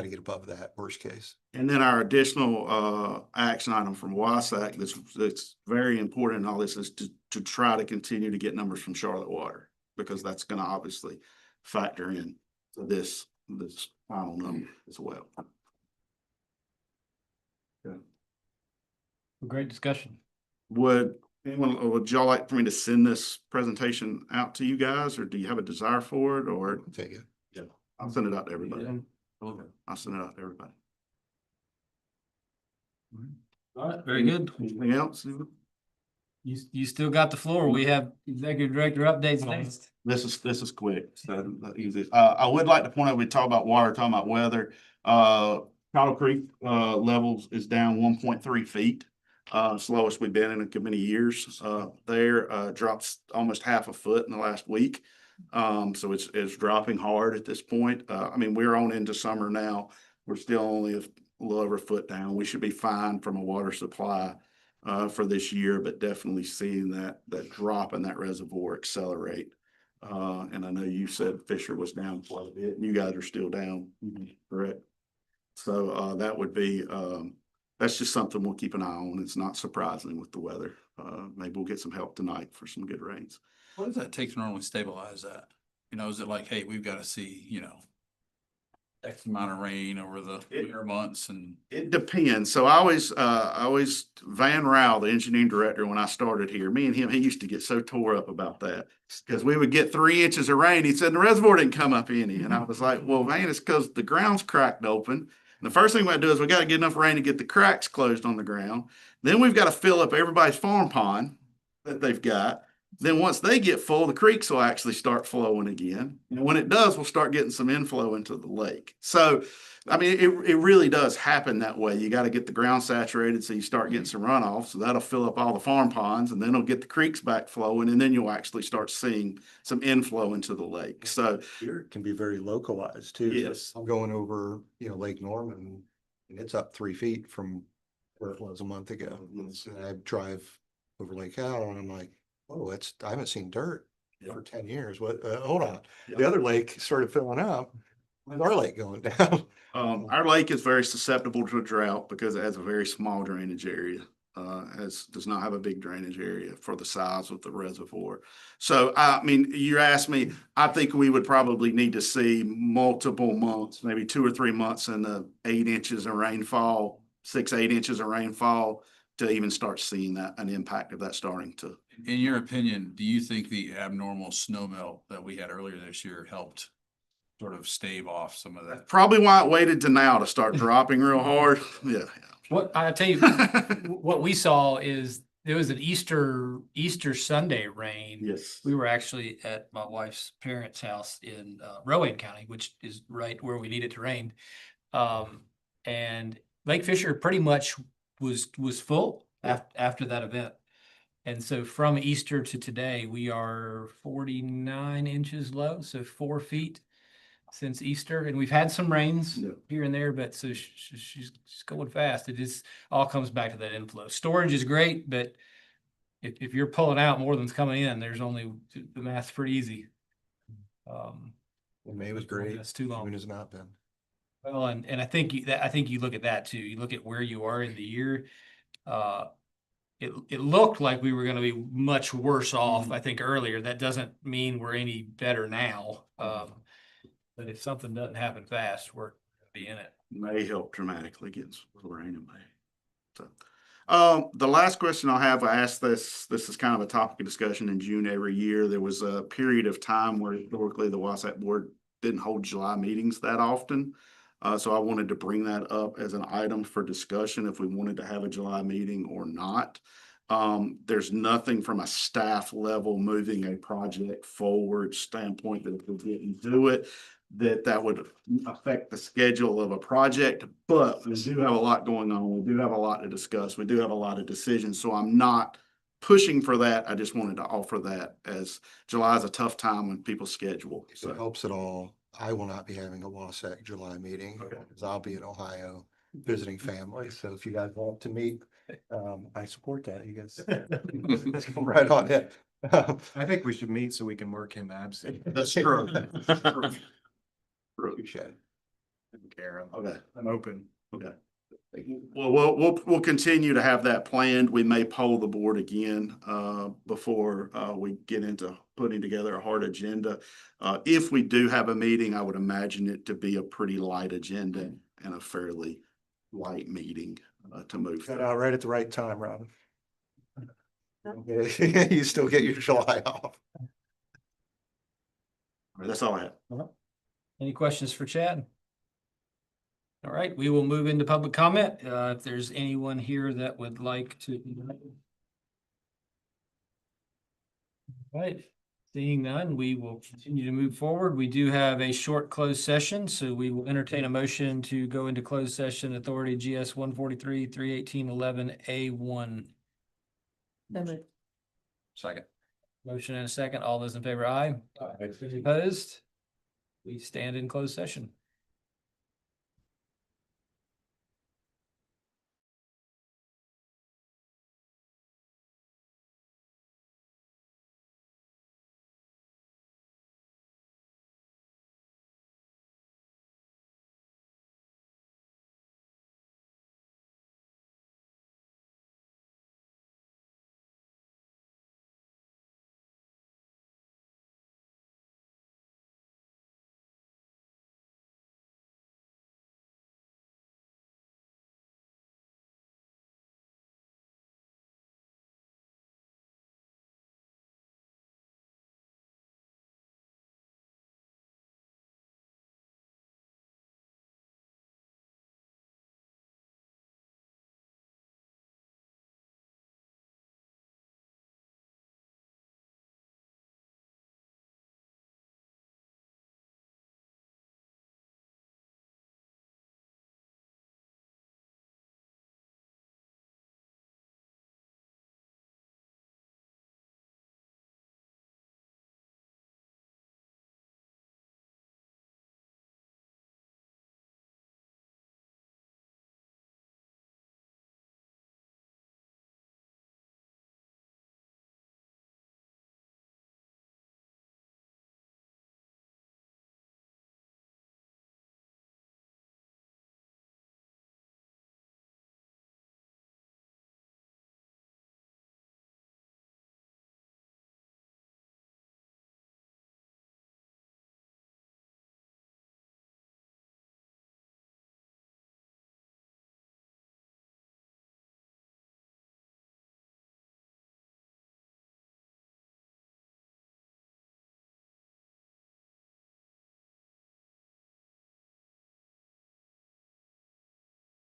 Speaker 7: get above that worst case.
Speaker 5: And then our additional action item from WSACC that's very important in all this is to try to continue to get numbers from Charlotte Water, because that's going to obviously factor in to this final number as well.
Speaker 1: Yeah. Great discussion.
Speaker 5: Would y'all like for me to send this presentation out to you guys, or do you have a desire for it? Or
Speaker 7: take it?
Speaker 5: Yeah, I'll send it out to everybody. I'll send it out to everybody.
Speaker 1: All right, very good.
Speaker 5: Anything else?
Speaker 1: You still got the floor. We have executive director updates next.
Speaker 5: This is quick. So easy. I would like to point out, we talk about water, talking about weather. Cottle Creek levels is down 1.3 feet. Slowest we've been in a many years. There drops almost half a foot in the last week. So it's dropping hard at this point. We're on into summer now. We're still only a little over a foot down. We should be fine from a water supply for this year, but definitely seeing that drop in that reservoir accelerate. And I know you said Fisher was down quite a bit, and you guys are still down, correct? So that would be that's just something we'll keep an eye on. It's not surprising with the weather. Maybe we'll get some help tonight for some good rains.
Speaker 3: What does that take to normally stabilize that? Is it like, hey, we've got to see, X amount of rain over the winter months? And
Speaker 5: it depends. So I always Van Rau, the engineering director, when I started here, me and him, he used to get so tore up about that because we would get 3 inches of rain. He said the reservoir didn't come up any. And I was like, well, Van, it's because the ground's cracked open. And the first thing we got to do is we got to get enough rain to get the cracks closed on the ground. Then we've got to fill up everybody's farm pond that they've got. Then once they get full, the creeks will actually start flowing again. And when it does, we'll start getting some inflow into the lake. So, it really does happen that way. You got to get the ground saturated so you start getting some runoff. So that'll fill up all the farm ponds, and then it'll get the creeks back flowing, and then you'll actually start seeing some inflow into the lake. So
Speaker 7: Here it can be very localized too.
Speaker 5: Yes.
Speaker 7: I'm going over, Lake Norman, and it's up 3 feet from where it was a month ago. And I drive over Lake Howe, and I'm like, oh, I haven't seen dirt for 10 years. What? Hold on. The other lake started filling up. Where's our lake going down?
Speaker 5: Our lake is very susceptible to a drought because it has a very small drainage area. Does not have a big drainage area for the size of the reservoir. So, you asked me, I think we would probably need to see multiple months, maybe 2 or 3 months in the 8 inches of rainfall, 6, 8 inches of rainfall to even start seeing an impact of that starting to.
Speaker 3: In your opinion, do you think the abnormal snow melt that we had earlier this year helped sort of stave off some of that?
Speaker 5: Probably why it waited to now to start dropping real hard. Yeah.
Speaker 1: What I tell you, what we saw is there was an Easter Sunday rain.
Speaker 5: Yes.
Speaker 1: We were actually at my wife's parents' house in Rowan County, which is right where we need it to rain. And Lake Fisher pretty much was full after that event. And so from Easter to today, we are 49 inches low, so 4 feet since Easter. And we've had some rains here and there, but so she's going fast. It just all comes back to that inflow. Storage is great, but if you're pulling out more than's coming in, there's only, the math's pretty easy.
Speaker 7: May was great.
Speaker 1: That's too long.
Speaker 7: June has not been.
Speaker 1: Well, and I think you look at that too. You look at where you are in the year. It looked like we were going to be much worse off, I think, earlier. That doesn't mean we're any better now. But if something doesn't happen fast, we're gonna be in it.
Speaker 5: May help dramatically against the rain in May. So, the last question I'll have, I asked this is kind of a topic of discussion in June every year. There was a period of time where historically the WSAC board didn't hold July meetings that often. So I wanted to bring that up as an item for discussion if we wanted to have a July meeting or not. There's nothing from a staff level moving a project forward standpoint that if we didn't do it, that would affect the schedule of a project, but we do have a lot going on. We do have a lot to discuss. We do have a lot of decisions. So I'm not pushing for that. I just wanted to offer that, as July is a tough time when people schedule.
Speaker 7: If it helps at all, I will not be having a WSAC July meeting because I'll be in Ohio visiting family. So if you guys want to meet, I support that. You guys let's go right on it.
Speaker 15: I think we should meet so we can work him absent.
Speaker 5: That's true.
Speaker 7: Appreciate it.
Speaker 15: Karen.
Speaker 5: Okay.
Speaker 15: I'm open.
Speaker 5: Okay. Well, we'll continue to have that planned. We may poll the board again before we get into putting together a hard agenda. If we do have a meeting, I would imagine it to be a pretty light agenda and a fairly light meeting to move.
Speaker 7: Got out right at the right time, Robin. Okay. You still get your July off.
Speaker 5: All right, that's all I have.
Speaker 1: Any questions for Chad? All right, we will move into public comment. If there's anyone here that would like to. All right, seeing none, we will continue to move forward. We do have a short closed session, so we will entertain a motion to go into closed session authority GS 143-318-11A1.
Speaker 3: Second.
Speaker 1: Motion and a second. All those in favor, aye. Any opposed? We stand in closed session.